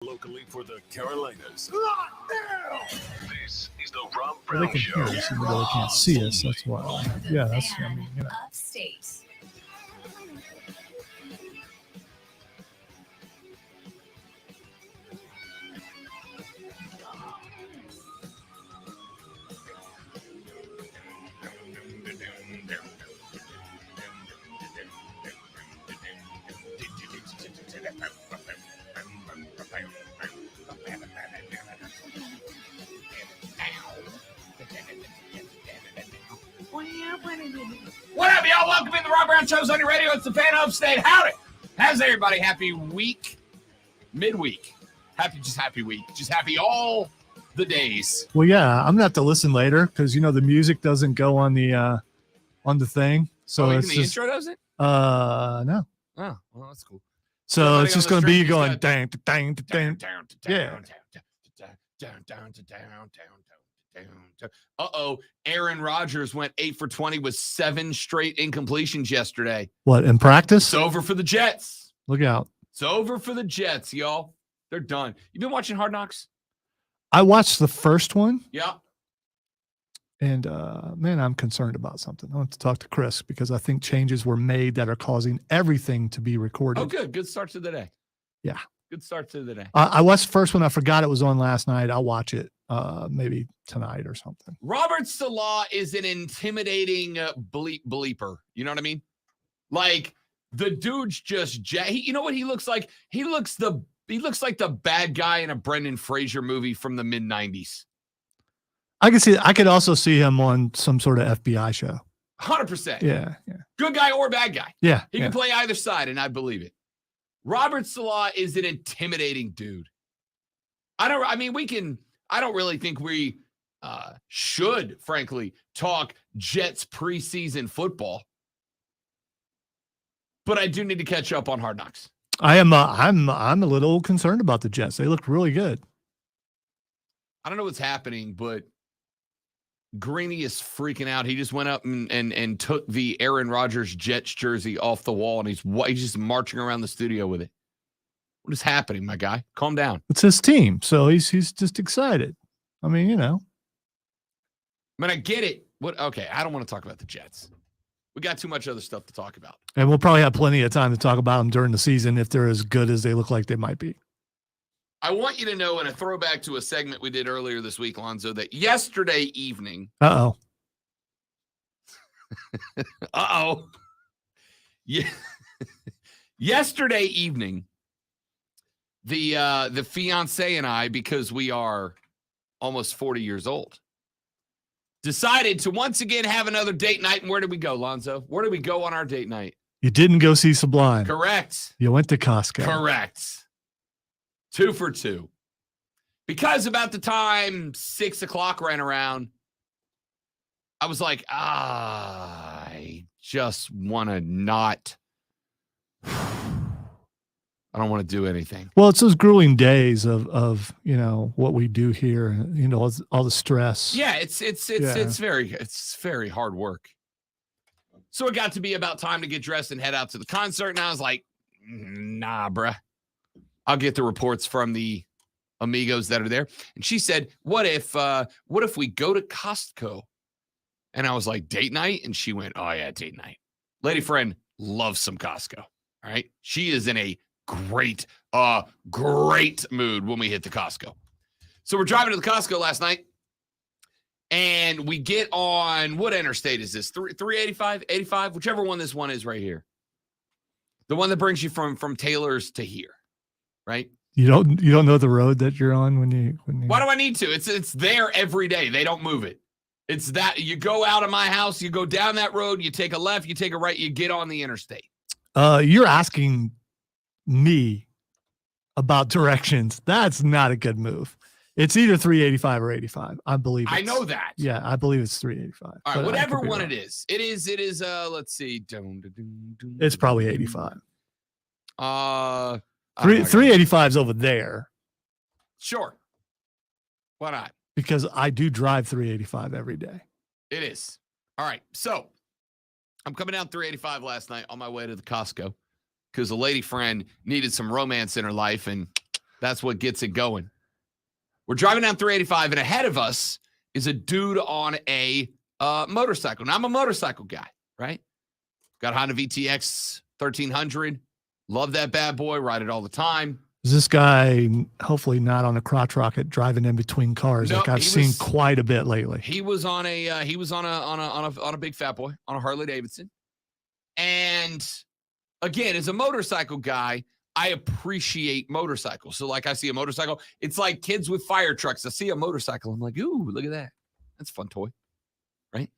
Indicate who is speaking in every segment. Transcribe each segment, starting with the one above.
Speaker 1: Locally for the Carolinas. This is the Rob
Speaker 2: Well, they
Speaker 1: Brown
Speaker 2: can
Speaker 1: Show.
Speaker 2: hear us, even though they can't see us. That's why. Yeah, that's, I mean, you know.
Speaker 3: Upstate.
Speaker 4: What up, y'all? Welcome in the Rob Brown Show's on your radio. It's the fan of Upstate. Howdy. How's everybody? Happy week. Midweek. Happy week. Just happy all the days.
Speaker 2: Well, yeah, I'm gonna have to listen later because you know the music doesn't go on the thing. So
Speaker 4: even
Speaker 2: it's
Speaker 4: the
Speaker 2: just,
Speaker 4: intro doesn't?
Speaker 2: No.
Speaker 4: Oh, well, that's cool.
Speaker 2: So
Speaker 4: Somebody
Speaker 2: it's
Speaker 4: on
Speaker 2: just
Speaker 4: the
Speaker 2: gonna be
Speaker 4: street just
Speaker 2: going
Speaker 4: got-
Speaker 2: dang, dang, dang.
Speaker 4: Down,
Speaker 2: Yeah.
Speaker 4: Uh-oh. Aaron Rodgers went 8 for 20 with 7 straight incompletions yesterday.
Speaker 2: What, in practice?
Speaker 4: It's over for the Jets.
Speaker 2: Look out.
Speaker 4: It's over for the Jets, y'all. They're done. You been watching Hard Knocks?
Speaker 2: I watched the first one,
Speaker 4: Yeah.
Speaker 2: and man, I'm concerned about something. I want to talk to Chris because I think changes were made that are causing everything to be recorded.
Speaker 4: Oh, good. Good start to the day.
Speaker 2: Yeah.
Speaker 4: Good start to the day.
Speaker 2: I watched the first one. I forgot it was on last night. I'll watch it maybe tonight or something.
Speaker 4: Robert Salah is an intimidating bleeper. You know what I mean? Like the dude's just, you know what he looks like? He looks like the bad guy in a Brendan Fraser movie from the mid 90s.
Speaker 2: I could also see him on some sort of FBI show.
Speaker 4: 100%.
Speaker 2: Yeah.
Speaker 4: Good guy or bad guy.
Speaker 2: Yeah.
Speaker 4: He can play either side, and I believe it. Robert Salah is an intimidating dude. I don't really think we should, frankly, talk Jets preseason football. But I do need to catch up on Hard Knocks.
Speaker 2: I'm a little concerned about the Jets. They look really good.
Speaker 4: I don't know what's happening, but Greeny is freaking out. He just went up and took the Aaron Rodgers Jets jersey off the wall, and he's just marching around the studio with it. What is happening, my guy? Calm down.
Speaker 2: It's his team, so he's just excited. I mean, you know.
Speaker 4: I mean, I get it. Okay, I don't want to talk about the Jets. We got too much other stuff to talk about.
Speaker 2: And we'll probably have plenty of time to talk about them during the season if they're as good as they look like they might be.
Speaker 4: I want you to know, in a throwback to a segment we did earlier this week, Lonzo, that yesterday evening.
Speaker 2: Uh-oh.
Speaker 4: Yeah. Yesterday evening, the fiance and I, because we are almost 40 years old, decided to once again have another date night. And where did we go, Lonzo? Where did we go on our date night?
Speaker 2: You didn't go see Sublime.
Speaker 4: Correct.
Speaker 2: You went to Costco.
Speaker 4: Correct. 2 for 2. Because about the time 6 o'clock ran around, I was like, I just want to not. I don't want to do anything.
Speaker 2: Well, it's those grueling days of you know what we do here, you know, all the stress.
Speaker 4: Yeah, it's very hard work. So it got to be about time to get dressed and head out to the concert, and I was like, nah, bruh. I'll get the reports from the amigos that are there. And she said, what if we go to Costco? And I was like, date night? And she went, oh yeah, date night. Lady friend loves some Costco. All right. She is in a great mood when we hit the Costco. So we're driving to the Costco last night, and we get on, what interstate is this? 385, 85, whichever one this one is right here. The one that brings you from Taylor's to here, right?
Speaker 2: You don't know the road that you're on when you
Speaker 4: Why do I need to? It's there every day. They don't move it. It's that you go out of my house, you go down that road, you take a left, you take a right, you get on the interstate.
Speaker 2: You're asking me about directions. That's not a good move. It's either 385 or 85. I believe
Speaker 4: I know that.
Speaker 2: Yeah, I believe it's 385.
Speaker 4: All right, whatever one
Speaker 2: wrong.
Speaker 4: it is. It is let's see.
Speaker 2: It's probably 85.
Speaker 4: 385
Speaker 2: is over there.
Speaker 4: Sure. Why not?
Speaker 2: Because I do drive 385 every day.
Speaker 4: It is. All right. So I'm coming down 385 last night on my way to the Costco because a lady friend needed some romance in her life, and That's what gets it going. We're driving down 385, and ahead of us is a dude on a motorcycle. Now, I'm a motorcycle guy, right? Got Honda VTX 1300. Love that bad boy. Ride it all the time.
Speaker 2: Is this guy hopefully not on a crotch rocket driving in between cars?
Speaker 4: No,
Speaker 2: like I've seen quite a bit lately.
Speaker 4: He was on a big fat boy on a Harley Davidson. And again, as a motorcycle guy, I appreciate motorcycles. So like I see a motorcycle, it's like kids with fire trucks. I see a motorcycle. I'm like, ooh, look at that. That's a fun toy. Right.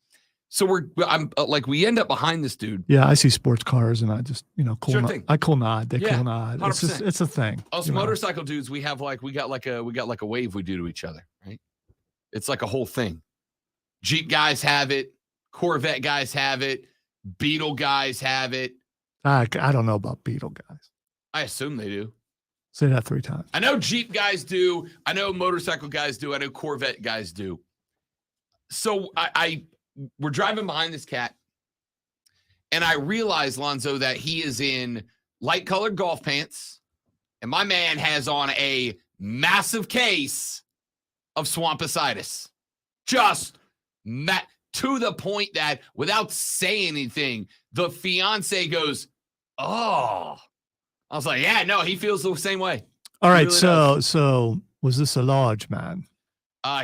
Speaker 4: So we end up behind this dude.
Speaker 2: Yeah. I see sports cars and I just, cool.
Speaker 4: Sure thing.
Speaker 2: I cool nod. They cool nod.
Speaker 4: 100%.
Speaker 2: It's a thing.
Speaker 4: Us motorcycle dudes, we got like a wave we do to each other. Right. It's like a whole thing. Jeep guys have it. Corvette guys have it. Beetle guys have it.
Speaker 2: I don't know about Beetle guys.
Speaker 4: I assume they do.
Speaker 2: Say that 3 times.
Speaker 4: I know Jeep guys do. I know motorcycle guys do. I know Corvette guys do. So we're driving behind this cat, and I realize, Lonzo, that he is in light colored golf pants, and my man has on a massive case of swampicitis. Just to the point that without saying anything, the fiance goes, "Oh." I was like, yeah, no, he feels the same way.
Speaker 2: All right, really so was this a large man?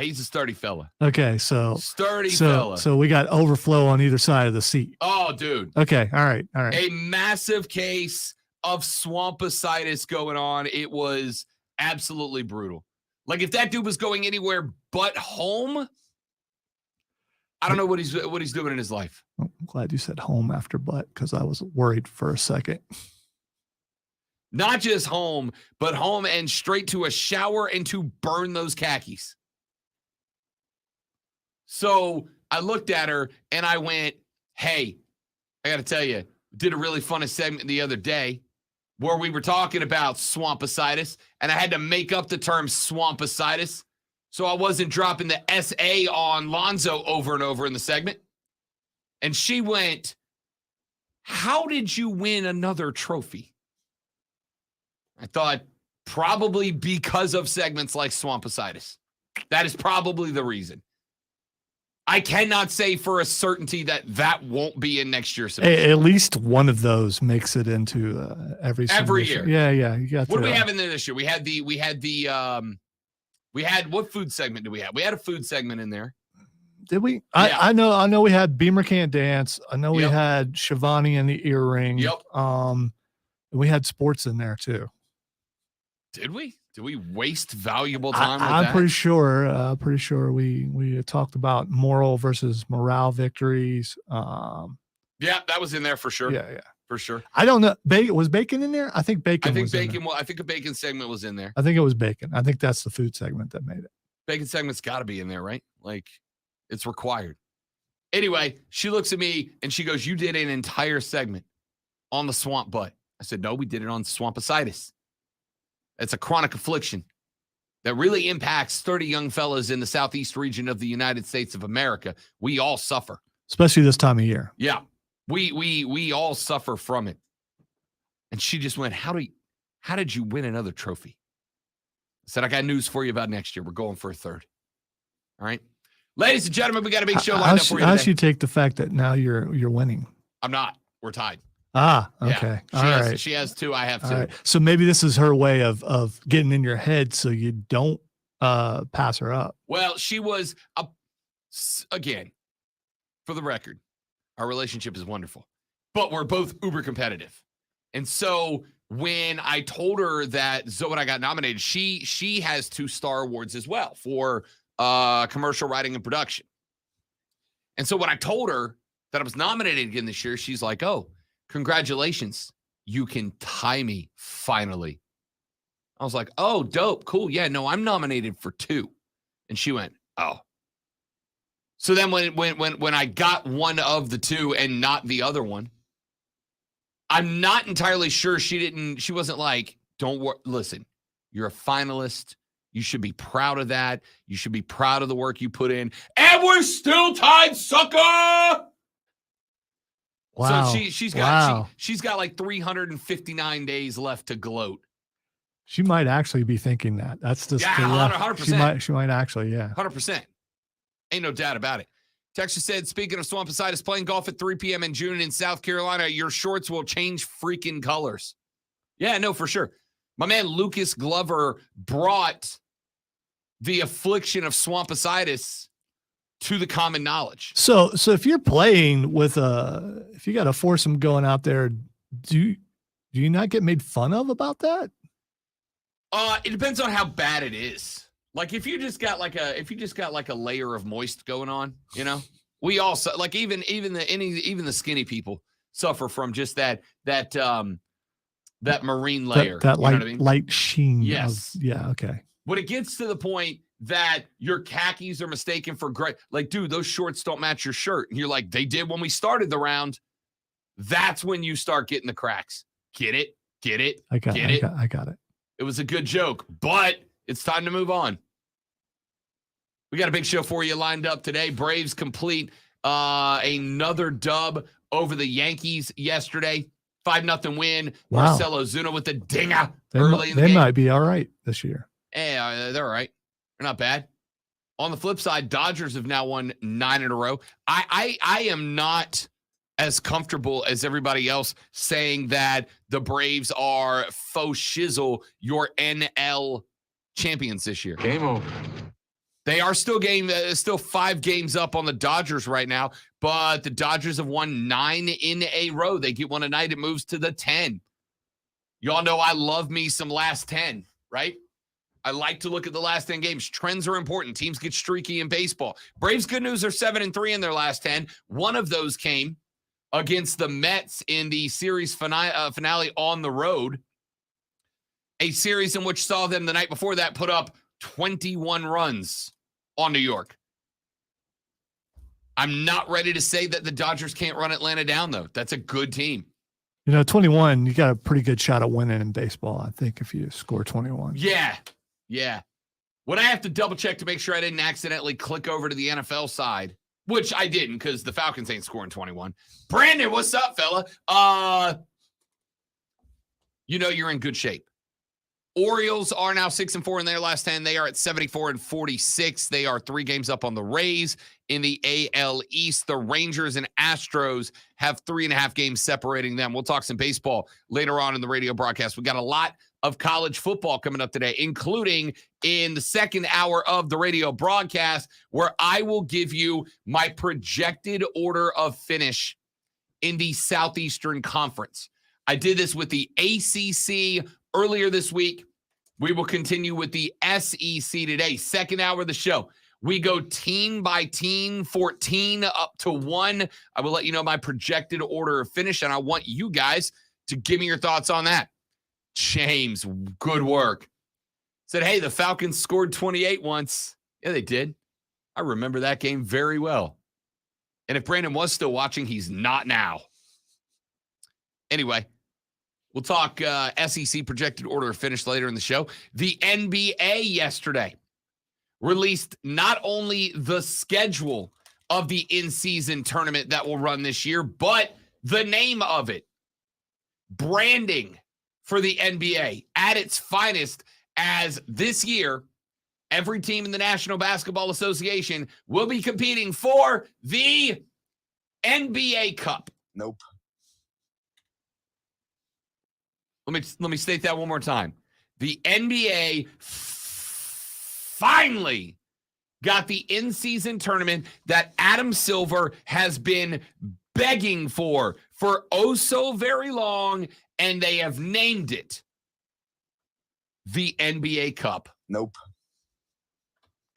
Speaker 4: He's a sturdy fella.
Speaker 2: Okay,
Speaker 4: sturdy fella.
Speaker 2: So we got overflow on either side of the seat.
Speaker 4: Oh, dude.
Speaker 2: Okay, all right.
Speaker 4: A massive case of swampicitis going on. It was absolutely brutal. Like if that dude was going anywhere but home, I don't know what he's doing in his life.
Speaker 2: I'm glad you said home after butt because I was worried for a second.
Speaker 4: Not just home, but home and straight to a shower and to burn those khakis. So I looked at her and I went, hey, I got to tell you, did a really funny segment the other day where we were talking about swampicitis, and I had to make up the term swampicitis so I wasn't dropping the SA on Lonzo over and over in the segment. And she went, how did you win another trophy? I thought probably because of segments like swampicitis. That is probably the reason. I cannot say for a certainty that won't be in next year's submission.
Speaker 2: At least one of those makes it into every
Speaker 4: year.
Speaker 2: Yeah. You got.
Speaker 4: What do we have in there this year? We had what food segment do we have? We had a food segment in there.
Speaker 2: Did we?
Speaker 4: Yeah.
Speaker 2: I know we had Beamer Can't Dance. I know we had Shivani and the earring.
Speaker 4: Yep.
Speaker 2: We had sports in there too.
Speaker 4: Did we? Did we waste valuable time with
Speaker 2: I'm
Speaker 4: that?
Speaker 2: pretty sure we talked about moral versus morale victories.
Speaker 4: Yeah, that was in there for sure.
Speaker 2: Yeah.
Speaker 4: For sure.
Speaker 2: I don't know. Was bacon in there? I think bacon was in there.
Speaker 4: I think a bacon segment was in there.
Speaker 2: I think it was bacon. I think that's the food segment that made it.
Speaker 4: Bacon segment's got to be in there, right? Like, it's required. Anyway, she looks at me and she goes, you did an entire segment on the swamp butt. I said, no, we did it on swampicitis. It's a chronic affliction that really impacts 30 young fellas in the southeast region of the United States of America. We all suffer.
Speaker 2: Especially this time of year.
Speaker 4: Yeah. We all suffer from it. And she just went, how did you win another trophy? I said, I got news for you about next year. We're going for a third. All right. Ladies and gentlemen, we got a big show lined up for you today.
Speaker 2: How should you take the fact that now you're winning?
Speaker 4: I'm not. We're tied.
Speaker 2: Okay.
Speaker 4: Yeah. All right. She has 2. I have 2.
Speaker 2: Right. So maybe this is her way of getting in your head so you don't pass her up.
Speaker 4: Well, she was, again, for the record, our relationship is wonderful, but we're both uber competitive. And so when I told her that Zoe and I got nominated, she has 2 Star Awards as well for commercial writing and production. And so when I told her that I was nominated again this year, she's like, oh, congratulations. You can tie me finally. I was like, oh, dope. Cool. Yeah, no, I'm nominated for 2. And she went, oh. So then when I got one of the 2 and not the other one, I'm not entirely sure she wasn't like, don't worry. Listen, you're a finalist. You should be proud of that. You should be proud of the work you put in. And we're still tied, sucker.
Speaker 2: Wow.
Speaker 4: So she's got like 359 days left to gloat.
Speaker 2: She might actually be thinking that. That's just
Speaker 4: 100%.
Speaker 2: She might actually,
Speaker 4: 100%. Ain't no doubt about it. Texas said, speaking of Swampasitis, playing golf at 3 p.m. in June in South Carolina, your shorts will change freaking colors. Yeah, no, for sure. My man Lucas Glover brought the affliction of Swampasitis to the common knowledge.
Speaker 2: So if you're playing with if you got a foursome going out there, do you not get made fun of about that?
Speaker 4: It depends on how bad it is. Like if you just got like a layer of moist going on, you know, we also like even the skinny people suffer from just that marine layer.
Speaker 2: That light,
Speaker 4: know what I mean?
Speaker 2: light sheen.
Speaker 4: Yes.
Speaker 2: Okay.
Speaker 4: When it gets to the point that your khakis are mistaken for gray, like, dude, those shorts don't match your shirt. And you're like, they did when we started the round. That's when you start getting the cracks. Get it?
Speaker 2: I got it.
Speaker 4: It was a good joke, but it's time to move on. We got a big show for you lined up today. Braves complete another dub over the Yankees yesterday. 5-0 win.
Speaker 2: Wow.
Speaker 4: Marcell Ozuna with the dinger early in the game.
Speaker 2: They might be all right this year.
Speaker 4: Hey, they're all right. They're not bad. On the flip side, Dodgers have now won 9 in a row. I am not as comfortable as everybody else saying that the Braves are faux shizzle your NL champions this year.
Speaker 1: Game over.
Speaker 4: They are still 5 games up on the Dodgers right now, but the Dodgers have won 9 in a row. They get one tonight. It moves to the 10. Y'all know I love me some last 10, right? I like to look at the last 10 games. Trends are important. Teams get streaky in baseball. Braves, good news, are 7-3 in their last 10. One of those came against the Mets in the series finale on the road, a series in which saw them the night before that put up 21 runs on New York. I'm not ready to say that the Dodgers can't run Atlanta down, though. That's a good team.
Speaker 2: 21, you got a pretty good shot at winning in baseball, I think, if you score 21.
Speaker 4: Yeah. What I have to double check to make sure I didn't accidentally click over to the NFL side, which I didn't because the Falcons ain't scoring 21. Brandon, what's up, fella? You're in good shape. Orioles are now 6-4 in their last 10. They are at 74-46. They are 3 games up on the Rays in the AL East. The Rangers and Astros have 3.5 games separating them. We'll talk some baseball later on in the radio broadcast. We got a lot of college football coming up today, including in the second hour of the radio broadcast, where I will give you my projected order of finish in the Southeastern Conference. I did this with the ACC earlier this week. We will continue with the SEC today. Second hour of the show. We go team by team, 14 up to 1. I will let you know my projected order of finish, and I want you guys to give me your thoughts on that. James, good work. Said, hey, the Falcons scored 28 once. Yeah, they did. I remember that game very well. And if Brandon was still watching, he's not now. Anyway, we'll talk SEC projected order of finish later in the show. The NBA yesterday released not only the schedule of the in-season tournament that will run this year, but the name of it. Branding for the NBA at its finest, as this year, every team in the National Basketball Association will be competing for the NBA Cup.
Speaker 1: Nope.
Speaker 4: Let me state that one more time. The NBA finally got the in-season tournament that Adam Silver has been begging for oh so very long, and they have named it the NBA Cup.
Speaker 1: Nope.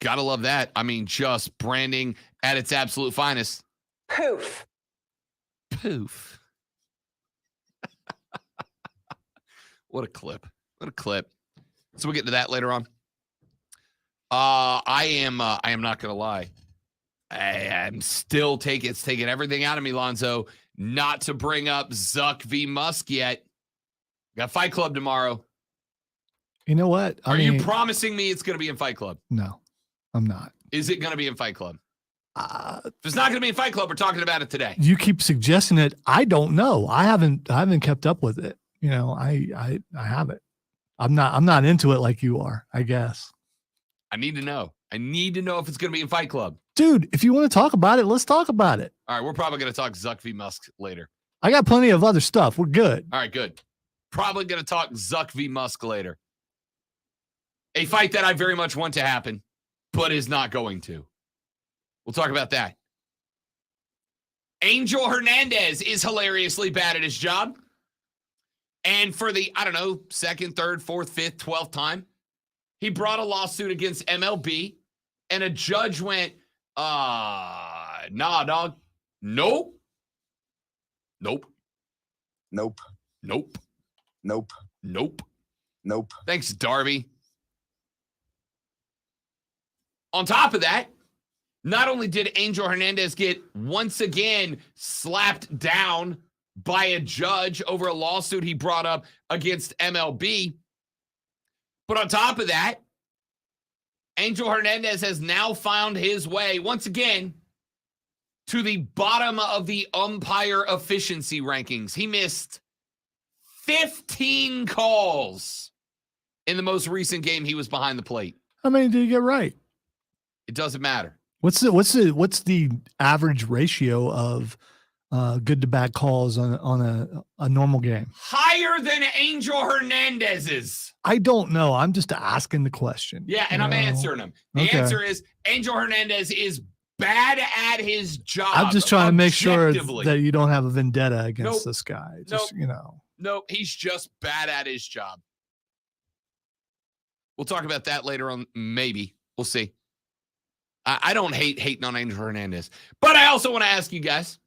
Speaker 4: Gotta love that. I mean, just branding at its absolute finest.
Speaker 3: Poof.
Speaker 4: What a clip. So we'll get to that later on. I am not gonna lie. I'm still taking everything out of me, Lonzo, not to bring up Zuck v. Musk yet. Got Fight Club tomorrow.
Speaker 2: You know what?
Speaker 4: Are you promising me it's going to be in Fight Club?
Speaker 2: No, I'm not.
Speaker 4: Is it going to be in Fight Club? If it's not going to be in Fight Club, we're talking about it today.
Speaker 2: You keep suggesting it. I don't know. I haven't kept up with it. I haven't. I'm not into it like you are, I guess.
Speaker 4: I need to know. I need to know if it's going to be in Fight Club.
Speaker 2: Dude, if you want to talk about it, let's talk about it.
Speaker 4: All right, we're probably going to talk Zuck v. Musk later.
Speaker 2: I got plenty of other stuff. We're good.
Speaker 4: All right, good. Probably going to talk Zuck v. Musk later. A fight that I very much want to happen, but is not going to. We'll talk about that. Angel Hernandez is hilariously bad at his job. And for the, I don't know, second, third, fourth, fifth, 12th time, he brought a lawsuit against MLB, and a judge went, nah, dog. Nope. Nope.
Speaker 3: Nope.
Speaker 4: Nope.
Speaker 3: Nope.
Speaker 4: Nope.
Speaker 3: Nope.
Speaker 4: Thanks, Darby. On top of that, not only did Angel Hernandez get once again slapped down by a judge over a lawsuit he brought up against MLB, but on top of that, Angel Hernandez has now found his way once again to the bottom of the umpire efficiency rankings. He missed 15 calls in the most recent game he was behind the plate.
Speaker 2: How many did you get right?
Speaker 4: It doesn't matter.
Speaker 2: What's the average ratio of good to bad calls on a normal game?
Speaker 4: Higher than Angel Hernandez's.
Speaker 2: I don't know. I'm just asking the question.
Speaker 4: Yeah, and I'm answering him. The answer is Angel Hernandez is bad at his job.
Speaker 2: I'm just trying to make sure that you don't have a vendetta against this guy. Just,
Speaker 4: Nope, he's just bad at his job. We'll talk about that later on, maybe. We'll see. I don't hating on Angel Hernandez. But I also want to ask you guys,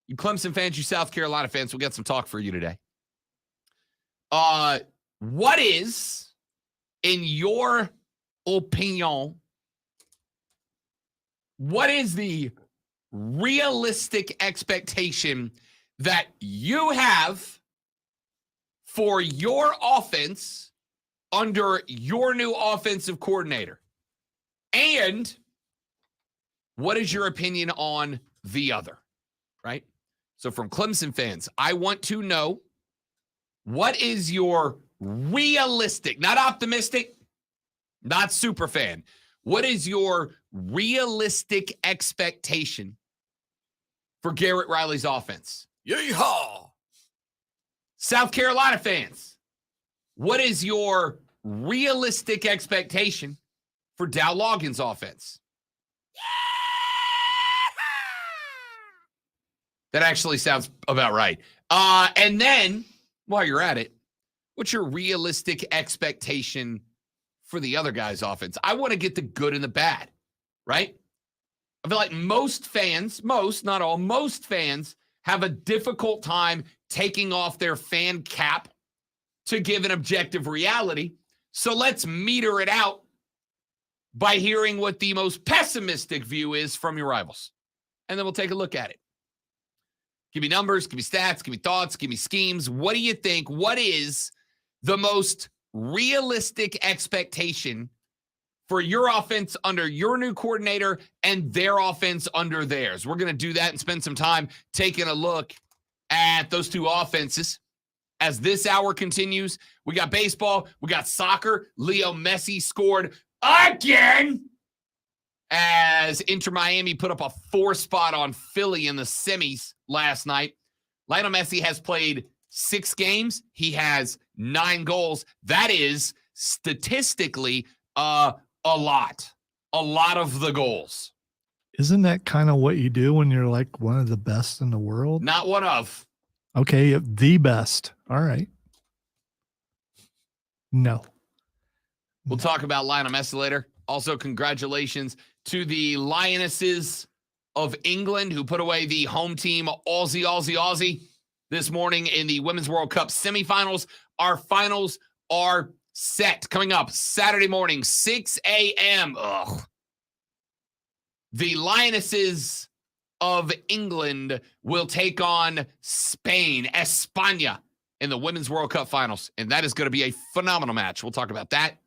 Speaker 4: you Clemson fans, you South Carolina fans, we'll get some talk for you today. What is, in your opinion, what is the realistic expectation that you have for your offense under your new offensive coordinator? And what is your opinion on the other, right? So from Clemson fans, I want to know, what is your realistic, not optimistic, not super fan, what is your realistic expectation for Garrett Reilly's offense?
Speaker 1: Yeehaw!
Speaker 4: South Carolina fans, what is your realistic expectation for Dowell Loggains' offense? That actually sounds about right. And then, while you're at it, what's your realistic expectation for the other guy's offense? I want to get the good and the bad, right? I feel like most fans, not all, most fans have a difficult time taking off their fan cap to give an objective reality. So let's meter it out by hearing what the most pessimistic view is from your rivals. And then we'll take a look at it. Give me numbers, give me stats, give me thoughts, give me schemes. What do you think? What is the most realistic expectation for your offense under your new coordinator and their offense under theirs? We're going to do that and spend some time taking a look at those two offenses. As this hour continues, we got baseball, we got soccer. Leo Messi scored again as Inter Miami put up a 4 spot on Philly in the semis last night. Lionel Messi has played 6 games. He has 9 goals. That is statistically a lot of the goals.
Speaker 2: Isn't that kind of what you do when you're like one of the best in the world?
Speaker 4: Not one of.
Speaker 2: Okay, the best. All right. No.
Speaker 4: We'll talk about Lionel Messi later. Also, congratulations to the Lionesses of England who put away the home team Aussie this morning in the Women's World Cup semifinals. Our finals are set. Coming up Saturday morning, 6 a.m. The Lionesses of England will take on Spain, España, in the Women's World Cup finals. And that is going to be a phenomenal match. We'll talk about that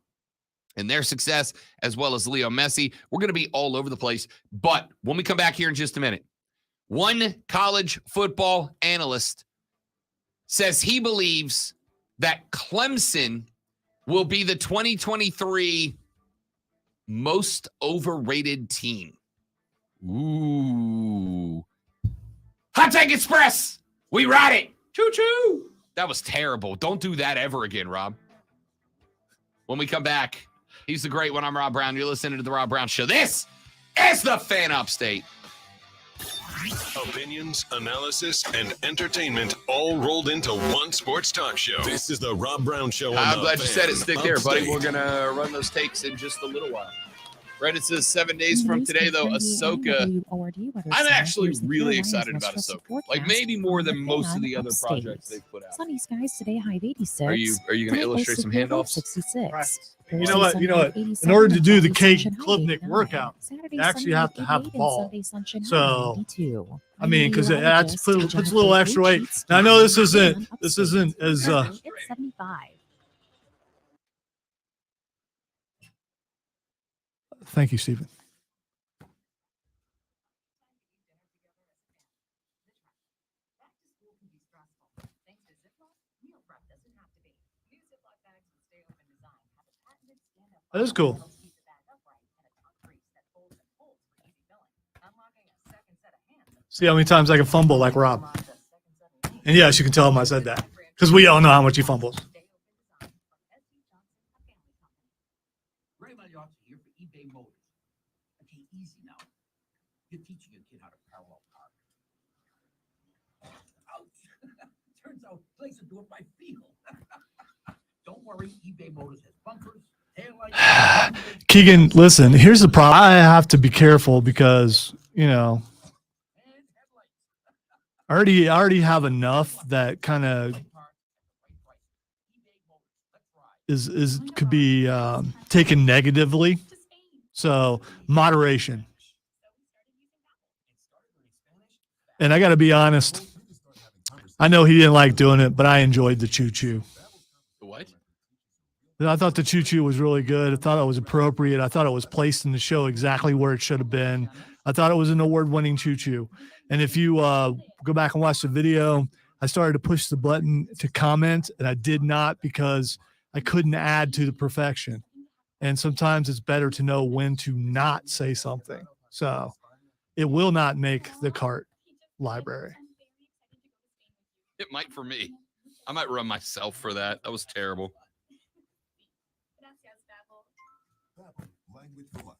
Speaker 4: and their success, as well as Leo Messi. We're going to be all over the place. But when we come back here in just a minute, one college football analyst says he believes that Clemson will be the 2023 most overrated team? Ooh. Hot Take Express. We ride it. Choo-choo. That was terrible. Don't do that ever again, Rob. When we come back, he's the great one. I'm Rob Brown. You're listening to The Rob Brown Show. This is the Fan Upstate.
Speaker 1: Opinions, analysis, and entertainment all rolled into one sports talk show. This is the Rob Brown Show.
Speaker 4: I'm glad you said it. Stick there, buddy. We're going to run those takes in just a little while. Right, it says 7 days from today, though, Ahsoka. I'm actually really excited about Ahsoka. Like, maybe more than most of the other projects they've put out.
Speaker 5: Sunny skies today, high of 86.
Speaker 4: Are you going to illustrate some handoffs?
Speaker 5: 66.
Speaker 2: You know what? In order to do the Kate Klubnik workout, you actually have to have the ball. So, I mean, because it adds puts a little extra weight. Now, I know this isn't as
Speaker 5: It's 75.
Speaker 2: Thank you, Stephen. That is cool. See how many times I can fumble like Rob. And yes, you can tell him I said that because we all know how much he fumbles.
Speaker 6: eBay Motors. Okay, easy now. You're teaching a kid how to parallel park. Ouch. Turns out place to do it by feel. Don't worry, eBay Motors has bumpers, taillights.
Speaker 2: Keegan, listen, here's the problem. I have to be careful because, you know, I already have enough that kind of is could be taken negatively. So moderation. And I got to be honest. I know he didn't like doing it, but I enjoyed the choo-choo.
Speaker 4: What?
Speaker 2: I thought the choo-choo was really good. I thought it was appropriate. I thought it was placed in the show exactly where it should have been. I thought it was an award-winning choo-choo. And if you go back and watch the video, I started to push the button to comment, and I did not because I couldn't add to the perfection. And sometimes it's better to know when to not say something. So it will not make the cart library.
Speaker 4: It might for me. I might run myself for that. That was terrible.
Speaker 7: Babbel, language for life.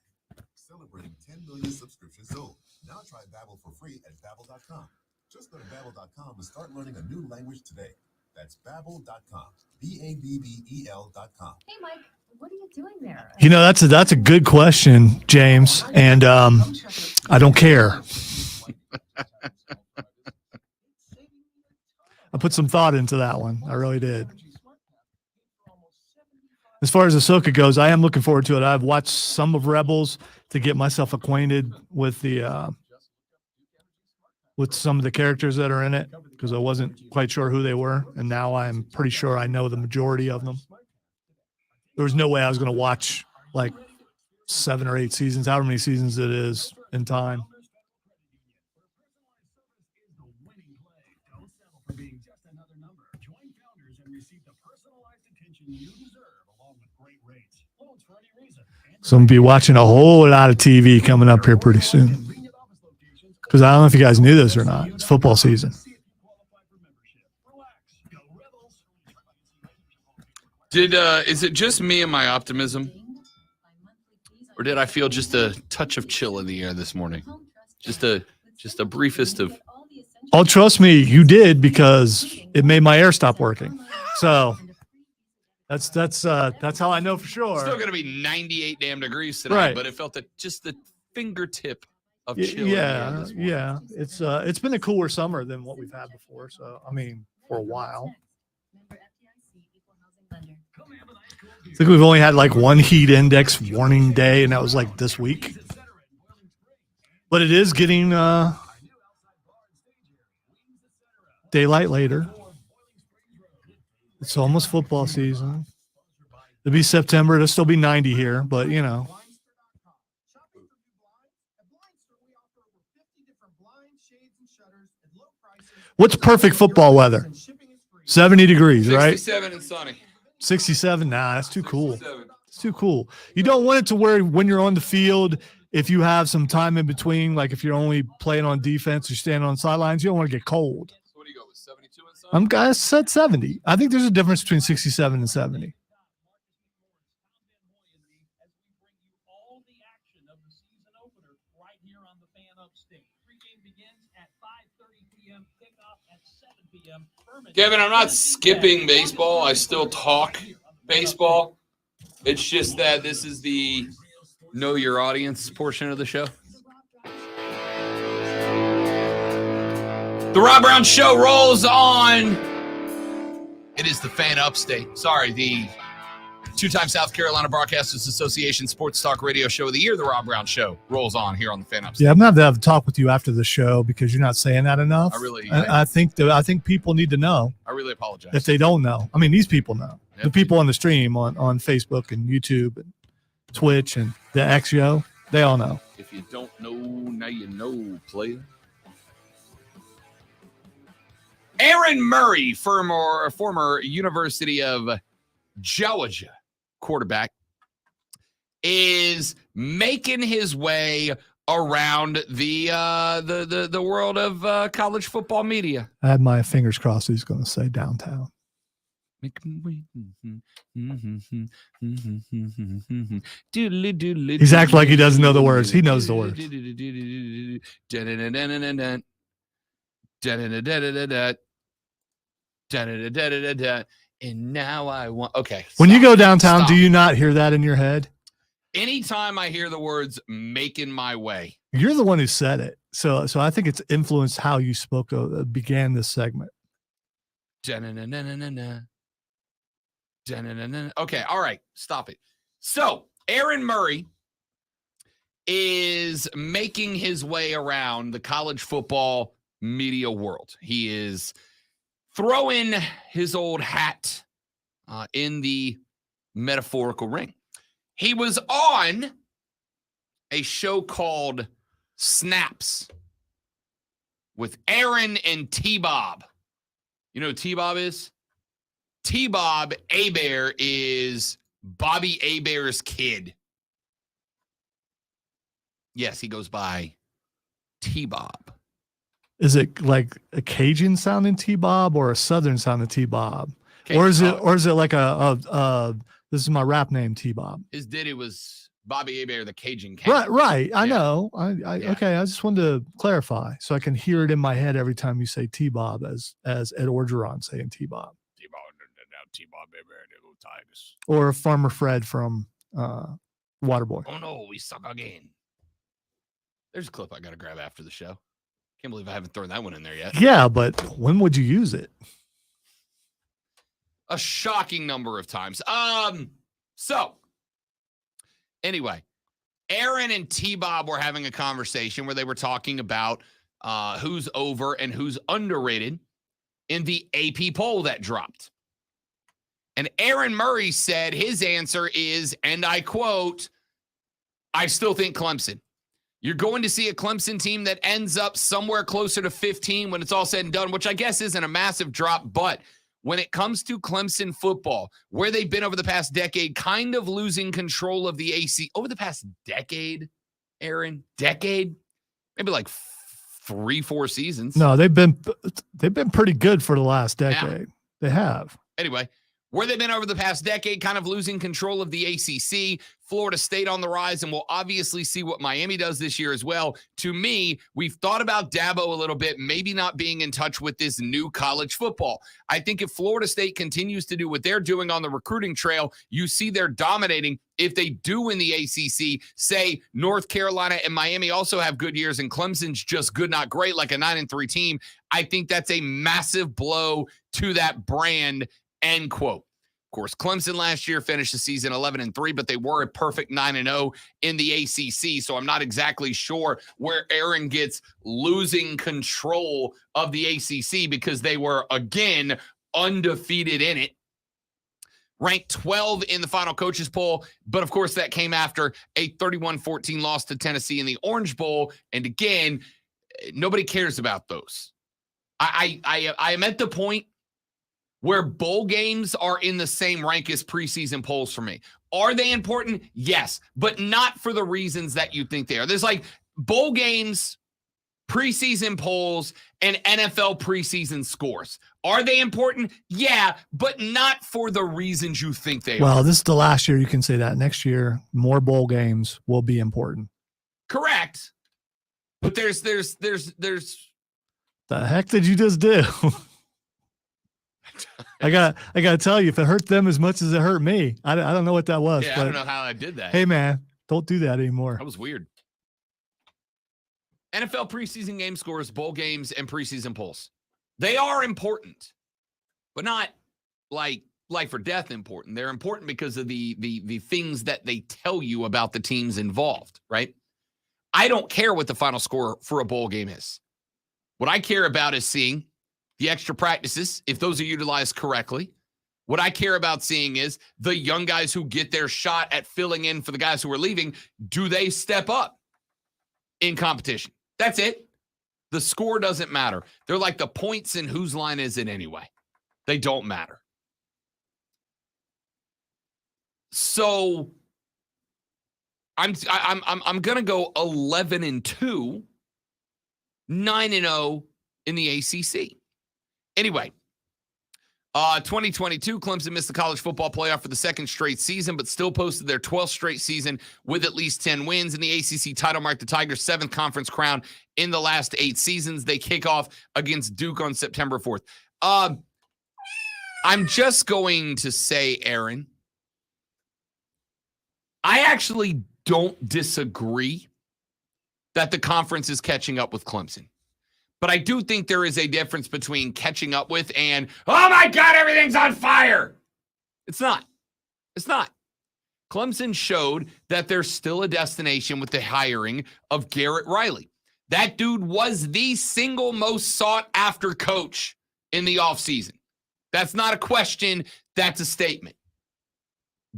Speaker 7: Celebrating 10 million subscriptions sold. Now try Babbel for free at Babbel.com. Just go to Babbel.com and start learning a new language today. That's Babbel.com. Babbel.com.
Speaker 8: Hey, Mike, what are you doing there?
Speaker 2: You know, that's a good question, James. And I don't care. I put some thought into that one. I really did. As far as Ahsoka goes, I am looking forward to it. I've watched some of Rebels to get myself acquainted with the with some of the characters that are in it because I wasn't quite sure who they were, and now I'm pretty sure I know the majority of them. There was no way I was going to watch like 7 or 8 seasons, however many seasons it is in time. So I'm going to be watching a whole lot of TV coming up here pretty soon. Because I don't know if you guys knew this or not. It's football season.
Speaker 4: Is it just me and my optimism? Or did I feel just a touch of chill in the air this morning? Just a briefest of.
Speaker 2: Oh, trust me, you did because it made my air stop working. So that's how I know for sure.
Speaker 4: It's still going to be 98 damn degrees tonight,
Speaker 2: right.
Speaker 4: But it felt just the fingertip of chill.
Speaker 2: Yeah. It's been a cooler summer than what we've had before. So I mean, for a while. I think we've only had like one heat index warning day, and that was like this week. But it is getting daylight later. It's almost football season. It'll be September. It'll still be 90 here, but you know. What's perfect football weather? 70 degrees, right?
Speaker 4: 67 and sunny.
Speaker 2: 67. Nah, that's too cool. It's too cool. You don't want it to where when you're on the field, if you have some time in between, like if you're only playing on defense or standing on sidelines, you don't want to get cold.
Speaker 4: So what do you go with, 72 and
Speaker 2: I said 70. I think there's a difference between 67 and 70.
Speaker 6: All the action of the season opener right here on the Fan Upstate. Pregame begins at 5:30 p.m. Kickoff at 7 p.m.
Speaker 4: Kevin, I'm not skipping baseball. I still talk baseball. It's just that this is the know your audience portion of the show. The Rob Brown Show rolls on. It is the Fan Upstate. Sorry, the two-time South Carolina Broadcasters Association Sports Talk Radio Show of the Year, the Rob Brown Show, rolls on here on the Fan Upstate.
Speaker 2: Yeah, I'm going to have to talk with you after the show because you're not saying that enough. I think people need to know.
Speaker 4: I really apologize.
Speaker 2: If they don't know. I mean, these people know.
Speaker 4: Yep.
Speaker 2: The people on the stream on Facebook and YouTube and Twitch and the XYO, they all know.
Speaker 4: If you don't know, now you know, player. Aaron Murray, former University of Georgia quarterback, is making his way around the world of college football media.
Speaker 2: I had my fingers crossed he's going to say downtown. He's acting like he doesn't know the words. He knows the words.
Speaker 4: And now I want. Okay.
Speaker 2: When you go downtown, do you not hear that in your head?
Speaker 4: Anytime I hear the words "making my way,"
Speaker 2: you're the one who said it. So I think it's influenced how you spoke, began this segment.
Speaker 4: Okay, all right, stop it. So Aaron Murray is making his way around the college football media world. He is throwing his old hat in the metaphorical ring. He was on a show called Snaps with Aaron and T-Bob. You know who T-Bob is? T-Bob Abear is Bobby Abear's kid. Yes, he goes by T-Bob.
Speaker 2: Is it like a Cajun sounding T-Bob or a Southern sounding T-Bob? Or is it like this is my rap name, T-Bob?
Speaker 4: His daddy was Bobby Abear, the Cajun cat.
Speaker 2: Right. I know. Okay. I just wanted to clarify so I can hear it in my head every time you say T-Bob as Ed Orgeron saying T-Bob.
Speaker 4: T-Bob Abear, the little tigers.
Speaker 2: Or Farmer Fred from Waterboy.
Speaker 4: Oh no, we suck again. There's a clip I got to grab after the show. Can't believe I haven't thrown that one in there yet.
Speaker 2: Yeah, but when would you use it?
Speaker 4: A shocking number of times. So anyway, Aaron and T-Bob were having a conversation where they were talking about who's over and who's underrated in the AP poll that dropped. And Aaron Murray said his answer is, and I quote, I still think Clemson. You're going to see a Clemson team that ends up somewhere closer to 15 when it's all said and done, which I guess isn't a massive drop. But when it comes to Clemson football, where they've been over the past decade, kind of losing control of the AC over the past decade, Aaron, decade, maybe like 3-4 seasons.
Speaker 2: No, they've been pretty good for the last decade. Yeah. They have.
Speaker 4: Anyway, where they've been over the past decade, kind of losing control of the ACC, Florida State on the rise, and we'll obviously see what Miami does this year as well. To me, we've thought about Dabo a little bit, maybe not being in touch with this new college football. I think if Florida State continues to do what they're doing on the recruiting trail, you see they're dominating. If they do in the ACC, say North Carolina and Miami also have good years and Clemson's just good, not great, like a 9-3 team, I think that's a massive blow to that brand, end quote. Of course, Clemson last year finished the season 11-3, but they were a perfect 9-0 in the ACC. So I'm not exactly sure where Aaron gets losing control of the ACC because they were, again, undefeated in it. Ranked 12 in the final coaches poll, but of course that came after a 31-14 loss to Tennessee in the Orange Bowl. And again, nobody cares about those. I am at the point where bowl games are in the same rank as preseason polls for me. Are they important? Yes, but not for the reasons that you think they are. There's like bowl games, preseason polls, and NFL preseason scores. Are they important? Yeah, but not for the reasons you think they are.
Speaker 2: Well, this is the last year you can say that. Next year, more bowl games will be important.
Speaker 4: Correct. But there's
Speaker 2: The heck did you just do? I gotta tell you, if it hurt them as much as it hurt me, I don't know what that was.
Speaker 4: yeah,
Speaker 2: but
Speaker 4: I don't know how I did that.
Speaker 2: hey, man, don't do that anymore.
Speaker 4: That was weird. NFL preseason game scores, bowl games, and preseason polls. They are important, but not like life or death important. They're important because of the things that they tell you about the teams involved, right? I don't care what the final score for a bowl game is. What I care about is seeing the extra practices, if those are utilized correctly. What I care about seeing is the young guys who get their shot at filling in for the guys who are leaving. Do they step up in competition? That's it. The score doesn't matter. They're like the points in whose line is it anyway. They don't matter. So I'm gonna go 11-2, 9-0 in the ACC. Anyway, 2022, Clemson missed the college football playoff for the second straight season, but still posted their 12th straight season with at least 10 wins. In the ACC title marked the Tigers' 7th conference crown in the last 8 seasons. They kick off against Duke on September 4th. I'm just going to say, Aaron, I actually don't disagree that the conference is catching up with Clemson. But I do think there is a difference between catching up with and, oh my God, everything's on fire. It's not. It's not. Clemson showed that there's still a destination with the hiring of Garrett Reilly. That dude was the single most sought after coach in the offseason. That's not a question. That's a statement.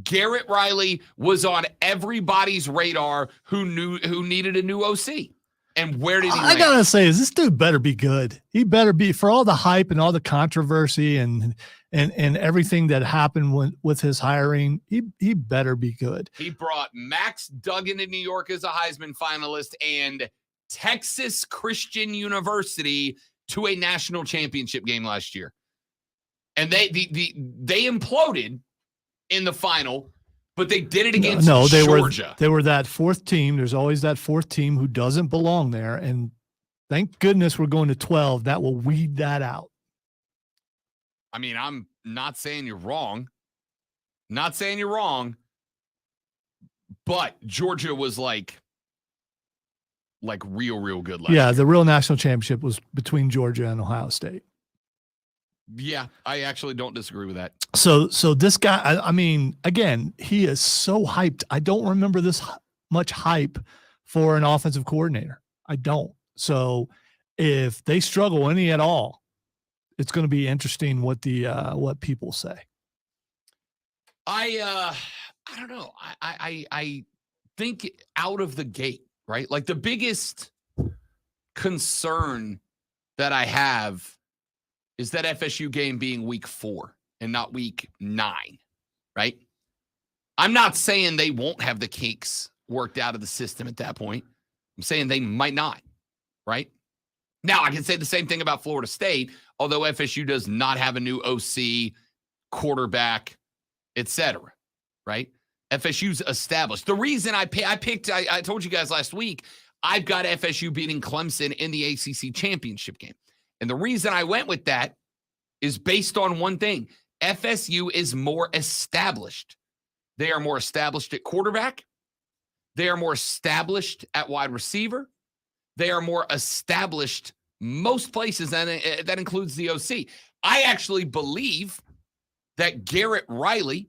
Speaker 4: Garrett Reilly was on everybody's radar who needed a new OC. And where did he
Speaker 2: I
Speaker 4: land?
Speaker 2: gotta say, is this dude better be good. He better be, for all the hype and all the controversy and everything that happened with his hiring. He better be good.
Speaker 4: He brought Max Duggan to New York as a Heisman finalist and Texas Christian University to a national championship game last year. And they imploded in the final, but they did it against Georgia.
Speaker 2: They were that fourth team. There's always that fourth team who doesn't belong there. And thank goodness we're going to 12. That will weed that out.
Speaker 4: I mean, I'm not saying you're wrong. Not saying you're wrong. But Georgia was like real good last year.
Speaker 2: The real national championship was between Georgia and Ohio State.
Speaker 4: Yeah, I actually don't disagree with that.
Speaker 2: So this guy, I mean, again, he is so hyped. I don't remember this much hype for an offensive coordinator. I don't. So if they struggle any at all, it's going to be interesting what what people say.
Speaker 4: I don't know. I think out of the gate, right? Like the biggest concern that I have is that FSU game being week 4 and not week 9, right? I'm not saying they won't have the kinks worked out of the system at that point. I'm saying they might not, right? Now, I can say the same thing about Florida State, although FSU does not have a new OC, quarterback, etc., right? FSU's established. The reason I told you guys last week, I've got FSU beating Clemson in the ACC championship game. And the reason I went with that is based on one thing. FSU is more established. They are more established at quarterback. They are more established at wide receiver. They are more established most places, and that includes the OC. I actually believe that Garrett Reilly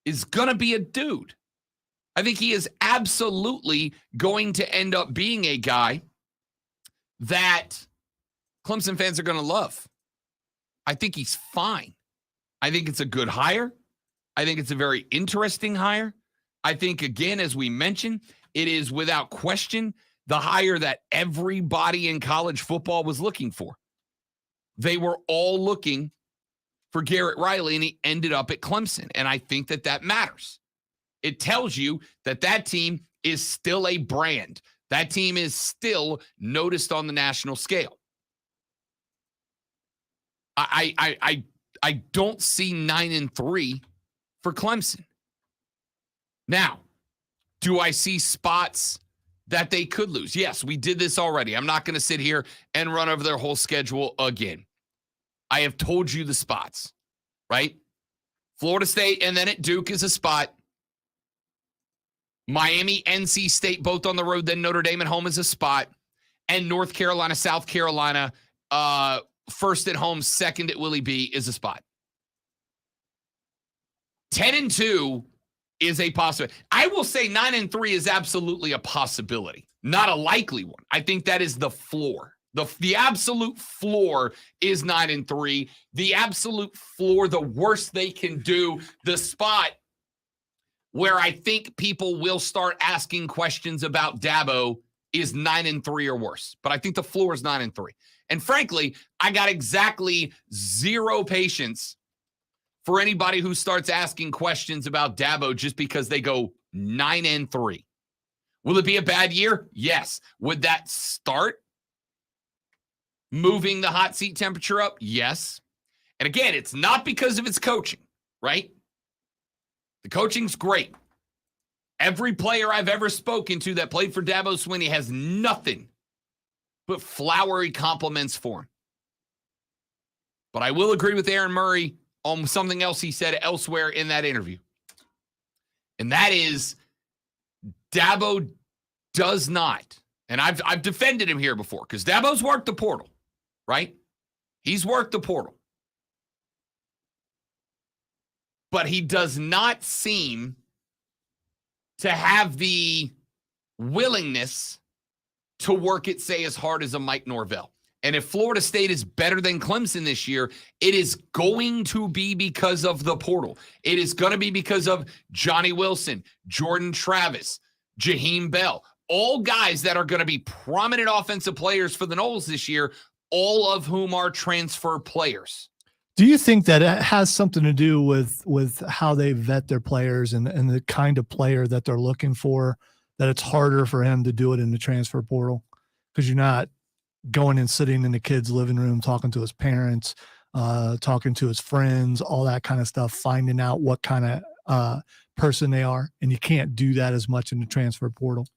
Speaker 4: is going to be a dude. I think he is absolutely going to end up being a guy that Clemson fans are going to love. I think he's fine. I think it's a good hire. I think it's a very interesting hire. I think, again, as we mentioned, it is without question the hire that everybody in college football was looking for. They were all looking for Garrett Reilly, and he ended up at Clemson. And I think that matters. It tells you that team is still a brand. That team is still noticed on the national scale. I don't see 9-3 for Clemson. Now, do I see spots that they could lose? Yes, we did this already. I'm not going to sit here and run over their whole schedule again. I have told you the spots, right? Florida State and then at Duke is a spot. Miami, NC State, both on the road, then Notre Dame at home is a spot. And North Carolina, South Carolina, first at home, second at Willie B is a spot. 10-2 is a possibility. I will say 9-3 is absolutely a possibility, not a likely one. I think that is the floor. The absolute floor is 9-3. The absolute floor, the worst they can do, the spot where I think people will start asking questions about Dabo is 9-3 or worse. But I think the floor is 9-3. And frankly, I got exactly zero patience for anybody who starts asking questions about Dabo just because they go 9-3. Will it be a bad year? Yes. Would that start moving the hot seat temperature up? Yes. And again, it's not because of its coaching, right? The coaching's great. Every player I've ever spoken to that played for Dabo Swinney has nothing but flowery compliments for him. But I will agree with Aaron Murray on something else he said elsewhere in that interview. And that is Dabo does not, and I've defended him here before because Dabo's worked the portal, right? He's worked the portal. But he does not seem to have the willingness to work it, say, as hard as a Mike Norvell. And if Florida State is better than Clemson this year, it is going to be because of the portal. It is going to be because of Johnny Wilson, Jordan Travis, Jaheim Bell, all guys that are going to be prominent offensive players for the Noles this year, all of whom are transfer players.
Speaker 2: Do you think that it has something to do with how they vet their players and the kind of player that they're looking for, that it's harder for him to do it in the transfer portal? Because you're not going and sitting in the kid's living room, talking to his parents, talking to his friends, all that kind of stuff, finding out what kind of person they are. And you can't do that as much in the transfer portal.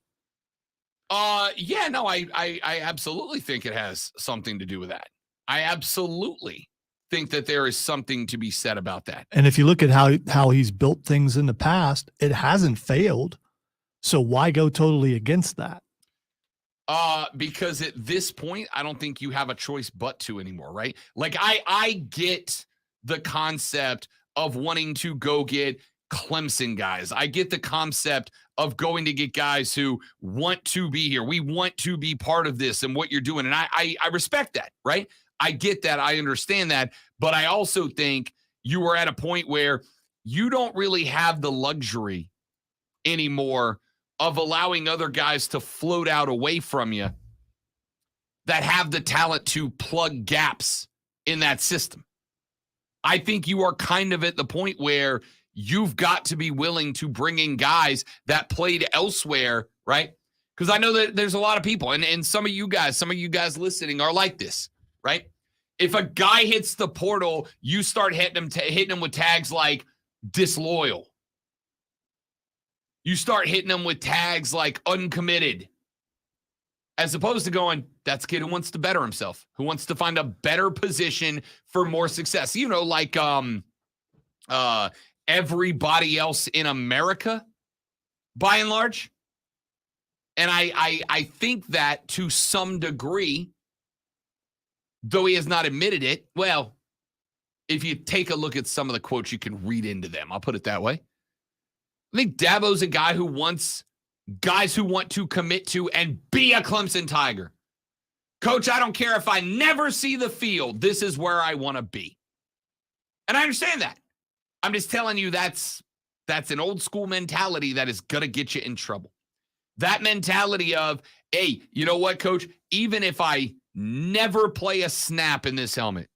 Speaker 4: Yeah, no, I absolutely think it has something to do with that. I absolutely think that there is something to be said about that.
Speaker 2: And if you look at how he's built things in the past, it hasn't failed. So why go totally against that?
Speaker 4: Because at this point, I don't think you have a choice but to anymore, right? Like I get the concept of wanting to go get Clemson guys. I get the concept of going to get guys who want to be here. We want to be part of this and what you're doing. And I respect that, right? I get that. I understand that. But I also think you are at a point where you don't really have the luxury anymore of allowing other guys to float out away from you that have the talent to plug gaps in that system. I think you are kind of at the point where you've got to be willing to bring in guys that played elsewhere, right? Because I know that there's a lot of people, and some of you guys listening are like this, right? If a guy hits the portal, you start hitting him with tags like disloyal. You start hitting them with tags like uncommitted, as opposed to going, that's a kid who wants to better himself, who wants to find a better position for more success. You know, like everybody else in America, by and large. And I think that to some degree, though he has not admitted it, well, if you take a look at some of the quotes, you can read into them. I'll put it that way. I think Dabo's a guy who wants guys who want to commit to and be a Clemson Tiger. Coach, I don't care if I never see the field. This is where I want to be. And I understand that. I'm just telling you that's an old school mentality that is going to get you in trouble. That mentality of, hey, you know what, Coach? Even if I never play a snap in this helmet,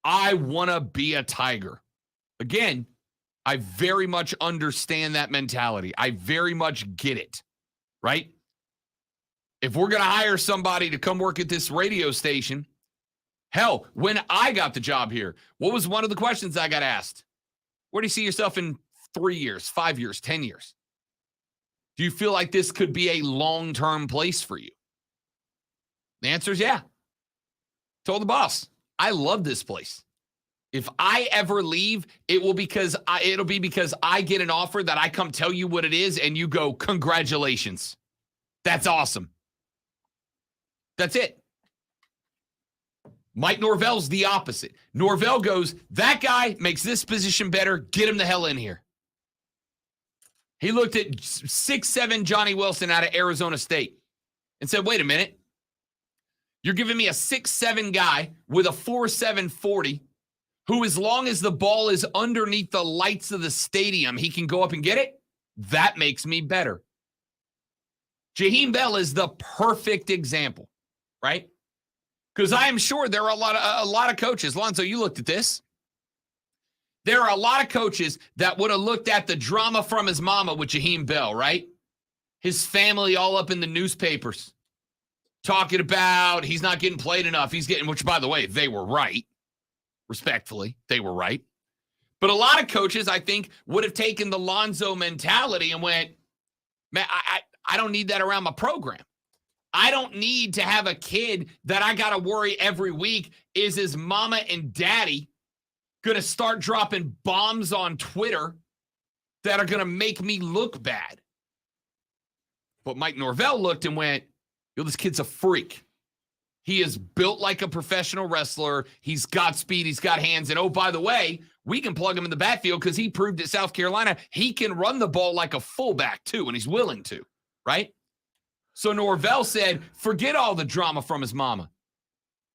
Speaker 4: I want to be a Tiger. Again, I very much understand that mentality. I very much get it, right? If we're going to hire somebody to come work at this radio station, hell, when I got the job here, what was one of the questions I got asked? Where do you see yourself in 3 years, 5 years, 10 years? Do you feel like this could be a long-term place for you? The answer is yeah. Told the boss, I love this place. If I ever leave, it'll be because I get an offer that I come tell you what it is and you go, congratulations. That's awesome. That's it. Mike Norvell's the opposite. Norvell goes, that guy makes this position better. Get him the hell in here. He looked at 6'7" Johnny Wilson out of Arizona State and said, wait a minute. You're giving me a 6'7" guy with a 4.7 40 who, as long as the ball is underneath the lights of the stadium, he can go up and get it? That makes me better. Jaheim Bell is the perfect example, right? Because I am sure there are a lot of coaches. Lonzo, you looked at this. There are a lot of coaches that would have looked at the drama from his mama with Jaheim Bell, right? His family all up in the newspapers talking about he's not getting played enough. He's getting, which, by the way, they were right. Respectfully, they were right. But a lot of coaches, I think, would have taken the Lonzo mentality and went, man, I don't need that around my program. I don't need to have a kid that I got to worry every week. Is his mama and daddy going to start dropping bombs on Twitter that are going to make me look bad? But Mike Norvell looked and went, yo, this kid's a freak. He is built like a professional wrestler. He's got speed. He's got hands. And, oh, by the way, we can plug him in the backfield because he proved at South Carolina he can run the ball like a fullback too, and he's willing to, right? So Norvell said, forget all the drama from his mama.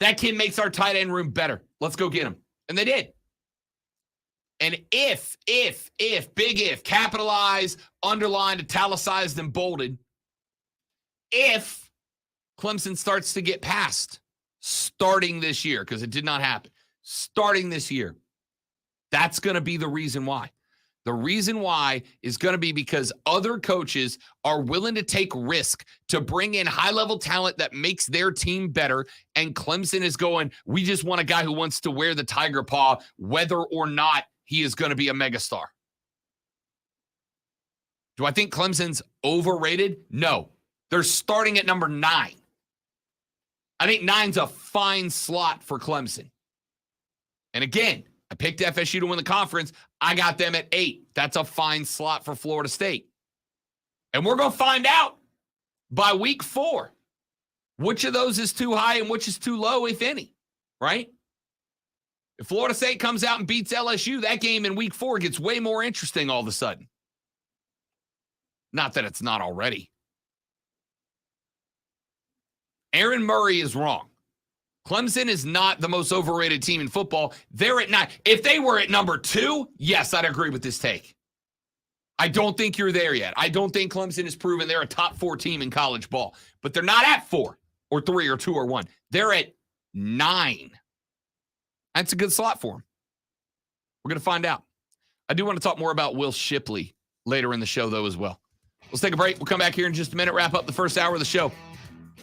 Speaker 4: That kid makes our tight end room better. Let's go get him. And they did. And if, big if, capitalized, underlined, italicized, and bolded, if Clemson starts to get past starting this year, because it did not happen, starting this year, that's going to be the reason why. The reason why is going to be because other coaches are willing to take risk to bring in high-level talent that makes their team better, and Clemson is going, we just want a guy who wants to wear the tiger paw, whether or not he is going to be a megastar. Do I think Clemson's overrated? No. They're starting at number 9. I think 9's a fine slot for Clemson. And again, I picked FSU to win the conference. I got them at 8. That's a fine slot for Florida State. And we're going to find out by week 4 which of those is too high and which is too low, if any, right? If Florida State comes out and beats LSU, that game in week 4 gets way more interesting all of a sudden. Not that it's not already. Aaron Murray is wrong. Clemson is not the most overrated team in football. They're at 9. If they were at number 2, yes, I'd agree with this take. I don't think you're there yet. I don't think Clemson has proven they're a top 4 team in college ball. But they're not at 4 or 3 or 2 or 1. They're at 9. That's a good slot for them. We're going to find out. I do want to talk more about Will Shipley later in the show, though, as well. Let's take a break. We'll come back here in just a minute, wrap up the first hour of the show.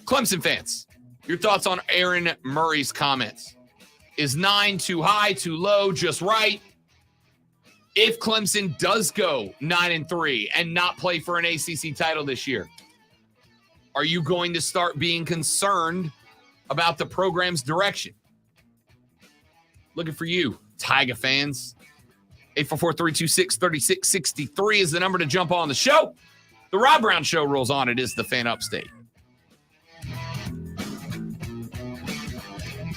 Speaker 4: Clemson fans, your thoughts on Aaron Murray's comments. Is 9 too high, too low, just right? If Clemson does go 9-3 and not play for an ACC title this year, are you going to start being concerned about the program's direction? Looking for you, Tiger fans. 844-326-3663 is the number to jump on the show. The Rob Brown Show rolls on. It is the Fan Upstate.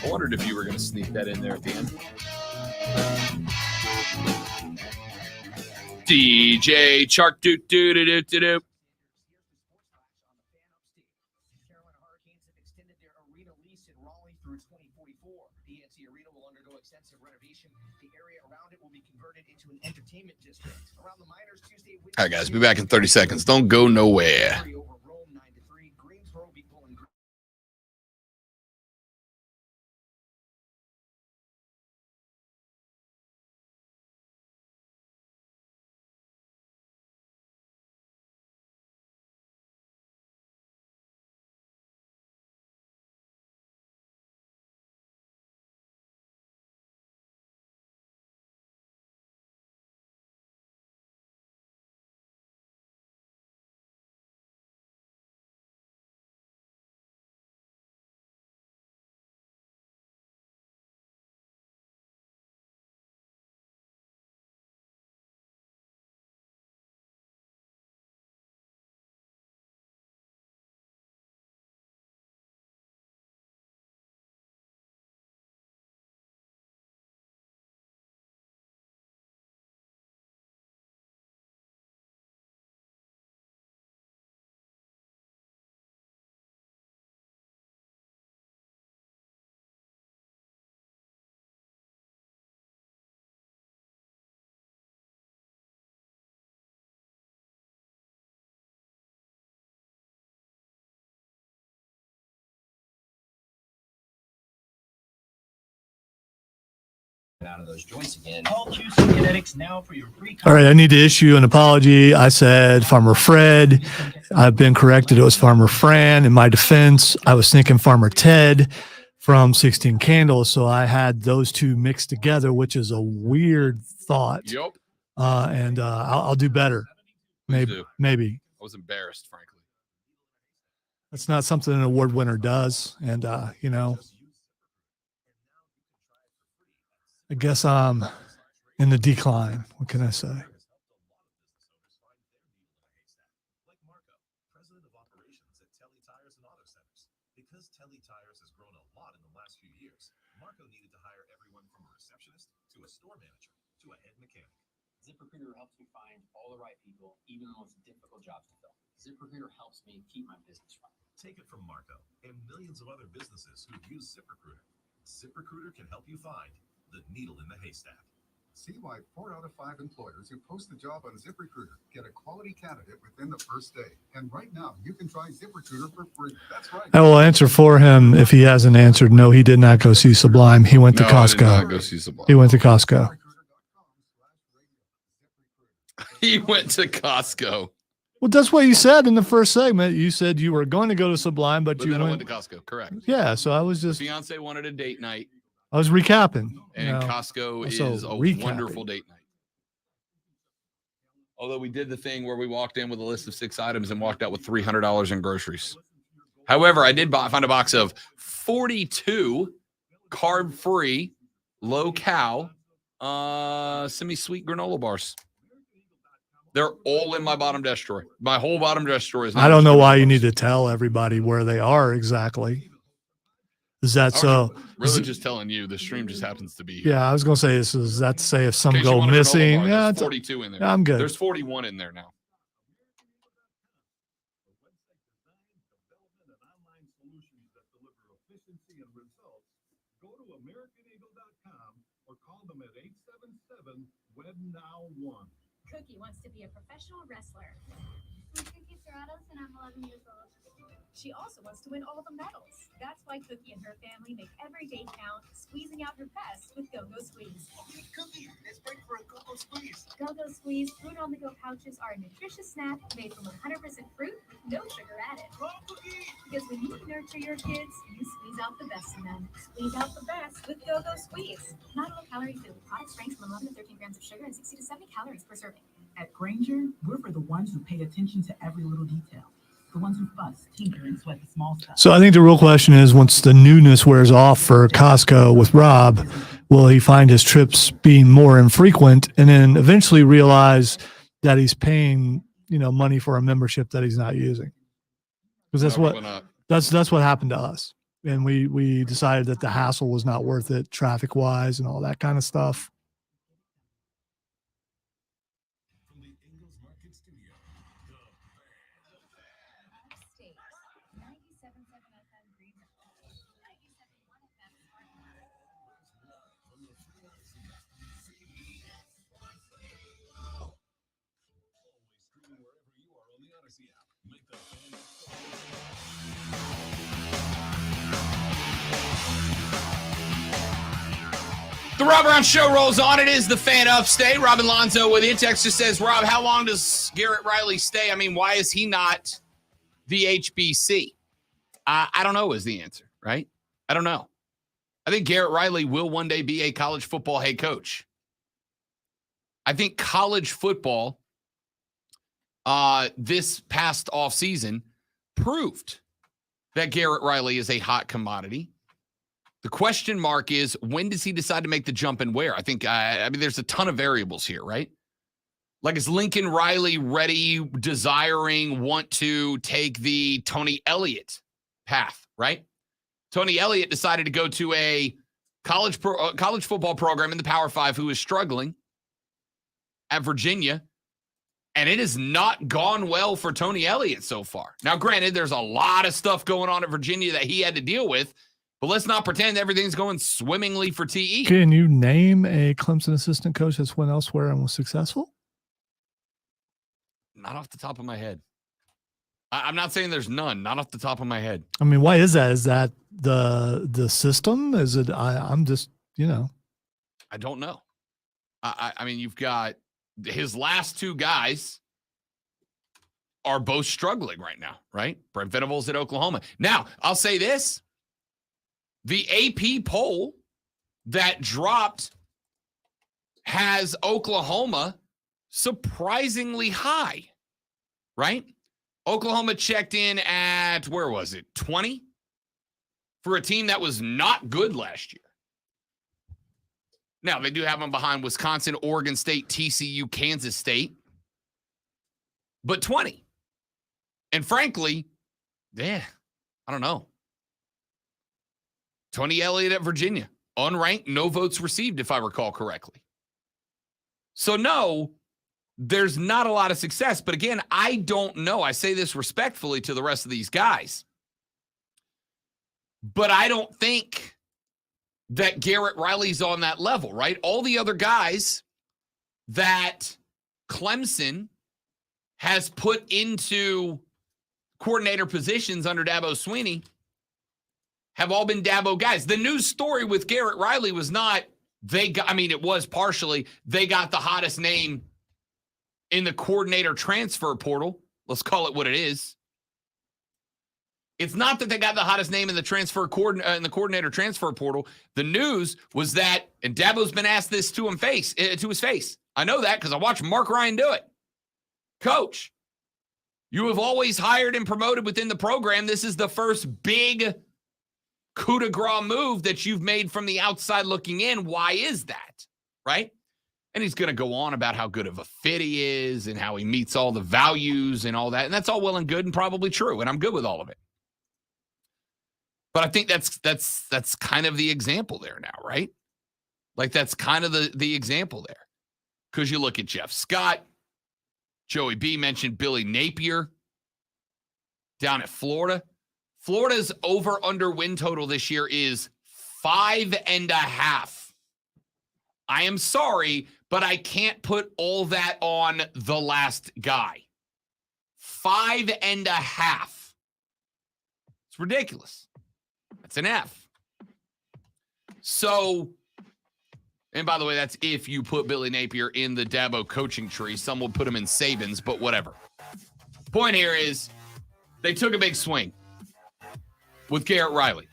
Speaker 4: I wondered if you were going to sneak that in there at the end. DJ Chark, do.
Speaker 6: Carolina Hurricanes have extended their arena lease in Raleigh through 2044. PNC Arena will undergo extensive renovation. The area around it will be converted into an entertainment district. Around the Miners Tuesday.
Speaker 4: All right, guys, be back in 30 seconds. Don't go nowhere.
Speaker 6: out of those joints again. Call QC Genetics now for your free.
Speaker 2: All right, I need to issue an apology. I said Farmer Fred. I've been corrected. It was Farmer Fran. In my defense, I was thinking Farmer Ted from 16 Candles. So I had those two mixed together, which is a weird thought.
Speaker 4: Yep.
Speaker 2: I'll do better. Maybe.
Speaker 4: I was embarrassed, frankly.
Speaker 2: That's not something an award winner does. And, I guess I'm in the decline. What can I say?
Speaker 7: Because Telly Tires has grown a lot in the last few years, Marco needed to hire everyone from a receptionist to a store manager to a head mechanic.
Speaker 6: ZipRecruiter helps me find all the right people, even the most difficult jobs to fill. ZipRecruiter helps me keep my business running.
Speaker 7: Take it from Marco and millions of other businesses who use ZipRecruiter. ZipRecruiter can help you find the needle in the haystack.
Speaker 9: See why 4 out of 5 employers who post a job on ZipRecruiter get a quality candidate within the first day. And right now, you can try ZipRecruiter for free. That's right.
Speaker 2: I will answer for him if he hasn't answered. No, he did not go see Sublime. He went to
Speaker 4: I did
Speaker 2: Costco.
Speaker 4: not go see Sublime.
Speaker 2: He went to Costco.
Speaker 4: He went to Costco.
Speaker 2: Well, that's what you said in the first segment. You said you were going to go to Sublime, but you
Speaker 4: then I
Speaker 2: went.
Speaker 4: went to Costco. Correct.
Speaker 2: Yeah, so I was just.
Speaker 4: Fiance wanted a date night,
Speaker 2: I was recapping.
Speaker 4: and Costco
Speaker 2: also
Speaker 4: is a
Speaker 2: recapping.
Speaker 4: wonderful date night. Although we did the thing where we walked in with a list of 6 items and walked out with $300 in groceries. However, I did find a box of 42 carb-free, low-cal, semi-sweet granola bars. They're all in my bottom desk drawer. My whole bottom desk drawer is.
Speaker 2: I don't know why you need to tell everybody where they are exactly. Is that so?
Speaker 4: Really, just telling you. The stream just happens to be here.
Speaker 2: Yeah, I was gonna say this. Is that to say if some
Speaker 4: In case you
Speaker 2: go
Speaker 4: want a granola
Speaker 2: missing?
Speaker 4: bar,
Speaker 2: Yeah,
Speaker 4: there's
Speaker 2: it's,
Speaker 4: 42 in there.
Speaker 2: yeah, I'm good.
Speaker 4: There's 41 in there now.
Speaker 7: Go to AmericanEagle.com or call them at 877-WEB-NOW-1.
Speaker 8: Cookie wants to be a professional wrestler. I'm Cookie Serratos and I'm 11 years old. She also wants to win all the medals. That's why Cookie and her family make every day count, squeezing out her best with Go-Go Squeeze.
Speaker 6: Hey, Cookie, let's break for a Go-Go Squeeze.
Speaker 8: Go-Go Squeeze fruit on the go pouches are a nutritious snack made from 100% fruit, no sugar added.
Speaker 6: Cookie!
Speaker 8: Because when you nurture your kids, you squeeze out the best in them. Squeeze out the best with Go-Go Squeeze. Not a low-calorie food. Products range from 11 to 13 grams of sugar and 60 to 70 calories per serving.
Speaker 10: At Granger, we're for the ones who pay attention to every little detail. The ones who fuss, tinker, and sweat the small stuff.
Speaker 2: So I think the real question is, once the newness wears off for Costco with Rob, will he find his trips being more infrequent and then eventually realize that he's paying, money for a membership that he's not using? Because that's what happened to us. And we decided that the hassle was not worth it traffic wise and all that kind of stuff.
Speaker 7: From the Ingles Market Studio,
Speaker 8: State 97.7 FM Greenville. 97.1 FM
Speaker 7: streaming wherever you are on the Odyssey app. Make the
Speaker 4: The Rob Brown Show rolls on. It is the Fan Upstate. Robin Lonzo with you. Text just says, Rob, how long does Garrett Reilly stay? I mean, why is he not the HBC? I don't know is the answer, right? I don't know. I think Garrett Reilly will one day be a college football head coach. I think college football this past offseason proved that Garrett Reilly is a hot commodity. The question mark is, when does he decide to make the jump and where? I think, there's a ton of variables here, right? Like, is Lincoln Riley ready, desiring, want to take the Tony Elliott path, right? Tony Elliott decided to go to a college football program in the Power 5 who is struggling at Virginia, and it has not gone well for Tony Elliott so far. Now, granted, there's a lot of stuff going on at Virginia that he had to deal with, but let's not pretend everything's going swimmingly for TE.
Speaker 2: Can you name a Clemson assistant coach that's went elsewhere and was successful?
Speaker 4: Not off the top of my head. I'm not saying there's none. Not off the top of my head.
Speaker 2: I mean, why is that? Is that the system? Is it? I'm just,
Speaker 4: I don't know. I mean, you've got his last two guys are both struggling right now, right? Brent Venables at Oklahoma. Now, I'll say this. The AP poll that dropped has Oklahoma surprisingly high, right? Oklahoma checked in at, where was it, 20? For a team that was not good last year. Now, they do have them behind Wisconsin, Oregon State, TCU, Kansas State. But 20. And frankly, I don't know. Tony Elliott at Virginia. Unranked, no votes received, if I recall correctly. So, no, there's not a lot of success. But again, I don't know. I say this respectfully to the rest of these guys. But I don't think that Garrett Reilly's on that level, right? All the other guys that Clemson has put into coordinator positions under Dabo Swinney have all been Dabo guys. The news story with Garrett Reilly was not it was partially they got the hottest name in the coordinator transfer portal. Let's call it what it is. It's not that they got the hottest name in the in the coordinator transfer portal. The news was that, and Dabo's been asked this to his face. I know that because I watched Mark Ryan do it. Coach, you have always hired and promoted within the program. This is the first big coup de grace move that you've made from the outside looking in. Why is that? Right? And he's going to go on about how good of a fit he is and how he meets all the values and all that. And that's all well and good and probably true. And I'm good with all of it. But I think that's kind of the example there now, right? Like that's kind of the example there. Because you look at Jeff Scott, Joey B mentioned Billy Napier down at Florida. Florida's over-under win total this year is 5.5. I am sorry, but I can't put all that on the last guy. 5.5. It's ridiculous. That's an F. So, and by the way, that's if you put Billy Napier in the Dabo coaching tree. Some will put him in Saban's, but whatever. Point here is they took a big swing with Garrett Reilly.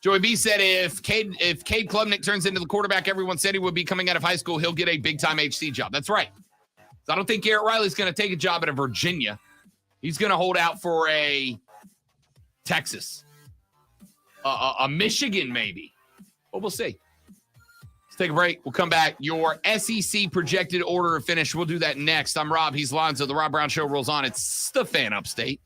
Speaker 4: Joey B said if Cade Klubnik turns into the quarterback everyone said he would be coming out of high school, he'll get a big-time HC job. That's right. So I don't think Garrett Reilly's going to take a job at a Virginia. He's going to hold out for a Texas. A Michigan, maybe. But we'll see. Let's take a break. We'll come back. Your SEC projected order of finish. We'll do that next. I'm Rob. He's Lonzo. The Rob Brown Show rolls on. It's the Fan Upstate.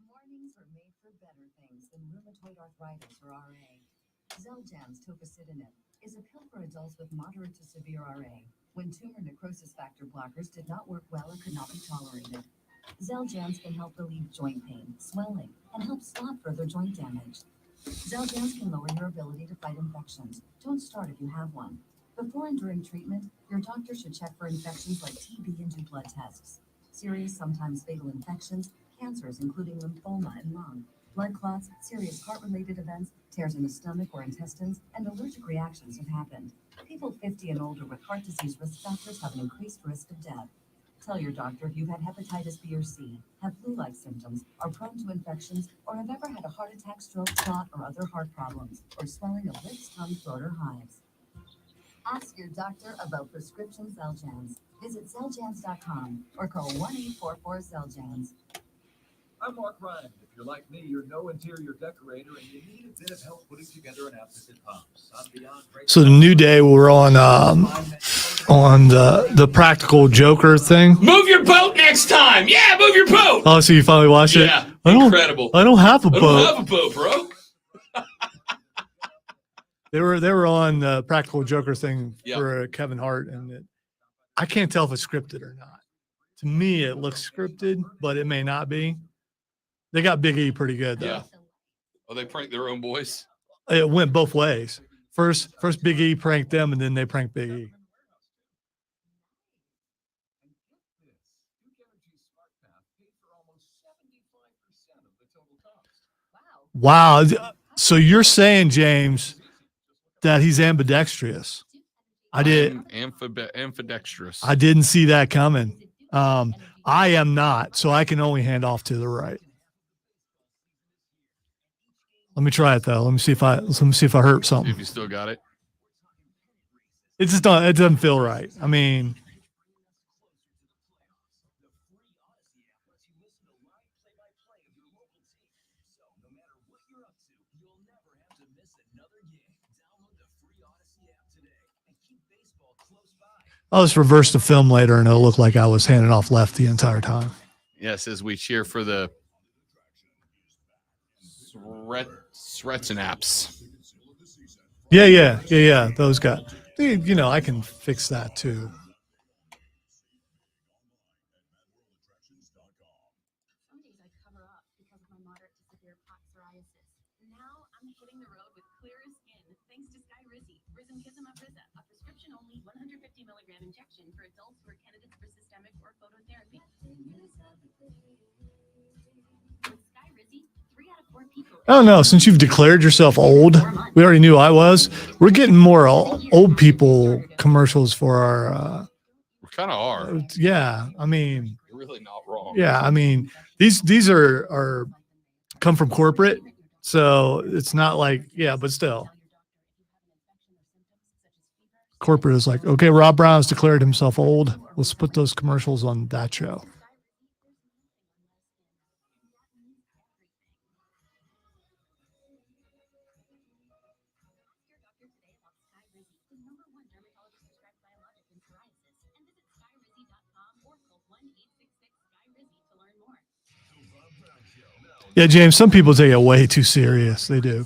Speaker 11: Mornings are made for better things than rheumatoid arthritis or RA. Xeljanz tofacitinib is a pill for adults with moderate to severe RA when tumor necrosis factor blockers did not work well or could not be tolerated. Xeljanz can help relieve joint pain, swelling, and help stop further joint damage. Xeljanz can lower your ability to fight infections. Don't start if you have one. Before and during treatment, your doctor should check for infections like TB and do blood tests. Serious, sometimes fatal infections, cancers including lymphoma and lung, blood clots, serious heart-related events, tears in the stomach or intestines, and allergic reactions have happened. People 50 and older with heart disease risk factors have an increased risk of death. Tell your doctor if you've had hepatitis B or C, have flu-like symptoms, are prone to infections, or have ever had a heart attack, stroke, clot, or other heart problems, or swelling of lips, tongue, throat, or hives. Ask your doctor about prescription Xeljanz. Visit Xeljanz.com or call 1-844-XELJANZ.
Speaker 12: I'm Mark Ryan. If you're like me, you're no interior decorator and you need a bit of help putting together an outfit that pumps. I'm beyond great.
Speaker 2: So the new day we're on the Practical Joker thing.
Speaker 4: Move your boat next time. Yeah, move your boat.
Speaker 2: Oh, so you finally watched it?
Speaker 4: Yeah, incredible.
Speaker 2: I don't have a boat.
Speaker 4: I don't have a boat, bro.
Speaker 2: They were on the Practical Joker thing for Kevin Hart, and I can't tell if it's scripted or not. To me, it looks scripted, but it may not be. They got Big E pretty good, though.
Speaker 4: Yeah. Oh, they pranked their own boys?
Speaker 2: It went both ways. First Big E pranked them, and then they pranked Big E. Wow. So you're saying, James, that he's ambidextrous?
Speaker 4: Ambidextrous.
Speaker 2: I didn't see that coming. I am not, so I can only hand off to the right. Let me try it though. Let me see if I hurt
Speaker 4: See
Speaker 2: something.
Speaker 4: if you still got it.
Speaker 2: It just don't. It doesn't feel right. I mean, I'll just reverse the film later, and it'll look like I was handing off left the entire time.
Speaker 4: Yes, as we cheer for the Sretznaps.
Speaker 2: Yeah. Those guys. You know, I can fix that too.
Speaker 8: Some days I cover up because of my moderate to severe plaque psoriasis. Now I'm hitting the road with clearer skin thanks to Sky Rizzy. Risankizumab Riza, a prescription-only 150 milligram injection for adults who are candidates for systemic or phototherapy. With Sky Rizzy, 3 out of 4 people.
Speaker 2: I don't know. Since you've declared yourself old, we already knew I was. We're getting more old people commercials for our.
Speaker 4: We kind of are.
Speaker 2: Yeah, I mean,
Speaker 4: You're really not wrong.
Speaker 2: yeah, I mean, these are come from corporate, so it's not like but still, corporate is like, okay, Rob Brown's declared himself old. Let's put those commercials on that show. Yeah, James, some people take it way too serious. They do.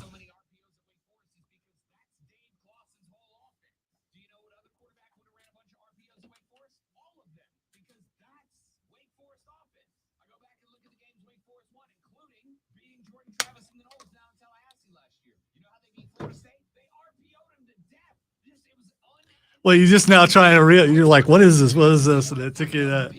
Speaker 2: Well, you're just now trying to you're like, what is this? What is this? And it took you that.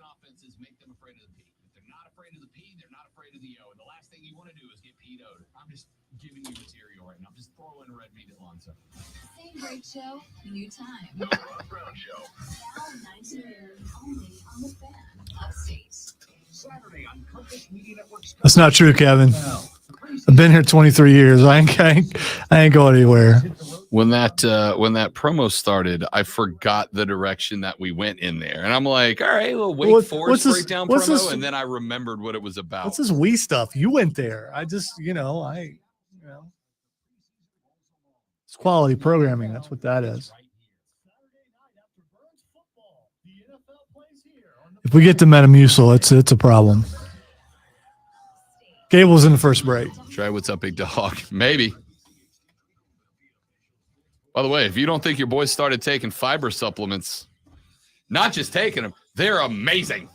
Speaker 4: Offenses make them afraid of the P. If they're not afraid of the P, they're not afraid of the O. And the last thing you want to do is get P-O'd. I'm just giving you material right now. I'm just throwing red meat at Lonzo.
Speaker 11: Same great show, new time.
Speaker 1: The Rob Brown Show.
Speaker 11: Now 19 only on the Fan, Upstate.
Speaker 6: Saturday on Compass Media Network's
Speaker 2: That's not true, Kevin. I've been here 23 years. I ain't going anywhere.
Speaker 4: When that promo started, I forgot the direction that we went in there, and I'm like, all right, well, Wake Forest breakdown promo, and then I remembered what it was about.
Speaker 2: What's this Wii stuff? You went there. I just, it's quality programming. That's what that is. If we get to Metamucil, it's a problem. Gable's in the first break.
Speaker 4: Try what's up, big dog? Maybe. By the way, if you don't think your boys started taking fiber supplements, not just taking them, they're amazing.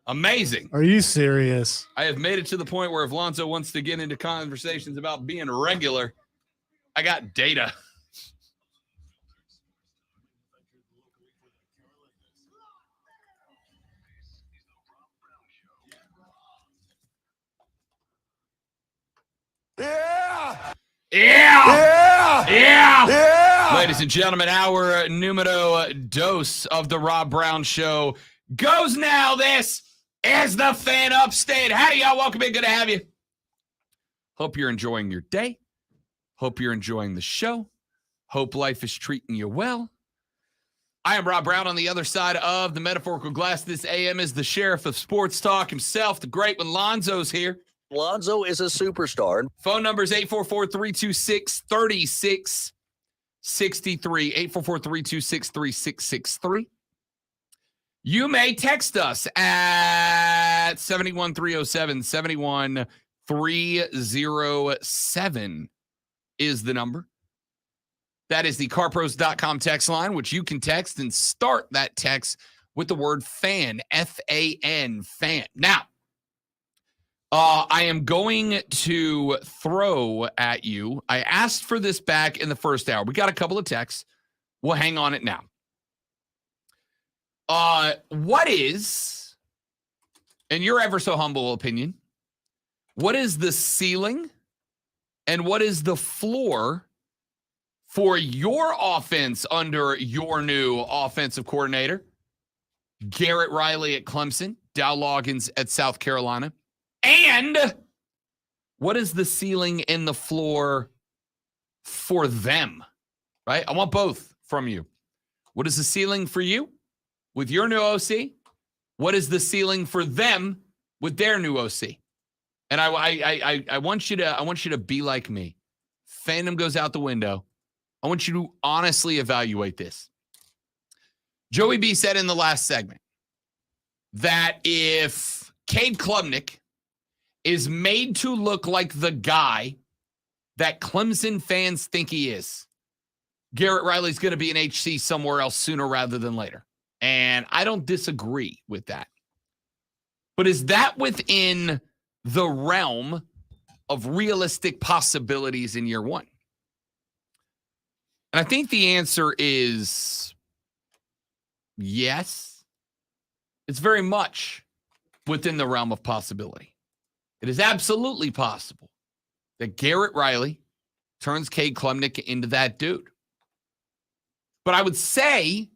Speaker 4: Amazing.
Speaker 2: Are you serious?
Speaker 4: I have made it to the point where if Lonzo wants to get into conversations about being regular, I got data. Yeah. Ladies and gentlemen, our numero dos of the Rob Brown Show goes now. This is the Fan Upstate. Howdy, y'all. Welcome in. Good to have you. Hope you're enjoying your day. Hope you're enjoying the show. Hope life is treating you well. I am Rob Brown on the other side of the metaphorical glass. This AM is the sheriff of sports talk himself, the great one. Lonzo's here.
Speaker 13: Lonzo is a superstar.
Speaker 4: Phone number is 844-326-3663. 844-326-3663. You may text us at 71307. 71307 is the number. That is the carpros.com text line, which you can text and start that text with the word fan, F-A-N, fan. Now, I am going to throw at you. I asked for this back in the first hour. We got a couple of texts. We'll hang on it now. What is, in your ever so humble opinion, what is the ceiling and what is the floor for your offense under your new offensive coordinator? Garrett Reilly at Clemson, Dowell Loggains at South Carolina. And what is the ceiling and the floor for them, right? I want both from you. What is the ceiling for you with your new OC? What is the ceiling for them with their new OC? And I want you to be like me. Fandom goes out the window. I want you to honestly evaluate this. Joey B said in the last segment that if Cade Klubnik is made to look like the guy that Clemson fans think he is, Garrett Reilly's going to be an HC somewhere else sooner rather than later. And I don't disagree with that. But is that within the realm of realistic possibilities in year one? And I think the answer is yes. It's very much within the realm of possibility. It is absolutely possible that Garrett Reilly turns Cade Klubnik into that dude. But I would say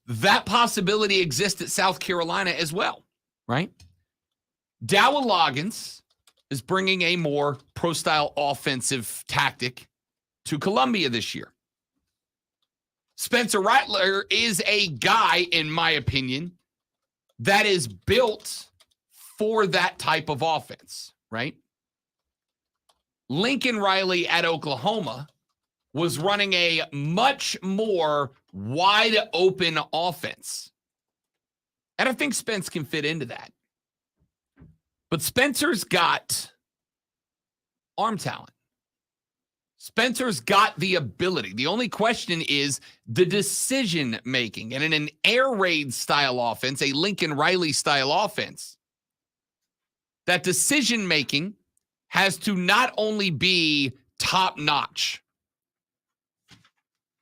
Speaker 4: that possibility exists at South Carolina as well, right? Dowell Loggains is bringing a more pro-style offensive tactic to Columbia this year. Spencer Rattler is a guy, in my opinion, that is built for that type of offense, right? Lincoln Riley at Oklahoma was running a much more wide open offense. And I think Spence can fit into that. But Spencer's got arm talent. Spencer's got the ability. The only question is the decision making. And in an air raid style offense, a Lincoln Riley style offense, that decision making has to not only be top notch.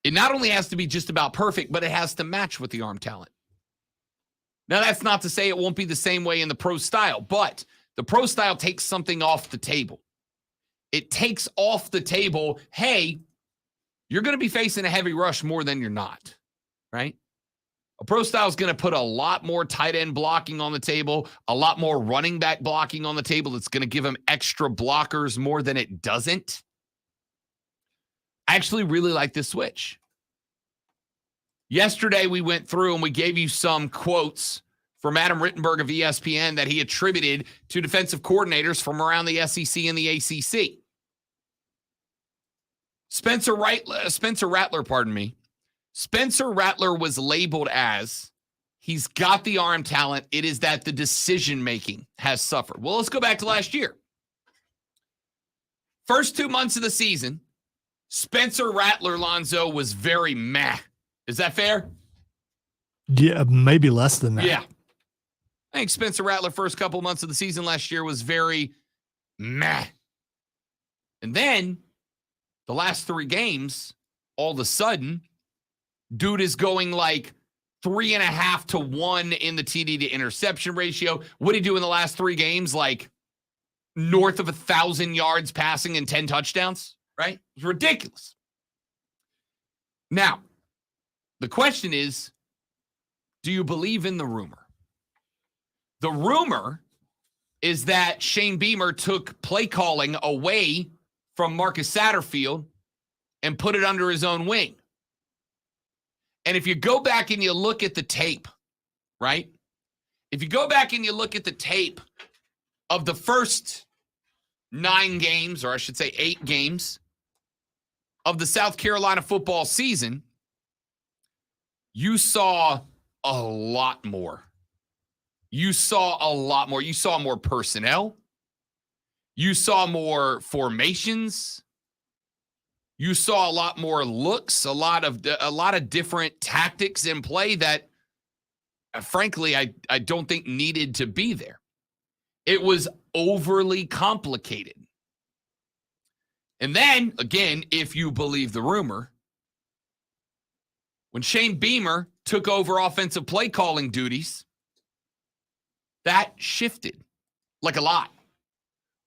Speaker 4: It not only has to be just about perfect, but it has to match with the arm talent. Now, that's not to say it won't be the same way in the pro style, but the pro style takes something off the table. It takes off the table, hey, you're going to be facing a heavy rush more than you're not, right? A pro style is going to put a lot more tight end blocking on the table, a lot more running back blocking on the table. It's going to give them extra blockers more than it doesn't. I actually really like this switch. Yesterday, we went through and we gave you some quotes from Adam Rittenberg of ESPN that he attributed to defensive coordinators from around the SEC and the ACC. Spencer Rattler, pardon me. Spencer Rattler was labeled as he's got the arm talent. It is that the decision-making has suffered. Well, let's go back to last year. First 2 months of the season, Spencer Rattler, Lonzo, was very meh. Is that fair?
Speaker 2: Yeah, maybe less than that.
Speaker 4: Yeah. I think Spencer Rattler, first couple months of the season last year, was very meh. And then the last 3 games, all of a sudden, dude is going like 3.5 to 1 in the TD to interception ratio. What did he do in the last 3 games? Like north of 1,000 yards passing and 10 touchdowns, right? It's ridiculous. Now, the question is, do you believe in the rumor? The rumor is that Shane Beamer took play calling away from Marcus Satterfield and put it under his own wing. And if you go back and you look at the tape, right? If you go back and you look at the tape of the first 9 games, or I should say 8 games of the South Carolina football season, you saw a lot more. You saw a lot more. You saw more personnel. You saw more formations. You saw a lot more looks, a lot of different tactics in play that, frankly, I don't think needed to be there. It was overly complicated. And then, again, if you believe the rumor, when Shane Beamer took over offensive play calling duties, that shifted like a lot.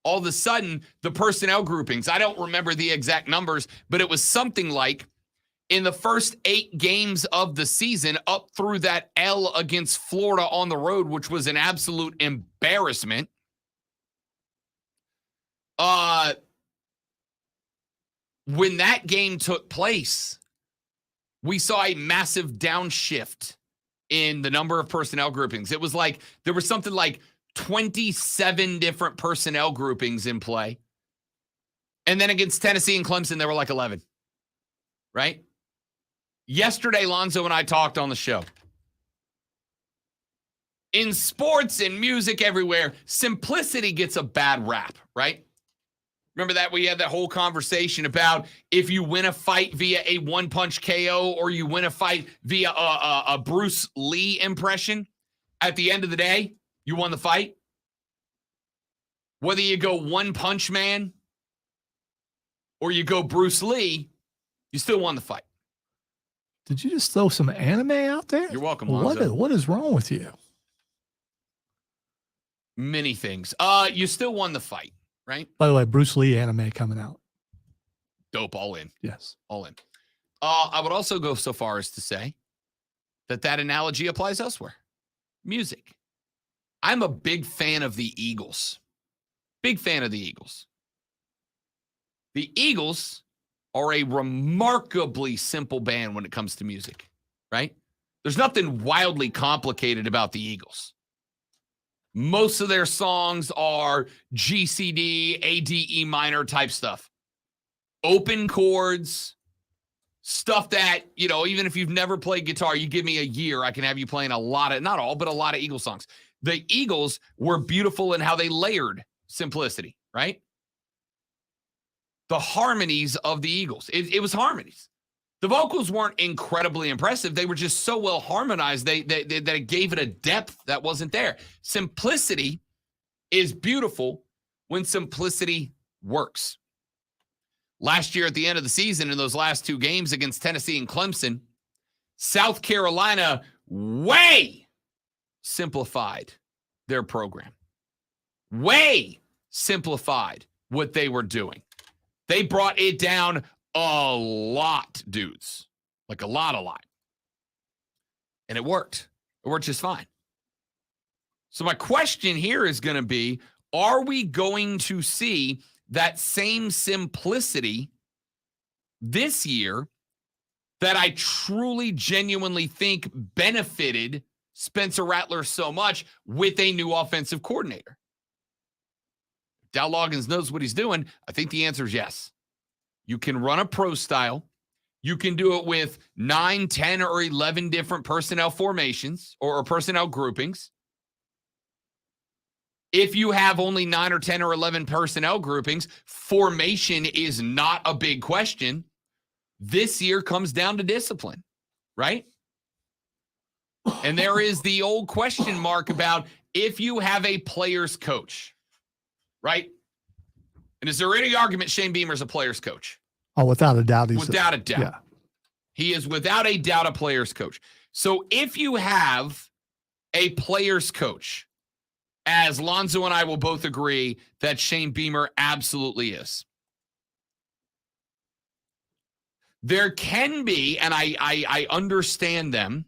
Speaker 4: All of a sudden, the personnel groupings, I don't remember the exact numbers, but it was something like in the first 8 games of the season, up through that L against Florida on the road, which was an absolute embarrassment. When that game took place, we saw a massive downshift in the number of personnel groupings. It was like there was something like 27 different personnel groupings in play. And then against Tennessee and Clemson, there were like 11, right? Yesterday, Lonzo and I talked on the show. In sports and music everywhere, simplicity gets a bad rap, right? Remember that we had that whole conversation about if you win a fight via a one-punch KO or you win a fight via a Bruce Lee impression, at the end of the day, you won the fight. Whether you go one punch man or you go Bruce Lee, you still won the fight.
Speaker 2: Did you just throw some anime out there?
Speaker 4: You're welcome, Lonzo.
Speaker 2: What is wrong with you?
Speaker 4: Many things. You still won the fight, right?
Speaker 2: By the way, Bruce Lee anime coming out.
Speaker 4: Dope, all in.
Speaker 2: Yes.
Speaker 4: All in. I would also go so far as to say that analogy applies elsewhere. Music. I'm a big fan of the Eagles. Big fan of the Eagles. The Eagles are a remarkably simple band when it comes to music, right? There's nothing wildly complicated about the Eagles. Most of their songs are GCD, ADE minor type stuff. Open chords, stuff that, even if you've never played guitar, you give me a year, I can have you playing a lot of, not all, but a lot of Eagles songs. The Eagles were beautiful in how they layered simplicity, right? The harmonies of the Eagles. It was harmonies. The vocals weren't incredibly impressive. They were just so well harmonized that it gave it a depth that wasn't there. Simplicity is beautiful when simplicity works. Last year at the end of the season, in those last 2 games against Tennessee and Clemson, South Carolina way simplified their program. Way simplified what they were doing. They brought it down a lot, dudes. Like a lot. And it worked. It worked just fine. So my question here is going to be, are we going to see that same simplicity this year that I truly, genuinely think benefited Spencer Rattler so much with a new offensive coordinator? Dowell Loggains knows what he's doing. I think the answer is yes. You can run a pro style. You can do it with 9, 10, or 11 different personnel formations or personnel groupings. If you have only 9 or 10 or 11 personnel groupings, formation is not a big question. This year comes down to discipline, right? And there is the old question mark about if you have a player's coach, right? And is there any argument Shane Beamer's a player's coach?
Speaker 2: Oh, without a doubt.
Speaker 4: Without a doubt.
Speaker 2: Yeah.
Speaker 4: He is without a doubt a player's coach. So if you have a player's coach, as Lonzo and I will both agree that Shane Beamer absolutely is, there can be, and I understand them,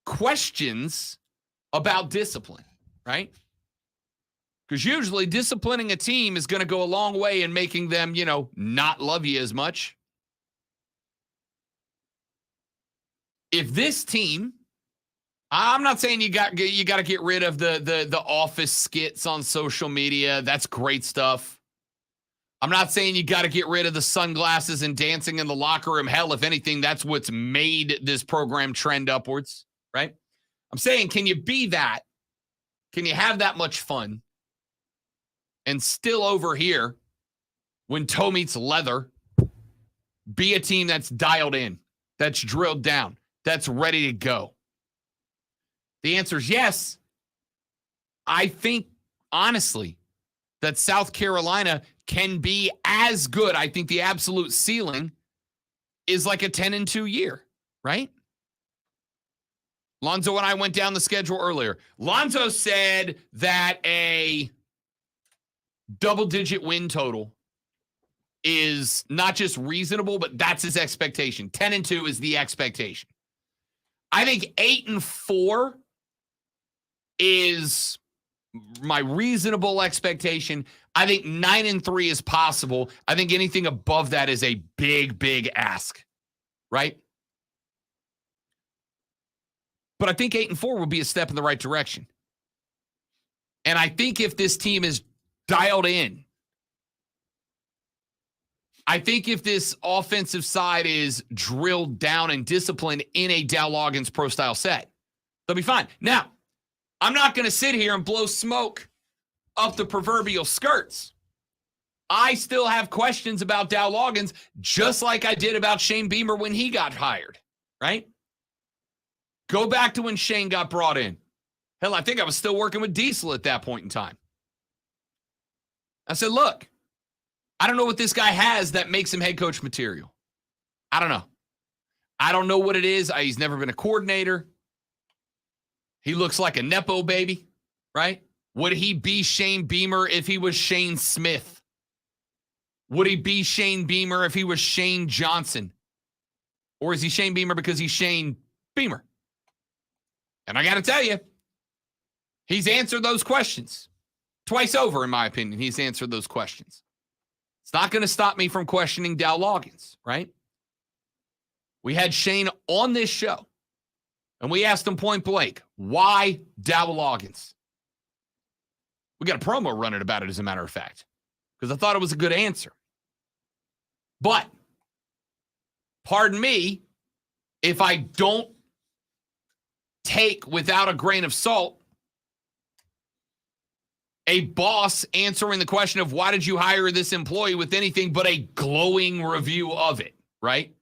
Speaker 4: questions about discipline, right? Because usually disciplining a team is going to go a long way in making them, not love you as much. If this team, I'm not saying you got to get rid of the office skits on social media. That's great stuff. I'm not saying you got to get rid of the sunglasses and dancing in the locker room. Hell, if anything, that's what's made this program trend upwards, right? I'm saying, can you be that? Can you have that much fun? And still over here, when toe meets leather, be a team that's dialed in, that's drilled down, that's ready to go. The answer is yes. I think honestly, that South Carolina can be as good. I think the absolute ceiling is like a 10-2 year, right? Lonzo and I went down the schedule earlier. Lonzo said that a double-digit win total is not just reasonable, but that's his expectation. 10-2 is the expectation. I think 8-4 is my reasonable expectation. I think 9-3 is possible. I think anything above that is a big, big ask, right? But I think 8-4 will be a step in the right direction. And I think if this team is dialed in, I think if this offensive side is drilled down and disciplined in a Dowell Loggains pro-style set, they'll be fine. Now, I'm not going to sit here and blow smoke up the proverbial skirts. I still have questions about Dowell Loggains, just like I did about Shane Beamer when he got hired, right? Go back to when Shane got brought in. Hell, I think I was still working with Diesel at that point in time. I said, look, I don't know what this guy has that makes him head coach material. I don't know. I don't know what it is. He's never been a coordinator. He looks like a Nepo baby, right? Would he be Shane Beamer if he was Shane Smith? Would he be Shane Beamer if he was Shane Johnson? Or is he Shane Beamer because he's Shane Beamer? And I got to tell you, he's answered those questions. Twice over, in my opinion, he's answered those questions. It's not going to stop me from questioning Dowell Loggains, right? We had Shane on this show, and we asked him point blank, why Dowell Loggains? We got a promo running about it, as a matter of fact, because I thought it was a good answer. But, pardon me, if I don't take without a grain of salt a boss answering the question of why did you hire this employee with anything but a glowing review of it, right?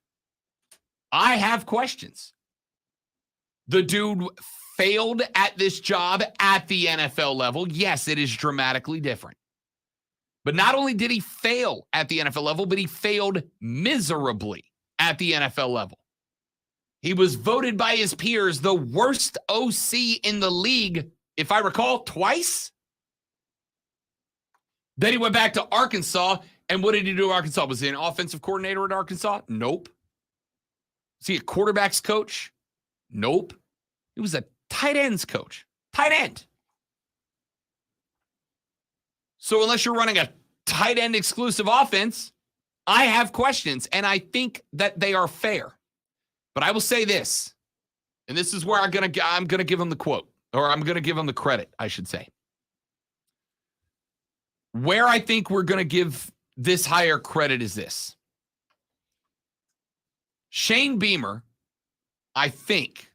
Speaker 4: I have questions. The dude failed at this job at the NFL level. Yes, it is dramatically different. But not only did he fail at the NFL level, but he failed miserably at the NFL level. He was voted by his peers the worst OC in the league, if I recall, twice. Then he went back to Arkansas, and what did he do at Arkansas? Was he an offensive coordinator at Arkansas? Nope. Was he a quarterback's coach? Nope. He was a tight ends coach. Tight end. So unless you're running a tight end exclusive offense, I have questions, and I think that they are fair. But I will say this, and this is where I'm going to give him the quote, or I'm going to give him the credit, I should say. Where I think we're going to give this higher credit is this. Shane Beamer, I think,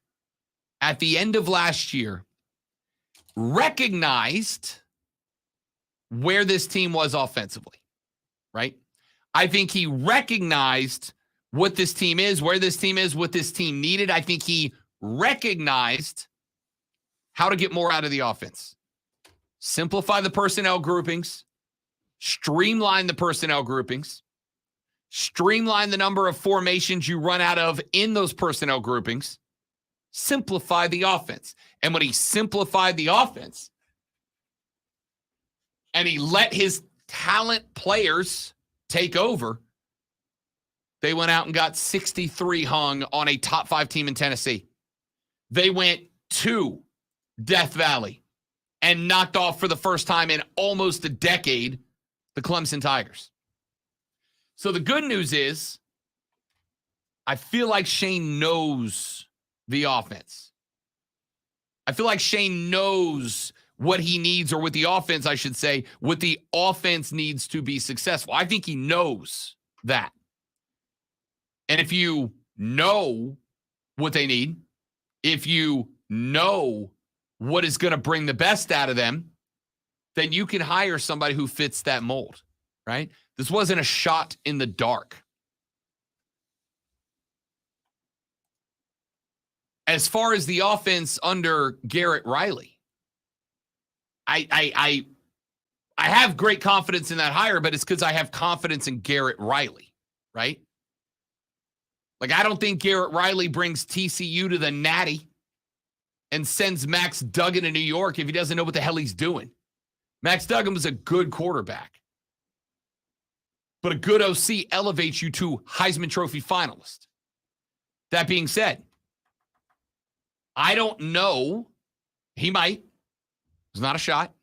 Speaker 4: at the end of last year, recognized where this team was offensively, right? I think he recognized what this team is, where this team is, what this team needed. I think he recognized how to get more out of the offense. Simplify the personnel groupings, streamline the personnel groupings, streamline the number of formations you run out of in those personnel groupings, simplify the offense. And when he simplified the offense and he let his talent players take over, they went out and got 63 hung on a top 5 team in Tennessee. They went to Death Valley and knocked off for the first time in almost a decade the Clemson Tigers. So the good news is I feel like Shane knows the offense. I feel like Shane knows what he needs, or what the offense, I should say, what the offense needs to be successful. I think he knows that. And if you know what they need, if you know what is going to bring the best out of them, then you can hire somebody who fits that mold, right? This wasn't a shot in the dark. As far as the offense under Garrett Reilly, I I have great confidence in that hire, but it's because I have confidence in Garrett Reilly, right? Like, I don't think Garrett Reilly brings TCU to the Natty and sends Max Duggan to New York if he doesn't know what the hell he's doing. Max Duggan was a good quarterback. But a good OC elevates you to Heisman Trophy finalist. That being said, I don't know. He might. It's not a shot.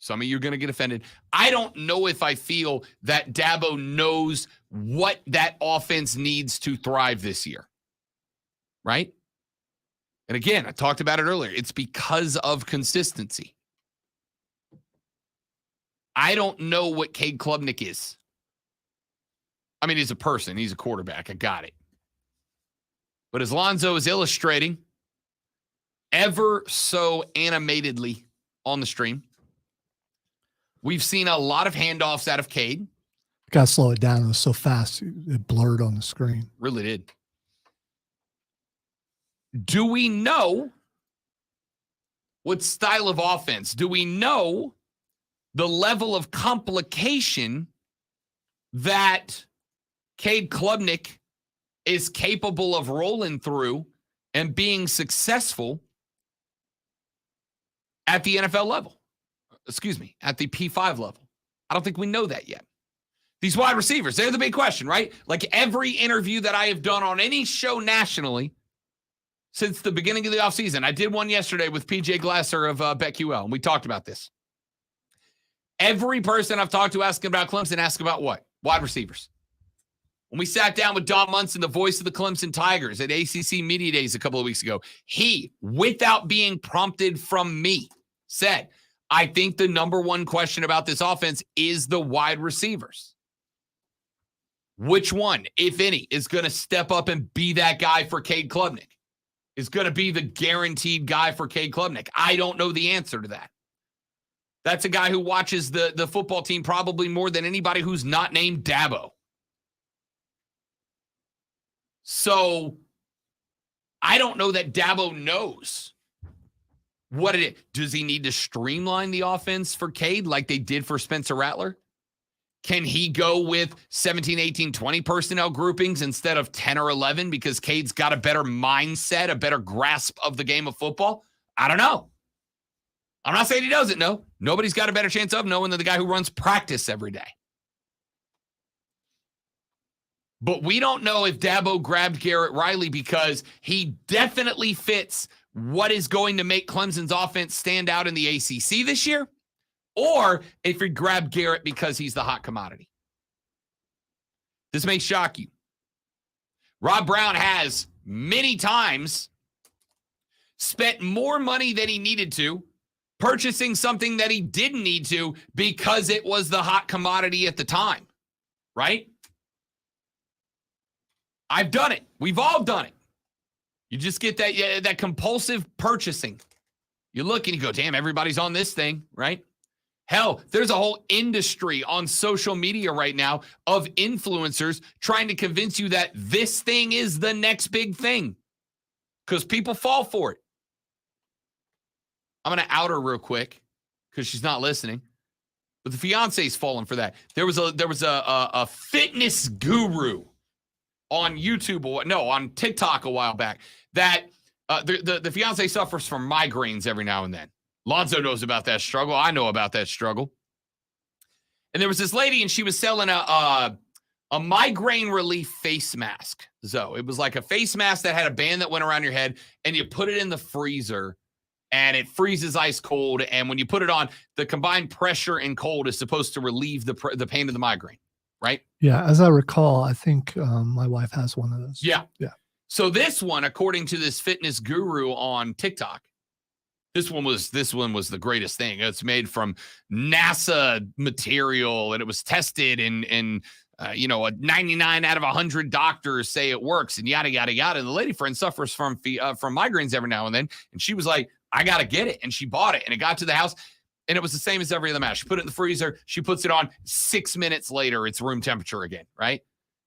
Speaker 4: Some of you are going to get offended. I don't know if I feel that Dabo knows what that offense needs to thrive this year. Right? And again, I talked about it earlier. It's because of consistency. I don't know what Cade Klubnik is. I mean, he's a person. He's a quarterback. I got it. But as Lonzo is illustrating ever so animatedly on the stream, we've seen a lot of handoffs out of Cade.
Speaker 2: Got to slow it down. It was so fast. It blurred on the screen.
Speaker 4: Really did. Do we know what style of offense? Do we know the level of complication that Cade Klubnik is capable of rolling through and being successful at the NFL level? Excuse me, at the P5 level. I don't think we know that yet. These wide receivers, they're the big question, right? Like every interview that I have done on any show nationally since the beginning of the offseason. I did one yesterday with PJ Glasser of BetQL, and we talked about this. Every person I've talked to asking about Clemson ask about what? Wide receivers. When we sat down with Don Munson, the voice of the Clemson Tigers at ACC Media Days a couple of weeks ago, he, without being prompted from me, said, I think the number one question about this offense is the wide receivers. Which one, if any, is going to step up and be that guy for Cade Klubnik? Is going to be the guaranteed guy for Cade Klubnik? I don't know the answer to that. That's a guy who watches the football team probably more than anybody who's not named Dabo. So I don't know that Dabo knows what it is. Does he need to streamline the offense for Cade like they did for Spencer Rattler? Can he go with 17, 18, 20 personnel groupings instead of 10 or 11 because Cade's got a better mindset, a better grasp of the game of football? I don't know. I'm not saying he doesn't know. Nobody's got a better chance of knowing than the guy who runs practice every day. But we don't know if Dabo grabbed Garrett Reilly because he definitely fits what is going to make Clemson's offense stand out in the ACC this year, or if he grabbed Garrett because he's the hot commodity. This may shock you. Rob Brown has many times spent more money than he needed to purchasing something that he didn't need to because it was the hot commodity at the time, right? I've done it. We've all done it. You just get that compulsive purchasing. You look and you go, damn, everybody's on this thing, right? Hell, there's a whole industry on social media right now of influencers trying to convince you that this thing is the next big thing because people fall for it. I'm going to out her real quick because she's not listening. But the fiance's fallen for that. There was a fitness guru on YouTube, on TikTok a while back that the fiance suffers from migraines every now and then. Lonzo knows about that struggle. I know about that struggle. And there was this lady, and she was selling a migraine relief face mask. So it was like a face mask that had a band that went around your head, and you put it in the freezer, and it freezes ice cold. And when you put it on, the combined pressure and cold is supposed to relieve the pain of the migraine, right?
Speaker 2: Yeah, as I recall, I think my wife has one of those.
Speaker 4: Yeah.
Speaker 2: Yeah.
Speaker 4: So this one, according to this fitness guru on TikTok, this one was the greatest thing. It's made from NASA material, and it was tested, and 99 out of 100 doctors say it works, and yada yada yada. And the lady friend suffers from migraines every now and then, and she was like, "I gotta get it," and she bought it, and it got to the house, and it was the same as every other mask. She put it in the freezer, she puts it on. 6 minutes later, it's room temperature again, right?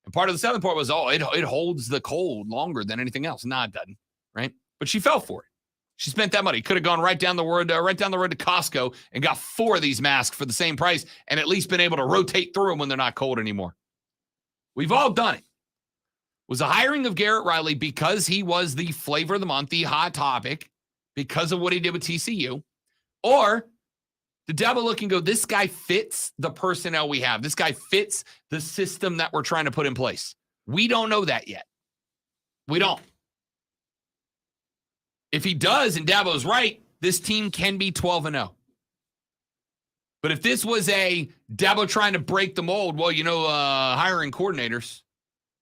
Speaker 4: And part of the selling part was, it holds the cold longer than anything else. Nah, it doesn't, right? But she fell for it. She spent that money. Could have gone right down the road to Costco and got 4 of these masks for the same price and at least been able to rotate through them when they're not cold anymore. We've all done it. Was the hiring of Garrett Reilly because he was the flavor of the month, the hot topic, because of what he did with TCU? Or did Dabo look and go, this guy fits the personnel we have. This guy fits the system that we're trying to put in place. We don't know that yet. We don't. If he does and Dabo's right, this team can be 12-0. But if this was a Dabo trying to break the mold, well, hiring coordinators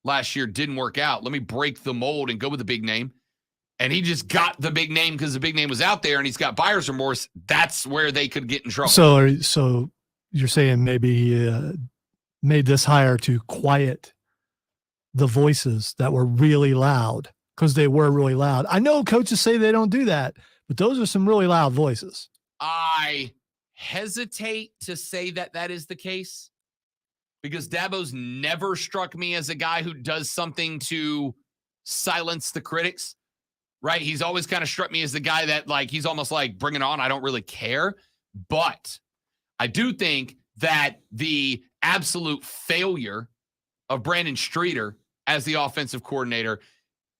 Speaker 4: last year didn't work out. Let me break the mold and go with the big name. And he just got the big name because the big name was out there and he's got buyer's remorse. That's where they could get in trouble.
Speaker 2: So you're saying maybe he made this hire to quiet the voices that were really loud, because they were really loud. I know coaches say they don't do that, but those are some really loud voices.
Speaker 4: I hesitate to say that is the case because Dabo's never struck me as a guy who does something to silence the critics, right? He's always kind of struck me as the guy that, like, he's almost like, bring it on, I don't really care. But I do think that the absolute failure of Brandon Streeter as the offensive coordinator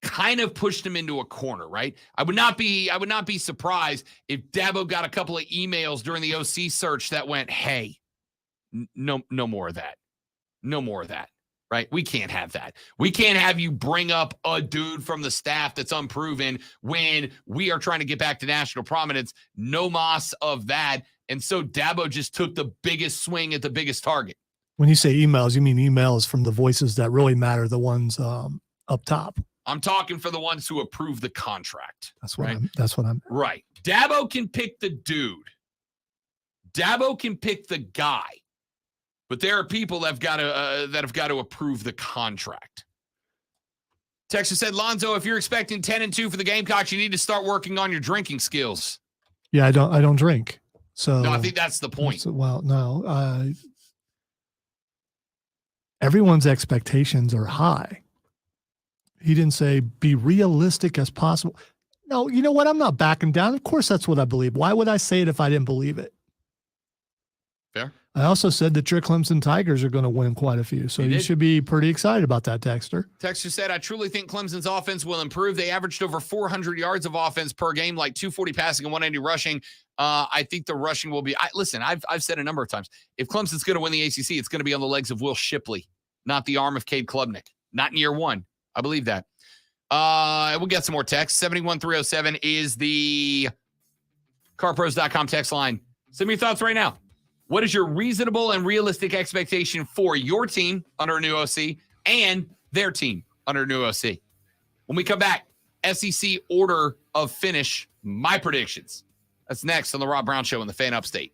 Speaker 4: kind of pushed him into a corner, right? I would not be surprised if Dabo got a couple of emails during the OC search that went, hey, no more of that. No more of that, right? We can't have that. We can't have you bring up a dude from the staff that's unproven when we are trying to get back to national prominence. No mas of that. And so Dabo just took the biggest swing at the biggest target.
Speaker 2: When you say emails, you mean emails from the voices that really matter, the ones up top.
Speaker 4: I'm talking for the ones who approve the contract.
Speaker 2: That's what
Speaker 4: right?
Speaker 2: that's what I'm
Speaker 4: right. Dabo can pick the dude. Dabo can pick the guy. But there are people that have got to approve the contract. Texas said, Lonzo, if you're expecting 10-2 for the Gamecocks, you need to start working on your drinking skills.
Speaker 2: Yeah, I don't drink. So
Speaker 4: no, I think that's the point.
Speaker 2: Well, no. Everyone's expectations are high. He didn't say be realistic as possible. No, you know what? I'm not backing down. Of course, that's what I believe. Why would I say it if I didn't believe it?
Speaker 4: Fair.
Speaker 2: I also said that your Clemson Tigers are going to win quite a few. So you should be pretty excited about that, Texter.
Speaker 4: Texter said, I truly think Clemson's offense will improve. They averaged over 400 yards of offense per game, like 240 passing and 180 rushing. I think the rushing will be listen, I've said a number of times, if Clemson's going to win the ACC, it's going to be on the legs of Will Shipley, not the arm of Cade Klubnik. Not in year one. I believe that. We'll get some more text. 71307 is the carpros.com text line. Send me your thoughts right now. What is your reasonable and realistic expectation for your team under a new OC and their team under a new OC? When we come back, SEC order of finish, my predictions. That's next on the Rob Brown Show in the Fan Upstate.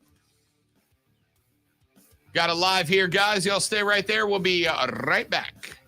Speaker 4: Got it live here, guys. Y'all stay right there. We'll be right back.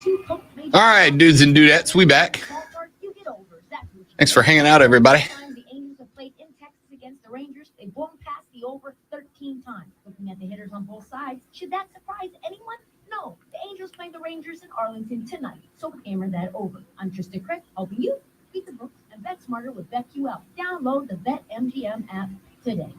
Speaker 4: All right, dudes and dudettes, we back. Thanks for hanging out, everybody.
Speaker 8: The Angels have played in Texas against the Rangers. They blown past the over 13 times. Looking at the hitters on both sides, should that surprise anyone? No. The Angels play the Rangers in Arlington tonight, so hammer that over. I'm Trista Crick, helping you beat the books and bet smarter with BetQL. Download the BetMGM app today.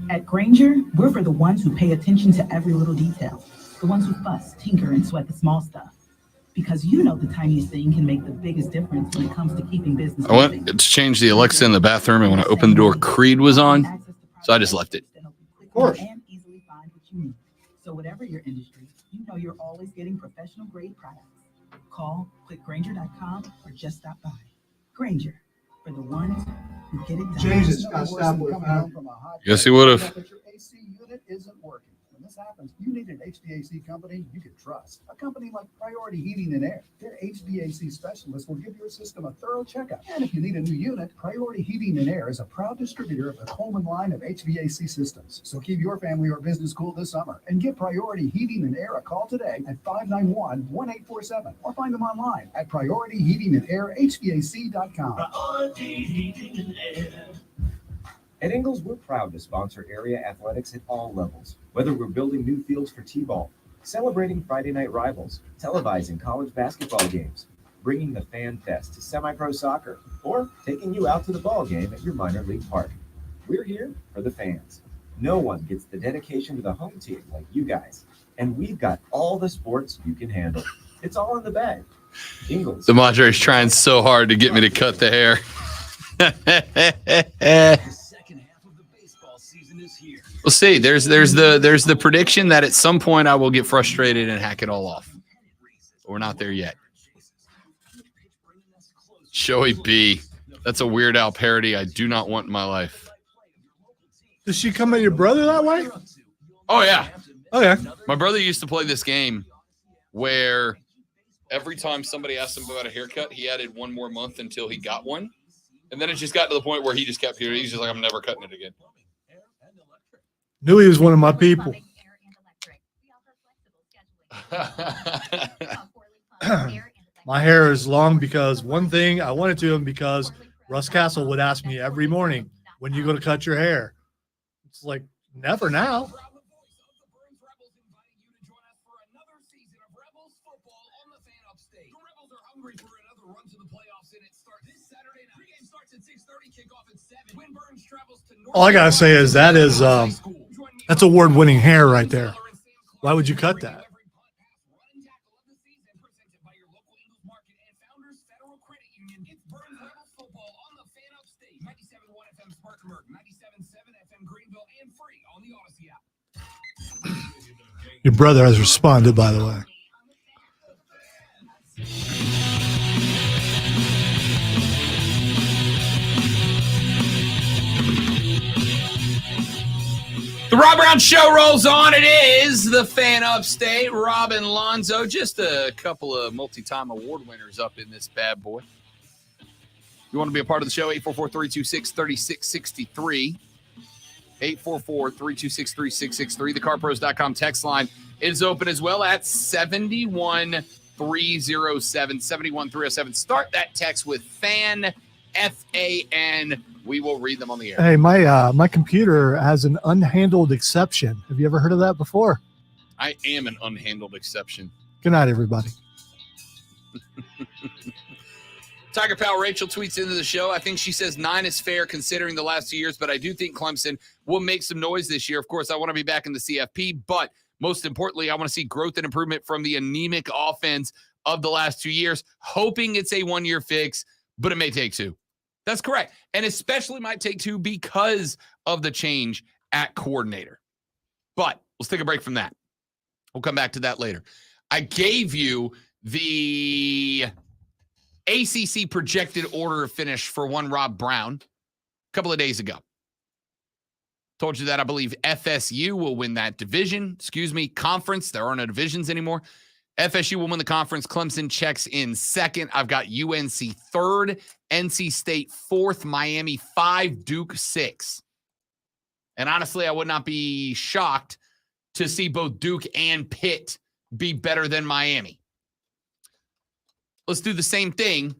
Speaker 10: At Granger, we're for the ones who pay attention to every little detail, the ones who fuss, tinker, and sweat the small stuff. Because you know the tiniest thing can make the biggest difference when it comes to keeping business
Speaker 4: I went to change the Alexa in the bathroom, and when I opened the door, Creed was on, so I just left it.
Speaker 10: Of course. And easily find what you need. So whatever your industry, you know you're always getting professional grade products. Call, click Granger.com, or just stop by. Granger, for the ones who get it done.
Speaker 14: Jesus, got stopped with
Speaker 4: Yes, he would have.
Speaker 14: But your AC unit isn't working. When this happens, you need an HVAC company you can trust. A company like Priority Heating and Air. Their HVAC specialists will give your system a thorough checkup. And if you need a new unit, Priority Heating and Air is a proud distributor of the Coleman line of HVAC systems. So keep your family or business cool this summer and give Priority Heating and Air a call today at 591-1847 or find them online at PriorityHeatingandAirHVAC.com.
Speaker 12: Priority Heating and Air. At Ingles, we're proud to sponsor area athletics at all levels. Whether we're building new fields for T-ball, celebrating Friday night rivals, televising college basketball games, bringing the Fan Fest to semi-pro soccer, or taking you out to the ball game at your minor league park. We're here for the fans. No one gets the dedication to the home team like you guys. And we've got all the sports you can handle. It's all in the bag. Ingles.
Speaker 4: DeMondre's trying so hard to get me to cut the hair. We'll see. There's the prediction that at some point I will get frustrated and hack it all off. But we're not there yet. Joey B. That's a Weird Al parody I do not want in my life.
Speaker 2: Does she come at your brother that way?
Speaker 4: Oh, yeah.
Speaker 2: Okay.
Speaker 4: My brother used to play this game where every time somebody asked him about a haircut, he added one more month until he got one. And then it just got to the point where he just kept hearing. He's just like, I'm never cutting it again.
Speaker 2: Knew he was one of my people. My hair is long because one thing I wanted to him because Russ Castle would ask me every morning, when you going to cut your hair? It's like, never now. All I gotta say is that's award-winning hair right there. Why would you cut that? Your brother has responded, by the way.
Speaker 4: The Rob Brown Show rolls on. It is the Fan Upstate. Rob and Lonzo, just a couple of multi-time award winners up in this bad boy. You want to be a part of the show, 844-326-3663. 844-326-3663. TheCarPros.com text line is open as well at 71307. 71307. Start that text with FAN, F-A-N. We will read them on the air.
Speaker 2: Hey, my computer has an unhandled exception. Have you ever heard of that before?
Speaker 4: I am an unhandled exception.
Speaker 2: Good night, everybody.
Speaker 4: Tiger Pal Rachel tweets into the show. I think she says 9 is fair considering the last 2 years, but I do think Clemson will make some noise this year. Of course, I want to be back in the CFP, but most importantly, I want to see growth and improvement from the anemic offense of the last 2 years, hoping it's a one-year fix, but it may take 2. That's correct. And especially might take 2 because of the change at coordinator. But let's take a break from that. We'll come back to that later. I gave you the ACC projected order of finish for one Rob Brown a couple of days ago. Told you that I believe FSU will win that division. Conference. There are no divisions anymore. FSU will win the conference. Clemson checks in second. I've got UNC third, NC State fourth, Miami 5, Duke 6. And honestly, I would not be shocked to see both Duke and Pitt be better than Miami. Let's do the same thing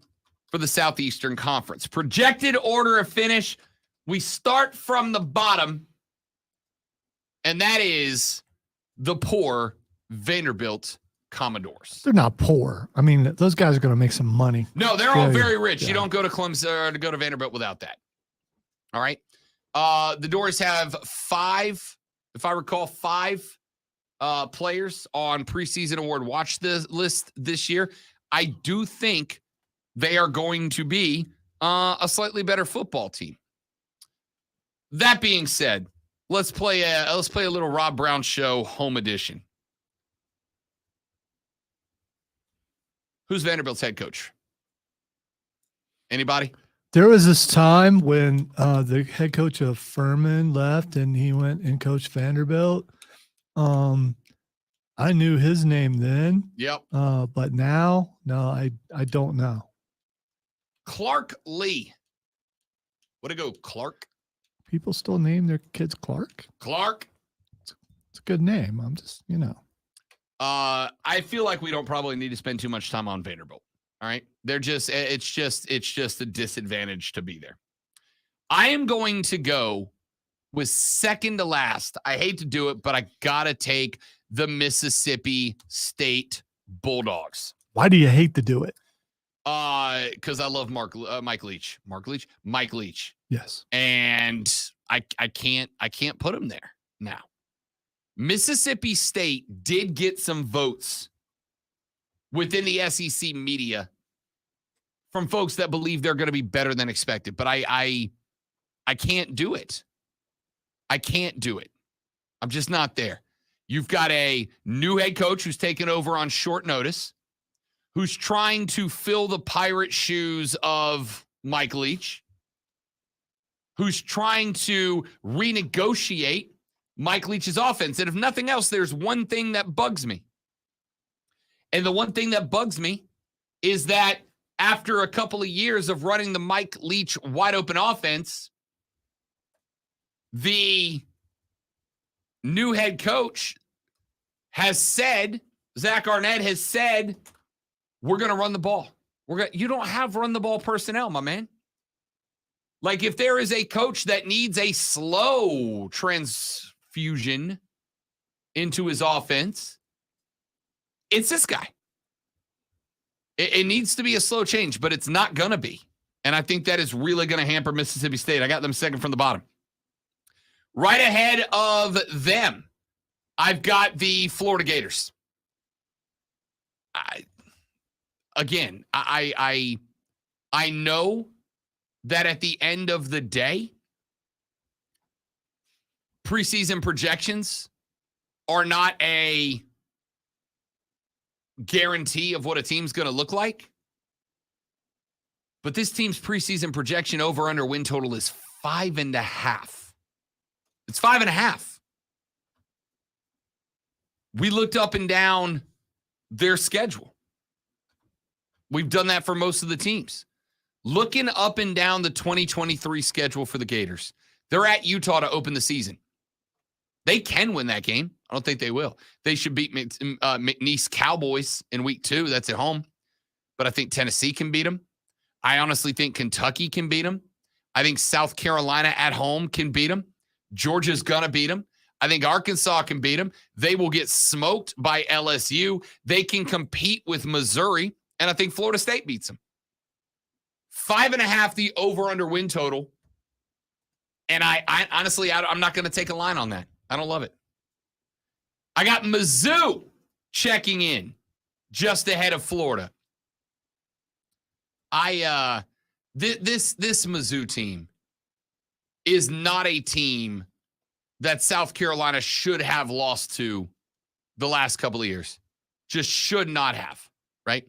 Speaker 4: for the Southeastern Conference. Projected order of finish. We start from the bottom, and that is the poor Vanderbilt Commodores.
Speaker 2: They're not poor. I mean, those guys are going to make some money.
Speaker 4: No, they're all very rich.
Speaker 2: Yeah.
Speaker 4: You don't go to Clemson or to go to Vanderbilt without that. All right. The Doors have 5, if I recall, 5 players on preseason award watch list this year. I do think they are going to be a slightly better football team. That being said, let's play a little Rob Brown Show home edition. Who's Vanderbilt's head coach? Anybody?
Speaker 2: There was this time when the head coach of Furman left and he went and coached Vanderbilt. I knew his name then.
Speaker 4: Yep.
Speaker 2: But now, no, I don't know.
Speaker 4: Clark Lee. Way to go, Clark.
Speaker 2: People still name their kids Clark.
Speaker 4: Clark.
Speaker 2: It's a good name. I'm just,
Speaker 4: I feel like we don't probably need to spend too much time on Vanderbilt. All right. It's just a disadvantage to be there. I am going to go with second to last. I hate to do it, but I got to take the Mississippi State Bulldogs.
Speaker 2: Why do you hate to do it?
Speaker 4: Because I love Mike Leach. Mike Leach.
Speaker 2: Yes.
Speaker 4: And I can't put him there now. Mississippi State did get some votes within the SEC media from folks that believe they're going to be better than expected, but I can't do it. I can't do it. I'm just not there. You've got a new head coach who's taken over on short notice, who's trying to fill the pirate shoes of Mike Leach, who's trying to renegotiate Mike Leach's offense. And if nothing else, there's one thing that bugs me. And the one thing that bugs me is that after a couple of years of running the Mike Leach wide open offense, the new head coach has said, Zach Arnett has said, we're going to run the ball. You don't have run the ball personnel, my man. Like if there is a coach that needs a slow transfusion into his offense, it's this guy. It needs to be a slow change, but it's not going to be. And I think that is really going to hamper Mississippi State. I got them second from the bottom. Right ahead of them, I've got the Florida Gators. I know that at the end of the day, preseason projections are not a guarantee of what a team's going to look like. But this team's preseason projection over under win total is 5.5. It's 5.5. We looked up and down their schedule. We've done that for most of the teams. Looking up and down the 2023 schedule for the Gators, they're at Utah to open the season. They can win that game. I don't think they will. They should beat McNeese Cowboys in week 2. That's at home. But I think Tennessee can beat them. I honestly think Kentucky can beat them. I think South Carolina at home can beat them. Georgia's going to beat them. I think Arkansas can beat them. They will get smoked by LSU. They can compete with Missouri. And I think Florida State beats them. 5.5, the over-under win total. And I honestly, I'm not going to take a line on that. I don't love it. I got Mizzou checking in just ahead of Florida. This Mizzou team is not a team that South Carolina should have lost to the last couple of years. Just should not have, right?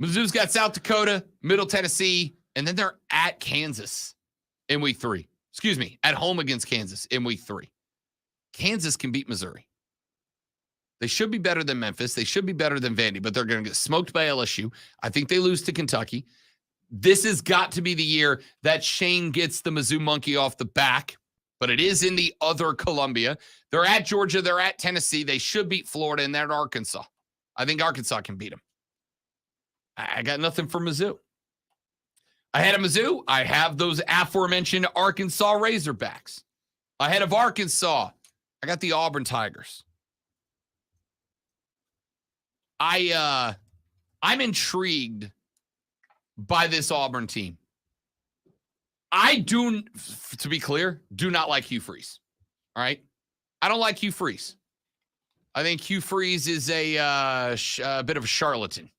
Speaker 4: Mizzou's got South Dakota, Middle Tennessee, and then they're at Kansas in week 3. Excuse me, at home against Kansas in week 3. Kansas can beat Missouri. They should be better than Memphis. They should be better than Vandy, but they're going to get smoked by LSU. I think they lose to Kentucky. This has got to be the year that Shane gets the Mizzou monkey off the back but it is in the other Columbia. They're at Georgia. They're at Tennessee. They should beat Florida, and they're at Arkansas. I think Arkansas can beat them. I got nothing for Mizzou. Ahead of Mizzou, I have those aforementioned Arkansas Razorbacks. Ahead of Arkansas, I got the Auburn Tigers. I'm intrigued by this Auburn team. I do, to be clear, do not like Hugh Freeze. All right? I don't like Hugh Freeze. I think Hugh Freeze is a bit of a charlatan.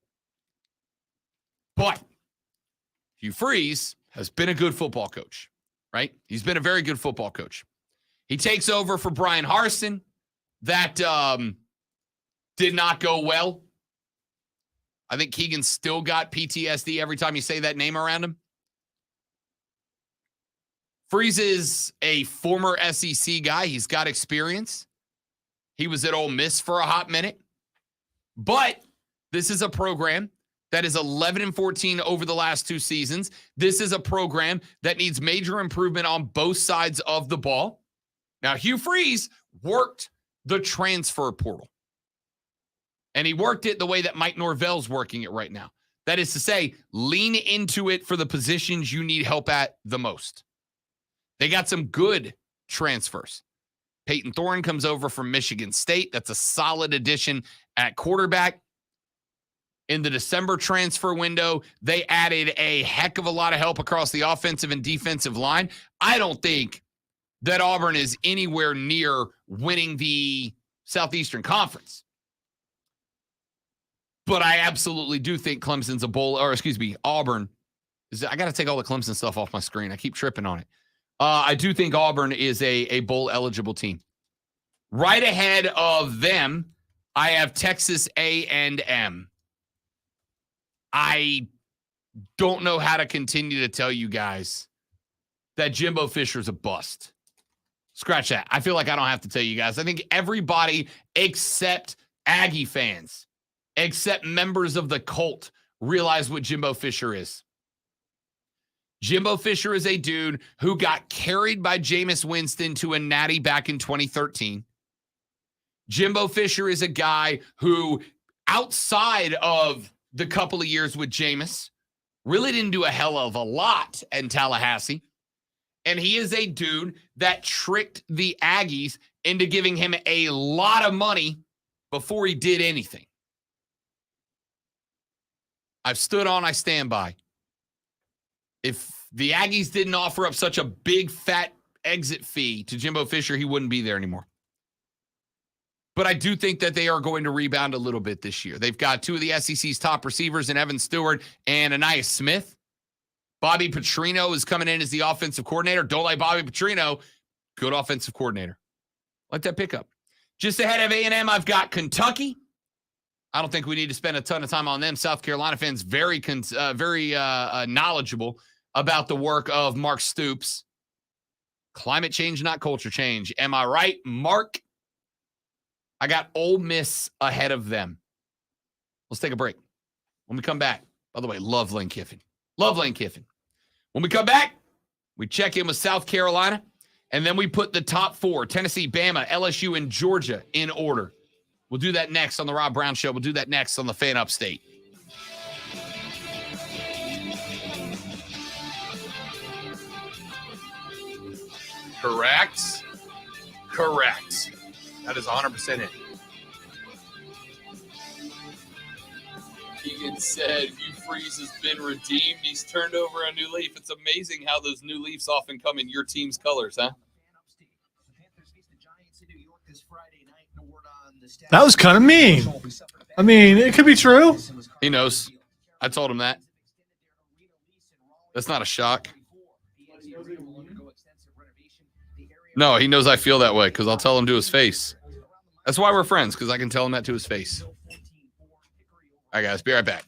Speaker 4: But Hugh Freeze has been a good football coach, right? He's been a very good football coach. He takes over for Brian Harsin. That did not go well. I think Keegan still got PTSD every time you say that name around him. Freeze is a former SEC guy. He's got experience. He was at Ole Miss for a hot minute. But this is a program that is 11-14 over the last 2 seasons. This is a program that needs major improvement on both sides of the ball. Now, Hugh Freeze worked the transfer portal. And he worked it the way that Mike Norvell's working it right now. That is to say, lean into it for the positions you need help at the most. They got some good transfers. Peyton Thorne comes over from Michigan State. That's a solid addition at quarterback. In the December transfer window, they added a heck of a lot of help across the offensive and defensive line. I don't think that Auburn is anywhere near winning the Southeastern Conference. But I absolutely do think Clemson's a bowl, or excuse me, Auburn. I got to take all the Clemson stuff off my screen. I keep tripping on it. I do think Auburn is a bowl-eligible team. Right ahead of them, I have Texas A&M. I don't know how to continue to tell you guys that Jimbo Fisher's a bust. Scratch that. I feel like I don't have to tell you guys. I think everybody except Aggie fans, except members of the cult, realize what Jimbo Fisher is. Jimbo Fisher is a dude who got carried by Jameis Winston to a natty back in 2013. Jimbo Fisher is a guy who, outside of the couple of years with Jameis, really didn't do a hell of a lot in Tallahassee. And he is a dude that tricked the Aggies into giving him a lot of money before he did anything. I've stood on, I stand by. If the Aggies didn't offer up such a big, fat exit fee to Jimbo Fisher, he wouldn't be there anymore. But I do think that they are going to rebound a little bit this year. They've got 2 of the SEC's top receivers in Evan Stewart and Anais Smith. Bobby Petrino is coming in as the offensive coordinator. Don't like Bobby Petrino. Good offensive coordinator. Like that pickup. Just ahead of A&M, I've got Kentucky. I don't think we need to spend a ton of time on them. South Carolina fans very knowledgeable about the work of Mark Stoops. Climate change, not culture change. Am I right, Mark? I got Ole Miss ahead of them. Let's take a break. When we come back, by the way, love Lane Kiffin. Love Lane Kiffin. When we come back, we check in with South Carolina, and then we put the top 4, Tennessee, Bama, LSU, and Georgia in order. We'll do that next on the Rob Brown Show. We'll do that next on the Fan Upstate. Correct. That is 100% it. Keegan said, Hugh Freeze has been redeemed. He's turned over a new leaf. It's amazing how those new leaves often come in your team's colors, huh?
Speaker 2: That was kind of mean. I mean, it could be true.
Speaker 4: He knows. I told him that. That's not a shock. No, he knows I feel that way because I'll tell him to his face. That's why we're friends, because I can tell him that to his face. All right, guys, be right back.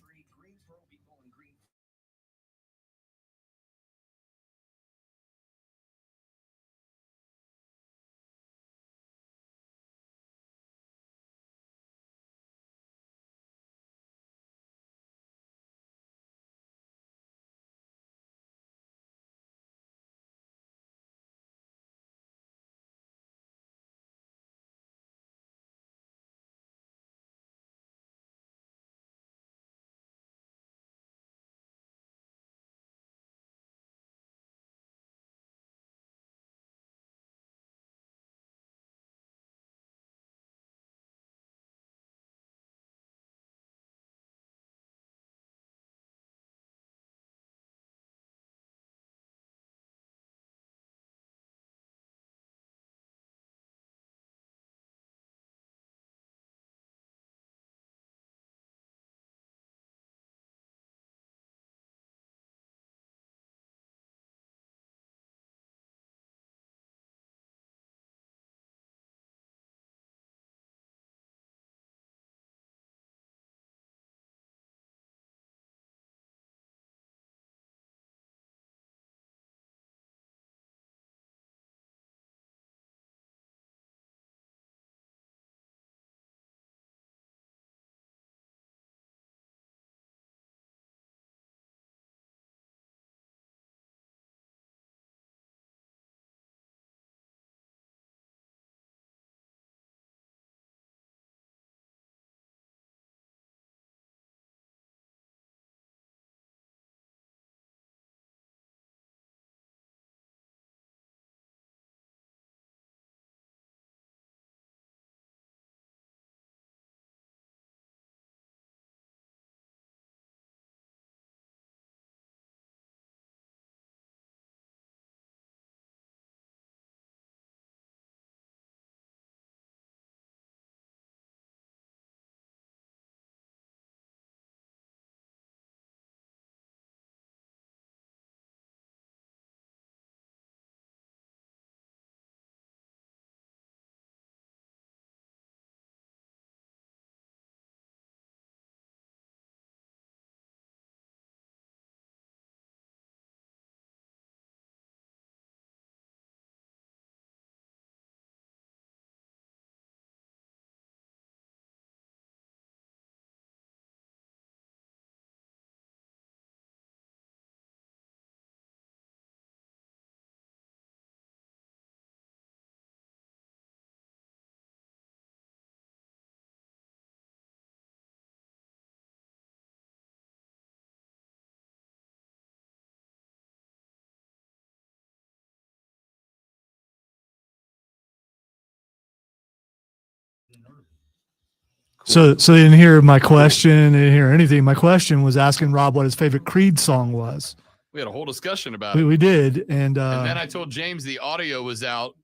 Speaker 2: So they didn't hear my question. They didn't hear anything. My question was asking Rob what his favorite Creed song was.
Speaker 4: We had a whole discussion about it.
Speaker 2: We did, and
Speaker 4: then I told James the audio was out,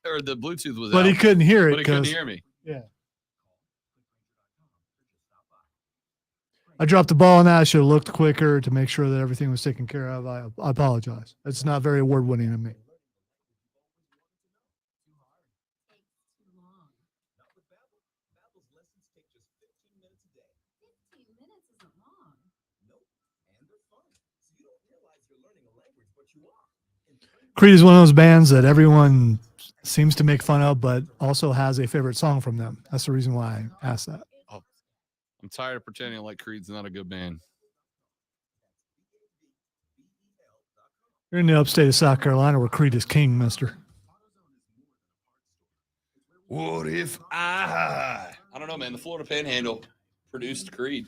Speaker 4: or the Bluetooth was out.
Speaker 2: but he couldn't hear it.
Speaker 4: But he couldn't hear me.
Speaker 2: Yeah. I dropped the ball on that. I should have looked quicker to make sure that everything was taken care of. I apologize. It's not very award-winning of me. Creed is one of those bands that everyone seems to make fun of, but also has a favorite song from them. That's the reason why I asked that.
Speaker 4: Oh, I'm tired of pretending like Creed's not a good band.
Speaker 2: You're in the upstate of South Carolina where Creed is king, mister.
Speaker 4: What if I don't know, man. The Florida Panhandle produced Creed.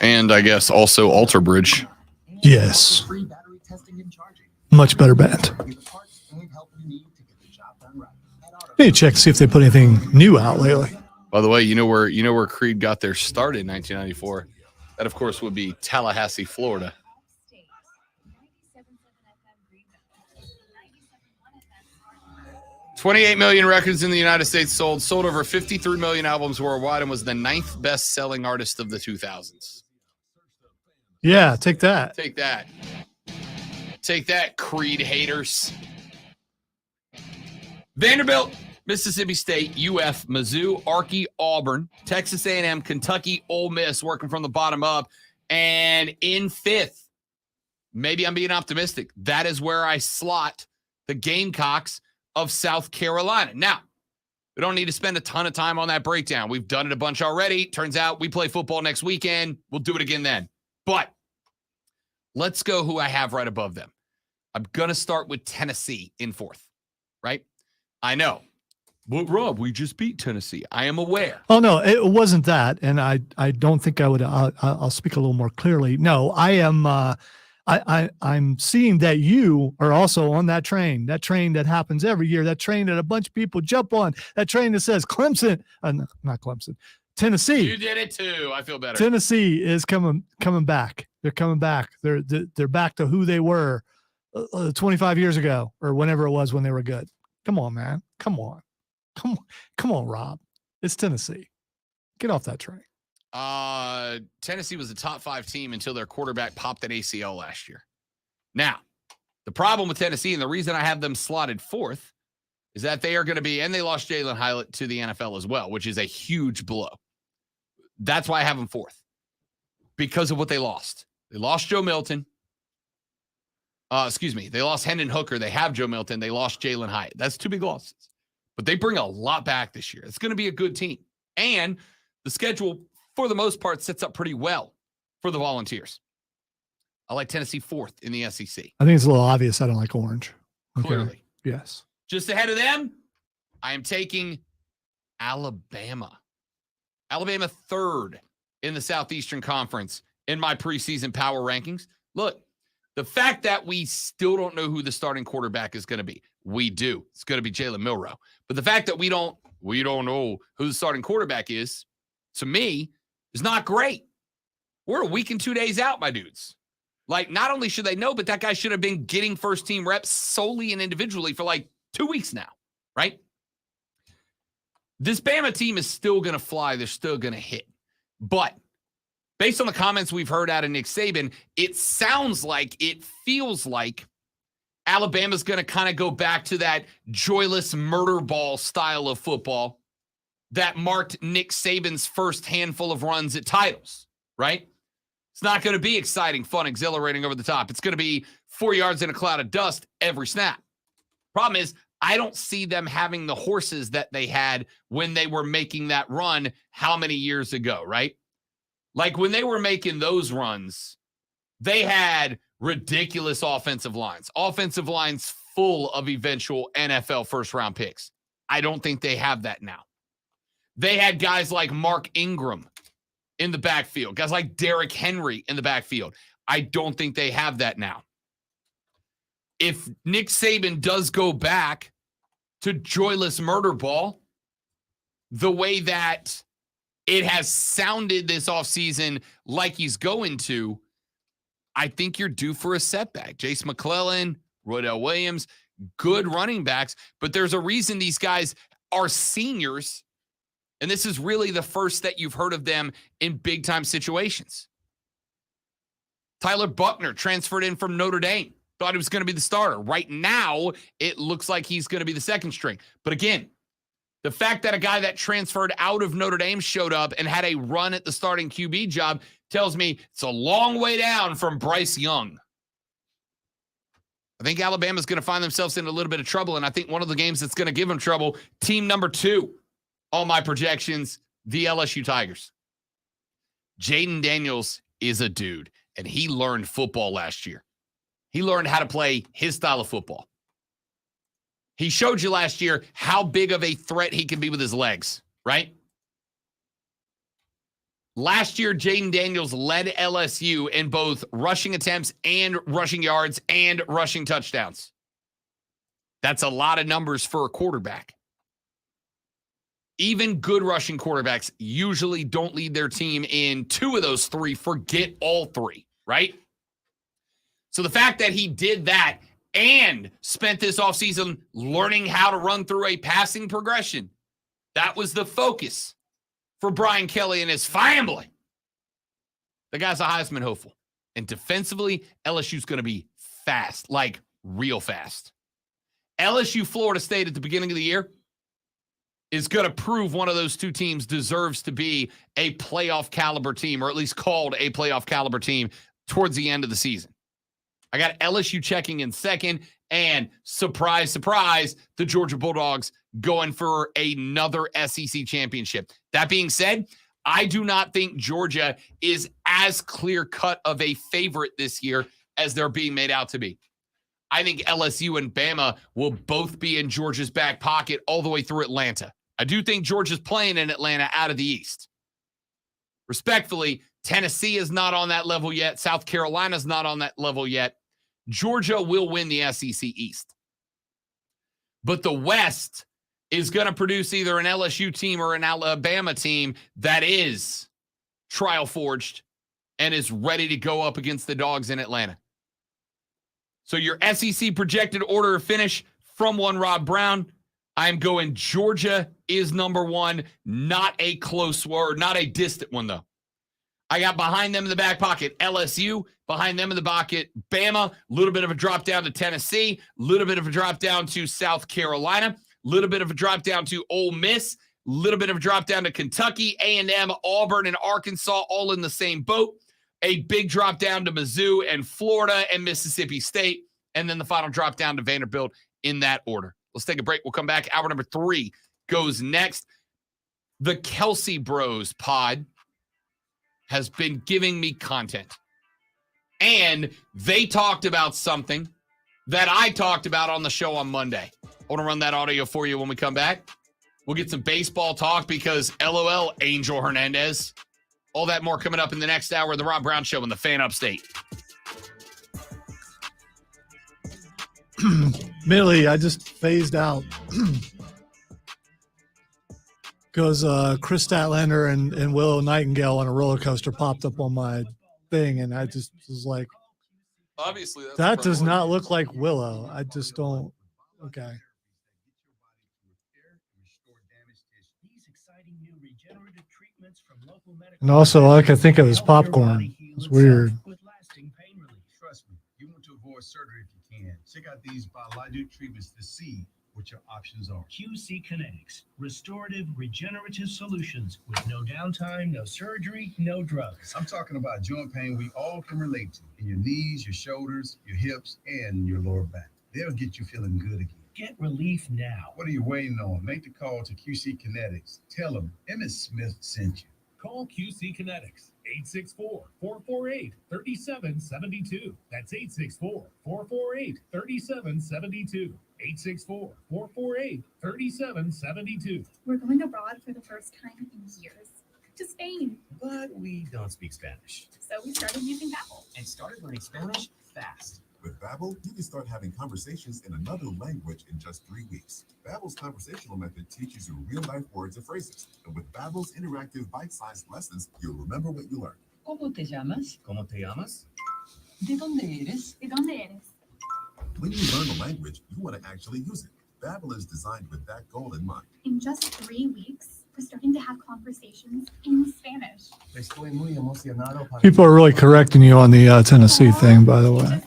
Speaker 4: And I guess also Alter Bridge.
Speaker 2: Yes. Much better band. Need to check to see if they put anything new out lately.
Speaker 4: By the way, you know where Creed got their start in 1994? That, of course, would be Tallahassee, Florida. 28 million records in the United States sold over 53 million albums worldwide, and was the 9th best-selling artist of the 2000s.
Speaker 2: Yeah, take that.
Speaker 4: Take that. Take that, Creed haters. Vanderbilt, Mississippi State, UF, Mizzou, Arky, Auburn, Texas A&M, Kentucky, Ole Miss, working from the bottom up. And in 5th, maybe I'm being optimistic, that is where I slot the Gamecocks of South Carolina. Now, we don't need to spend a ton of time on that breakdown. We've done it a bunch already. Turns out we play football next weekend. We'll do it again then. But let's go who I have right above them. I'm going to start with Tennessee in 4th, right? I know. But Rob, we just beat Tennessee. I am aware.
Speaker 2: Oh, no, it wasn't that. And I don't think I would, I'll speak a little more clearly. No, I am, I'm seeing that you are also on that train that happens every year, that train that a bunch of people jump on, that train that says Clemson, not Clemson, Tennessee.
Speaker 4: You did it too. I feel better.
Speaker 2: Tennessee is coming back. They're coming back. They're back to who they were 25 years ago or whenever it was when they were good. Come on, man. Come on, Rob. It's Tennessee. Get off that train.
Speaker 4: Tennessee was a top 5 team until their quarterback popped an ACL last year. Now, the problem with Tennessee, and the reason I have them slotted 4th, is that they are going to be, and they lost Jalen Hyatt to the NFL as well, which is a huge blow. That's why I have them 4th, because of what they lost. They lost Joe Milton. They lost Hendon Hooker. They have Joe Milton. They lost Jalen Hyatt. That's 2 big losses. But they bring a lot back this year. It's going to be a good team. And the schedule, for the most part, sets up pretty well for the Volunteers. I like Tennessee 4th in the SEC.
Speaker 2: I think it's a little obvious I don't like orange. Okay.
Speaker 4: Clearly.
Speaker 2: Yes.
Speaker 4: Just ahead of them, I am taking Alabama. Alabama 3rd in the Southeastern Conference in my preseason power rankings. Look, the fact that we still don't know who the starting quarterback is going to be. We do. It's going to be Jalen Milroe. But the fact that we don't know who the starting quarterback is, to me, is not great. We're a week and 2 days out, my dudes. Like, not only should they know, but that guy should have been getting first-team reps solely and individually for like 2 weeks now, right? This Bama team is still going to fly. They're still going to hit. But based on the comments we've heard out of Nick Saban, it feels like Alabama's going to kind of go back to that joyless murder ball style of football that marked Nick Saban's first handful of runs at titles, right? It's not going to be exciting, fun, exhilarating, over the top. It's going to be 4 yards in a cloud of dust every snap. Problem is, I don't see them having the horses that they had when they were making that run how many years ago, right? Like when they were making those runs, they had ridiculous offensive lines full of eventual NFL first-round picks. I don't think they have that now. They had guys like Mark Ingram in the backfield, guys like Derrick Henry in the backfield. I don't think they have that now. if Nick Saban does go back to joyless murder ball, the way that it has sounded this offseason like he's going to, I think you're due for a setback. Jace McClellan, Roydell Williams, good running backs, but there's a reason these guys are seniors, and this is really the first that you've heard of them in big-time situations. Tyler Buckner transferred in from Notre Dame. Thought he was going to be the starter. Right now, it looks like he's going to be the second string. But again, the fact that a guy that transferred out of Notre Dame showed up and had a run at the starting QB job tells me it's a long way down from Bryce Young. I think Alabama's going to find themselves in a little bit of trouble, and I think one of the games that's going to give them trouble, team number 2, all my projections, the LSU Tigers. Jaden Daniels is a dude, and he learned football last year. He learned how to play his style of football. He showed you last year how big of a threat he can be with his legs, right? Last year, Jaden Daniels led LSU in both rushing attempts and rushing yards and rushing touchdowns. That's a lot of numbers for a quarterback. Even good rushing quarterbacks usually don't lead their team in 2 of those 3, forget all 3, right? So the fact that he did that and spent this offseason learning how to run through a passing progression, that was the focus for Brian Kelly and his family. The guy's a Heisman hopeful. And defensively, LSU's going to be fast, like real fast. LSU Florida State at the beginning of the year is going to prove one of those 2 teams deserves to be a playoff caliber team, or at least called a playoff caliber team towards the end of the season. I got LSU checking in second, and surprise, surprise, the Georgia Bulldogs going for another SEC championship. That being said, I do not think Georgia is as clear-cut of a favorite this year as they're being made out to be. I think LSU and Bama will both be in Georgia's back pocket all the way through Atlanta. I do think Georgia's playing in Atlanta out of the East. Respectfully, Tennessee is not on that level yet. South Carolina's not on that level yet. Georgia will win the SEC East. But the West is going to produce either an LSU team or an Alabama team that is trial forged and is ready to go up against the dogs in Atlanta. So your SEC projected order of finish from one Rob Brown, I'm going Georgia is number 1, not a close one, not a distant one though. I got behind them in the back pocket LSU, behind them in the pocket Bama, a little bit of a drop down to Tennessee, a little bit of a drop down to South Carolina, a little bit of a drop down to Ole Miss, a little bit of a drop down to Kentucky, A&M, Auburn, and Arkansas, all in the same boat. A big drop down to Mizzou and Florida and Mississippi State, and then the final drop down to Vanderbilt in that order. Let's take a break. We'll come back. Hour number 3 goes next. The Kelsey Bros pod has been giving me content. And they talked about something that I talked about on the show on Monday. I want to run that audio for you when we come back. We'll get some baseball talk because LOL, Angel Hernandez. All that more coming up in the next hour of the Rob Brown Show in the Fan Upstate.
Speaker 2: Admittedly, I just phased out because Chris Statlander and Willow Nightingale on a roller coaster popped up on my thing, and I just was like,
Speaker 4: obviously,
Speaker 2: that does not look like Willow. I just don't. Okay. And also, all I could think of is popcorn. It's weird.
Speaker 15: Trust me, you want to avoid surgery if you can. Check out these biologic treatments to see what your options are.
Speaker 6: QC Kinetics, restorative, regenerative solutions with no downtime, no surgery, no drugs.
Speaker 15: I'm talking about joint pain we all can relate to in your knees, your shoulders, your hips, and your lower back. They'll get you feeling good again.
Speaker 6: Get relief now.
Speaker 15: What are you waiting on? Make the call to QC Kinetics. Tell them Emmett Smith sent you.
Speaker 16: Call QC Kinetics, 864-448-3772. That's 864-448-3772. 864-448-3772.
Speaker 8: We're going abroad for the first time in years. To Spain.
Speaker 12: But we don't speak Spanish.
Speaker 8: So we started using Babbel.
Speaker 12: And started learning Spanish fast.
Speaker 7: With Babbel, you can start having conversations in another language in just 3 weeks. Babbel's conversational method teaches you real-life words and phrases. And with Babbel's interactive bite-sized lessons, you'll remember what you learned.
Speaker 10: ¿Cómo te llamas?
Speaker 15: ¿Cómo te llamas?
Speaker 10: ¿De dónde eres?
Speaker 8: ¿De dónde eres?
Speaker 7: When you learn a language, you want to actually use it. Babbel is designed with that goal in mind.
Speaker 8: In just 3 weeks, we're starting to have conversations in Spanish.
Speaker 6: Estoy muy emocionado para
Speaker 2: People are really correcting you on the Tennessee thing, by the way.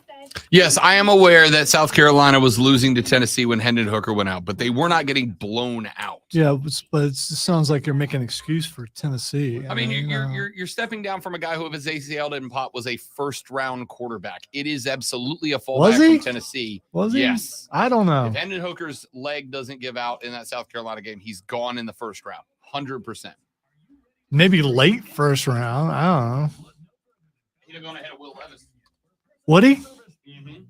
Speaker 4: Yes, I am aware that South Carolina was losing to Tennessee when Hendon Hooker went out, but they were not getting blown out.
Speaker 2: Yeah, but it sounds like you're making an excuse for Tennessee.
Speaker 4: I mean, you're stepping down from a guy who, if his ACL didn't pop, was a first-round quarterback. It is absolutely a fallback
Speaker 2: Was he?
Speaker 4: from Tennessee.
Speaker 2: Was he?
Speaker 4: Yes.
Speaker 2: I don't know.
Speaker 4: If Hendon Hooker's leg doesn't give out in that South Carolina game, he's gone in the first round, 100%.
Speaker 2: Maybe late first round. I don't know.
Speaker 4: He'd have gone ahead of Will Levis.
Speaker 2: Would he?
Speaker 4: Mm-hmm.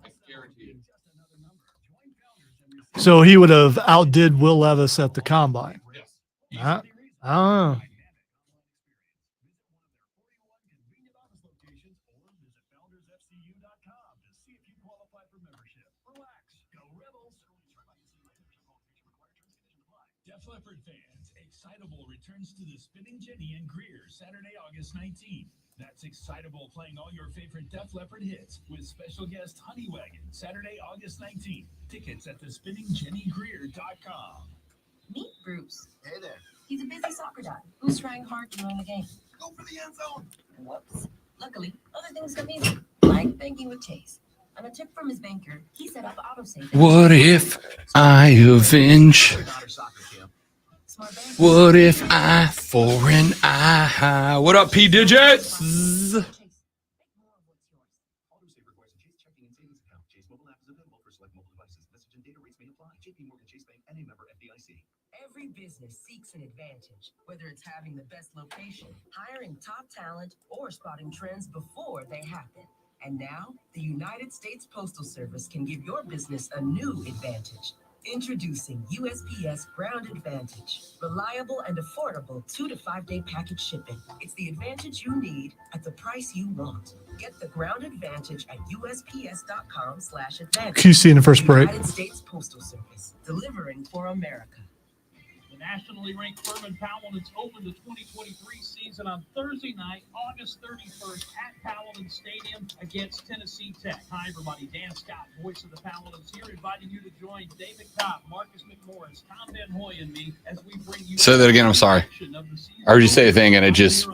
Speaker 4: I guarantee it.
Speaker 2: So he would have outdid Will Levis at the combine.
Speaker 4: Yes.
Speaker 2: I don't know.
Speaker 16: Def Leppard fans, Excitable returns to the Spinning Jenny and Greer Saturday, August 19th. That's Excitable playing all your favorite Def Leppard hits with special guest Honeywagon Saturday, August 19th. Tickets at thespinninggreer.com.
Speaker 10: Meet Bruce.
Speaker 6: Hey there.
Speaker 10: He's a busy soccer dad who's trying hard to learn the game.
Speaker 6: Go for the end zone.
Speaker 10: Whoops. Luckily, other things come easy, like banking with Chase. On a tip from his banker, he set up autosave.
Speaker 4: What if I avenge?
Speaker 10: Smart bank.
Speaker 4: What if I for an I? What up, P Digits?
Speaker 6: Autosave requires a Chase checking and savings account. Chase mobile app is available for select mobile devices. Message and data rates may apply. JP Morgan Chase Bank and a member FDIC.
Speaker 10: Every business seeks an advantage, whether it's having the best location, hiring top talent, or spotting trends before they happen. And now, the United States Postal Service can give your business a new advantage. Introducing USPS Ground Advantage. Reliable and affordable 2 to 5 day package shipping. It's the advantage you need at the price you want. Get the Ground Advantage at USPS.com/advantage.
Speaker 2: QC in the first break.
Speaker 10: United States Postal Service. Delivering for America.
Speaker 16: The nationally ranked Furman Paladins open the 2023 season on Thursday night, August 31st at Paladin Stadium against Tennessee Tech. Hi, everybody. Dan Scott, voice of the Paladins here, inviting you to join David Cobb, Marcus McMorris, Tom Van Hoy, and me as we bring you.
Speaker 4: Say that again. I'm sorry. I heard you say a thing, and it just.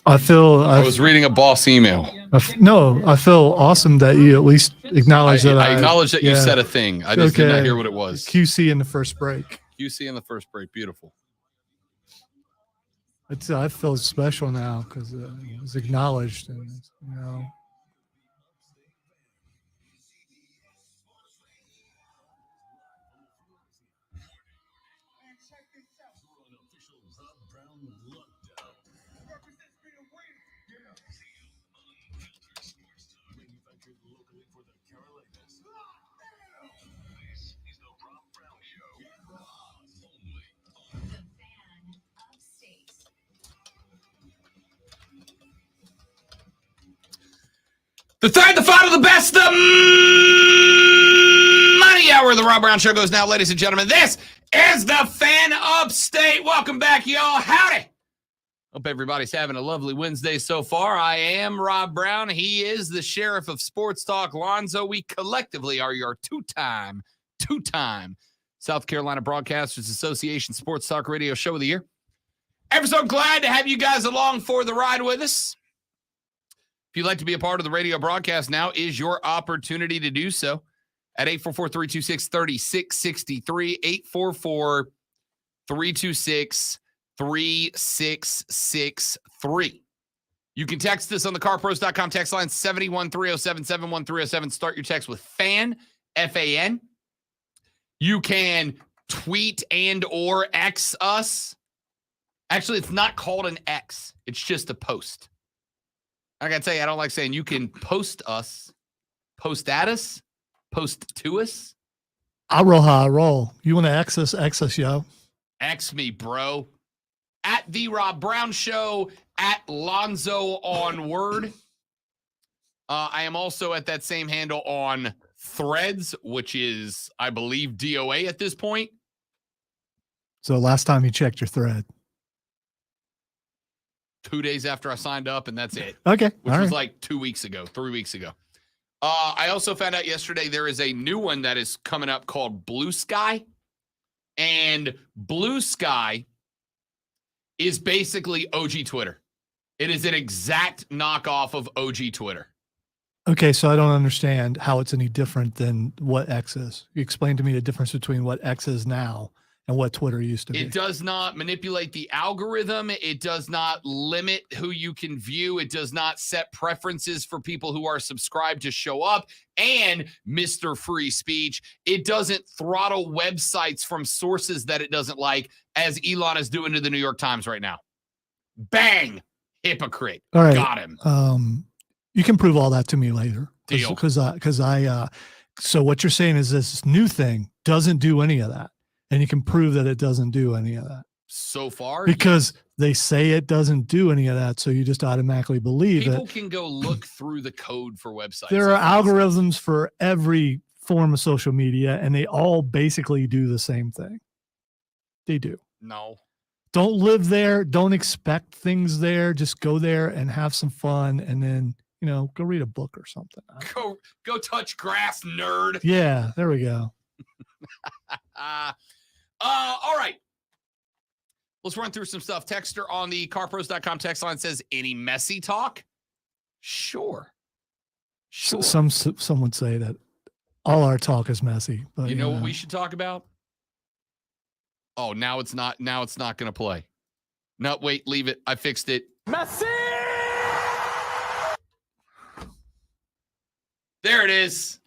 Speaker 2: I feel.
Speaker 4: I was reading a boss email.
Speaker 2: I feel awesome that you at least acknowledge that.
Speaker 4: I acknowledge that you
Speaker 2: yeah.
Speaker 4: said a thing. I just did not hear what it was.
Speaker 2: QC in the first break.
Speaker 4: QC in the first break. Beautiful.
Speaker 2: I feel special now because it was acknowledged, and you know.
Speaker 4: The third, the final, the best, the money hour of the Rob Brown Show goes now, ladies and gentlemen. This is the Fan Upstate. Welcome back, y'all. Howdy. Hope everybody's having a lovely Wednesday so far. I am Rob Brown. He is the sheriff of Sports Talk, Lonzo. We collectively are your two-time South Carolina Broadcasters Association Sports Talk Radio Show of the Year. Ever so glad to have you guys along for the ride with us. If you'd like to be a part of the radio broadcast, now is your opportunity to do so at 844-326-3663, 844-326-3663. You can text us on the carpros.com text line 71307, 71307. Start your text with FAN, F-A-N. You can tweet and or X us. Actually, it's not called an X. It's just a post. I got to tell you, I don't like saying you can post us, post at us, post to us.
Speaker 2: I roll how I roll. You want to X us, yo.
Speaker 4: X me, bro. At The Rob Brown Show, at Lonzo on Word. I am also at that same handle on Threads, which is, I believe, DOA at this point.
Speaker 2: So last time you checked your thread.
Speaker 4: 2 days after I signed up, and that's it.
Speaker 2: Okay.
Speaker 4: Which
Speaker 2: all
Speaker 4: was
Speaker 2: right.
Speaker 4: like 2 weeks ago, 3 weeks ago. I also found out yesterday there is a new one that is coming up called Blue Sky. And Blue Sky is basically OG Twitter. It is an exact knockoff of OG Twitter.
Speaker 2: Okay, so I don't understand how it's any different than what X is. You explain to me the difference between what X is now and what Twitter used to be.
Speaker 4: It does not manipulate the algorithm. It does not limit who you can view. It does not set preferences for people who are subscribed to show up. And Mr. Free Speech, it doesn't throttle websites from sources that it doesn't like, as Elon is doing to the New York Times right now. Bang! Hypocrite.
Speaker 2: All right.
Speaker 4: Got him.
Speaker 2: You can prove all that to me later.
Speaker 4: Deal.
Speaker 2: So what you're saying is this new thing doesn't do any of that. And you can prove that it doesn't do any of that.
Speaker 4: So far,
Speaker 2: Because they say it doesn't do any of that. So you just automatically believe
Speaker 4: people
Speaker 2: it.
Speaker 4: can go look through the code for websites.
Speaker 2: There are algorithms for every form of social media, and they all basically do the same thing. They do.
Speaker 4: No.
Speaker 2: Don't live there. Don't expect things there. Just go there and have some fun, and then, go read a book or something.
Speaker 4: Go touch grass, nerd.
Speaker 2: Yeah, there we go.
Speaker 4: All right. Let's run through some stuff. Texter on the carpros.com text line says, any messy talk? Sure.
Speaker 2: Some would say that all our talk is messy. But
Speaker 4: You know what we should talk about? Oh, now it's not going to play. No, wait, leave it. I fixed it.
Speaker 17: Messy!
Speaker 4: There it is.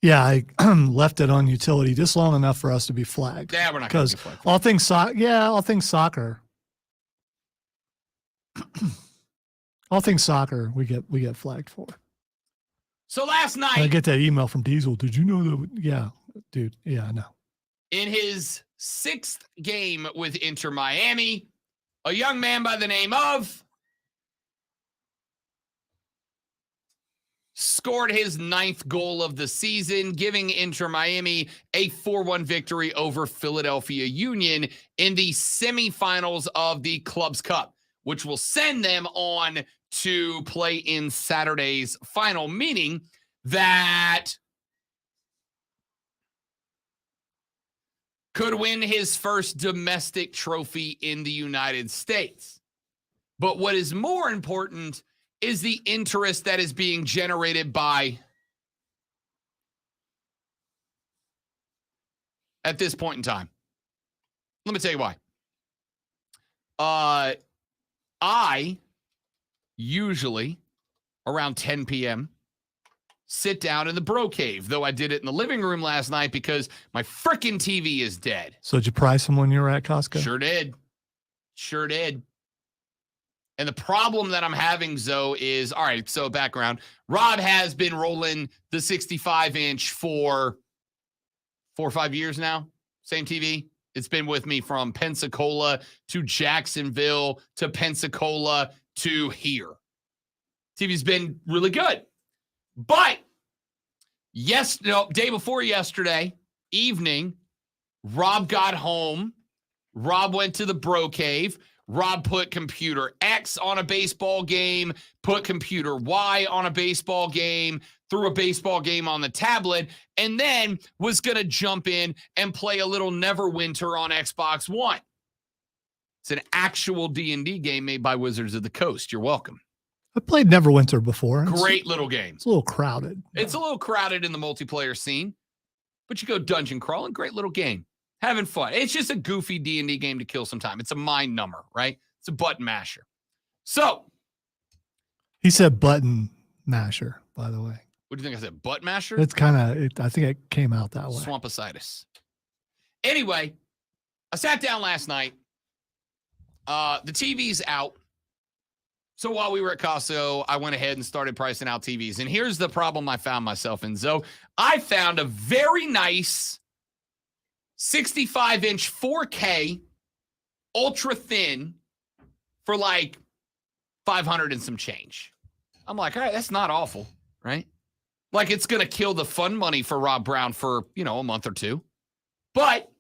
Speaker 2: Yeah, I left it on utility just long enough for us to be flagged.
Speaker 4: Yeah, we're not going to
Speaker 2: Because
Speaker 4: get flagged.
Speaker 2: all things soccer. All things soccer, we get flagged for.
Speaker 4: So last night,
Speaker 2: I get that email from Diesel. Did you know that? Yeah, dude. Yeah, I know.
Speaker 4: in his 6th game with Inter Miami, a young man by the name of scored his 9th goal of the season, giving Inter Miami a 4-1 victory over Philadelphia Union in the semifinals of the Clubs Cup, which will send them on to play in Saturday's final, meaning that could win his first domestic trophy in the United States. But what is more important is the interest that is being generated by, at this point in time. Let me tell you why. I usually, around 10 p.m., sit down in the bro cave, though I did it in the living room last night because my freaking TV is dead.
Speaker 2: So did you price them when you were at Costco?
Speaker 4: Sure did. Sure did. And the problem that I'm having, Zoe, is, all right, so background. Rob has been rolling the 65-inch for 4 or 5 years now. Same TV. It's been with me from Pensacola to Jacksonville to Pensacola to here. TV's been really good. But day before yesterday evening, Rob got home. Rob went to the bro cave. Rob put computer X on a baseball game, put computer Y on a baseball game, threw a baseball game on the tablet, and then was going to jump in and play a little Neverwinter on Xbox One. It's an actual D&D game made by Wizards of the Coast. You're welcome.
Speaker 2: I played Neverwinter before.
Speaker 4: Great little game.
Speaker 2: It's a little crowded.
Speaker 4: It's a little crowded in the multiplayer scene, but you go dungeon crawling, great little game. Having fun. It's just a goofy D&D game to kill some time. It's a mind number, right? It's a button masher. So.
Speaker 2: He said button masher, by the way.
Speaker 4: What do you think I said? Butt masher?
Speaker 2: It's kind of, I think it came out that way.
Speaker 4: Swampicitis. Anyway, I sat down last night. The TV's out. So while we were at Costco, I went ahead and started pricing out TVs. And here's the problem I found myself in, Zoe. I found a very nice 65-inch 4K ultra thin for like $500 and some change. I'm like, all right, that's not awful, right? Like it's going to kill the fun money for Rob Brown for, a month or two. But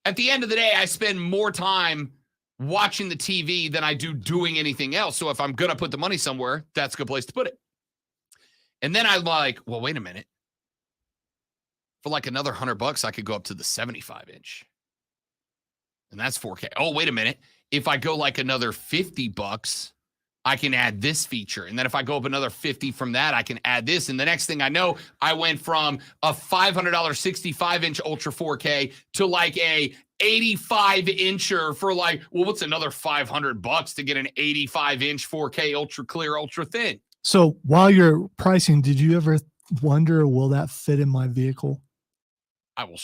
Speaker 4: at the end of the day, I spend more time watching the TV than I do doing anything else. So if I'm going to put the money somewhere, that's a good place to put it. And then I'm like, well, wait a minute. For like another $100, I could go up to the 75-inch. And that's 4K. Oh, wait a minute. If I go like another $50, I can add this feature. And then if I go up another 50 from that, I can add this. And the next thing I know, I went from a $500 65-inch Ultra 4K to like a 85-incher for like, well, what's another $500 to get an 85-inch 4K ultra clear, ultra thin?
Speaker 2: So while you're pricing, did you ever wonder, will that fit in my vehicle?
Speaker 4: I'll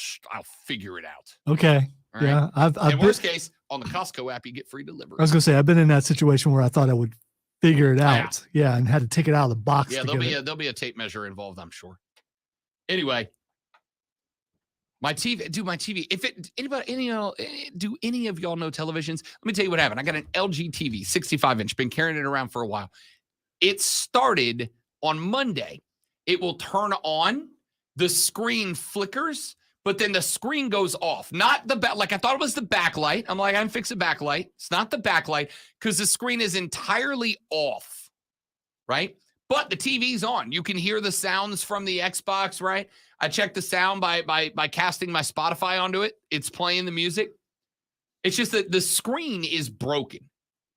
Speaker 4: figure it out.
Speaker 2: Okay.
Speaker 4: All right?
Speaker 2: Yeah. I've
Speaker 4: worst case, on the Costco app, you get free delivery.
Speaker 2: I was going to say, I've been in that situation where I thought I would figure it out. Yeah. And had to take it out of the box.
Speaker 4: Yeah. There'll be a tape measure involved, I'm sure. Anyway, my TV, do any of y'all know televisions? Let me tell you what happened. I got an LG TV, 65-inch, been carrying it around for a while. It started on Monday. It will turn on, the screen flickers, but then the screen goes off. Not the back, like I thought it was the backlight. I'm like, I'm fixing backlight. It's not the backlight because the screen is entirely off, right? But the TV's on. You can hear the sounds from the Xbox, right? I checked the sound by casting my Spotify onto it. It's playing the music. It's just that the screen is broken,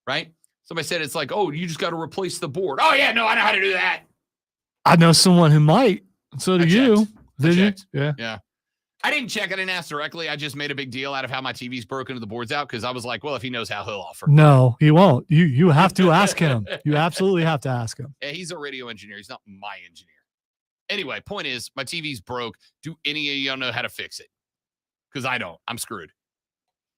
Speaker 4: right? Somebody said it's like, oh, you just got to replace the board. Oh, yeah, no, I know how to do that.
Speaker 2: I know someone who might. So do you. Did you? Yeah.
Speaker 4: Yeah. I didn't check. I didn't ask directly. I just made a big deal out of how my TV's broken and the board's out because I was like, well, if he knows how, he'll offer.
Speaker 2: No, he won't. You have to ask him. You absolutely have to ask him.
Speaker 4: Yeah, he's a radio engineer. He's not my engineer. Anyway, point is, my TV's broke. Do any of y'all know how to fix it? Because I don't. I'm screwed.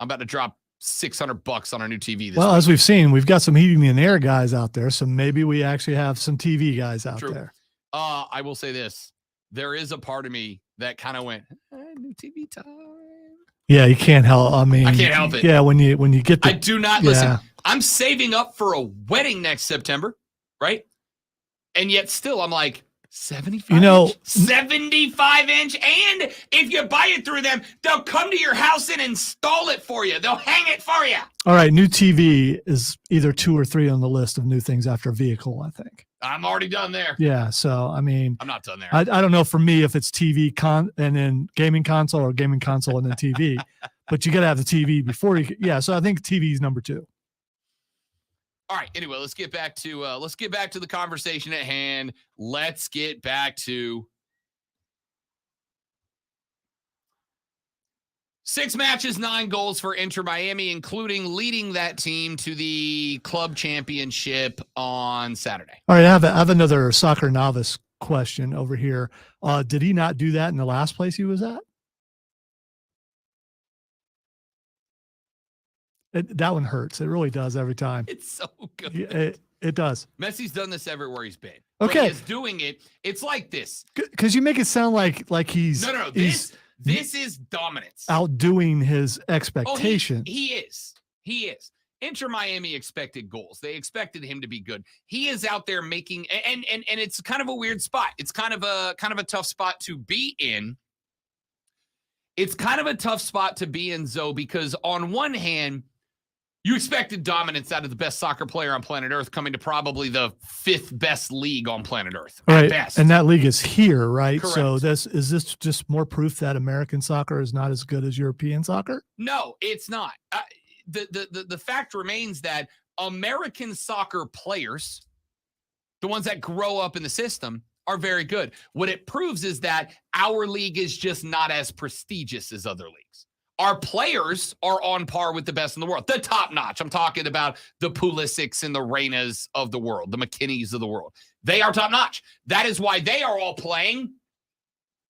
Speaker 4: I'm about to drop $600 on our new TV.
Speaker 2: Well, as we've seen, we've got some heating and air guys out there, so maybe we actually have some TV guys out there.
Speaker 4: I will say this. There is a part of me that kind of went, new TV time.
Speaker 2: Yeah, you can't help. I mean,
Speaker 4: I can't help it.
Speaker 2: Yeah, when you get
Speaker 4: I do not listen. I'm saving up for a wedding next September, right? And yet still I'm like, 75-inch? 75-inch. And if you buy it through them, they'll come to your house and install it for you. They'll hang it for you.
Speaker 2: All right, new TV is either 2 or 3 on the list of new things after vehicle, I think.
Speaker 4: I'm already done there.
Speaker 2: Yeah, so I mean,
Speaker 4: I'm not done there.
Speaker 2: I don't know for me if it's TV and then gaming console or gaming console and then TV, but you got to have the TV before you. Yeah, so I think TV is number 2.
Speaker 4: All right. Anyway, let's get back to the conversation at hand. Let's get back to 6 matches, 9 goals for Inter Miami, including leading that team to the club championship on Saturday.
Speaker 2: All right, I have another soccer novice question over here. Did he not do that in the last place he was at? That one hurts. It really does every time.
Speaker 4: It's so good.
Speaker 2: It does.
Speaker 4: Messi's done this everywhere he's been.
Speaker 2: Okay.
Speaker 4: He's doing it. It's like this.
Speaker 2: Because you make it sound like he's
Speaker 4: no. This is dominance.
Speaker 2: Outdoing his expectations.
Speaker 4: He is. Inter Miami expected goals. They expected him to be good. He is out there making and it's kind of a weird spot. It's kind of a tough spot to be in. It's kind of a tough spot to be in, Zoe, because on one hand, you expected dominance out of the best soccer player on planet Earth coming to probably the 5th best league on planet Earth.
Speaker 2: Right.
Speaker 4: Best.
Speaker 2: And that league is here, right?
Speaker 4: Correct.
Speaker 2: So is this just more proof that American soccer is not as good as European soccer?
Speaker 4: No, it's not. The fact remains that American soccer players, the ones that grow up in the system, are very good. What it proves is that our league is just not as prestigious as other leagues. Our players are on par with the best in the world, the top notch. I'm talking about the Pulisics and the Reynas of the world, the McKinneys of the world. They are top notch. That is why they are all playing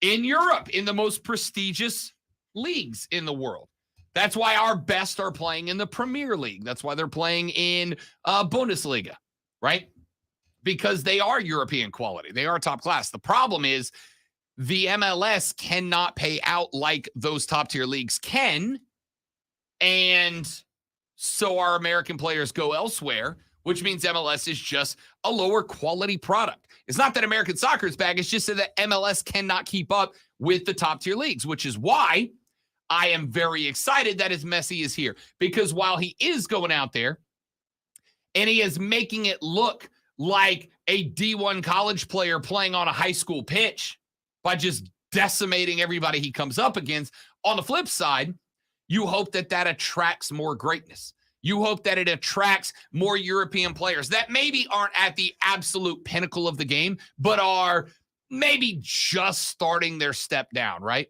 Speaker 4: in Europe, in the most prestigious leagues in the world. That's why our best are playing in the Premier League. That's why they're playing in Bundesliga, right? Because they are European quality. They are top class. The problem is the MLS cannot pay out like those top-tier leagues can, and so our American players go elsewhere, which means MLS is just a lower quality product. It's not that American soccer is bad. It's just that MLS cannot keep up with the top tier leagues, which is why I am very excited that as Messi is here, because while he is going out there and he is making it look like a D1 college player playing on a high school pitch by just decimating everybody he comes up against, on the flip side, you hope that that attracts more greatness. You hope that it attracts more European players that maybe aren't at the absolute pinnacle of the game, but are maybe just starting their step down, right?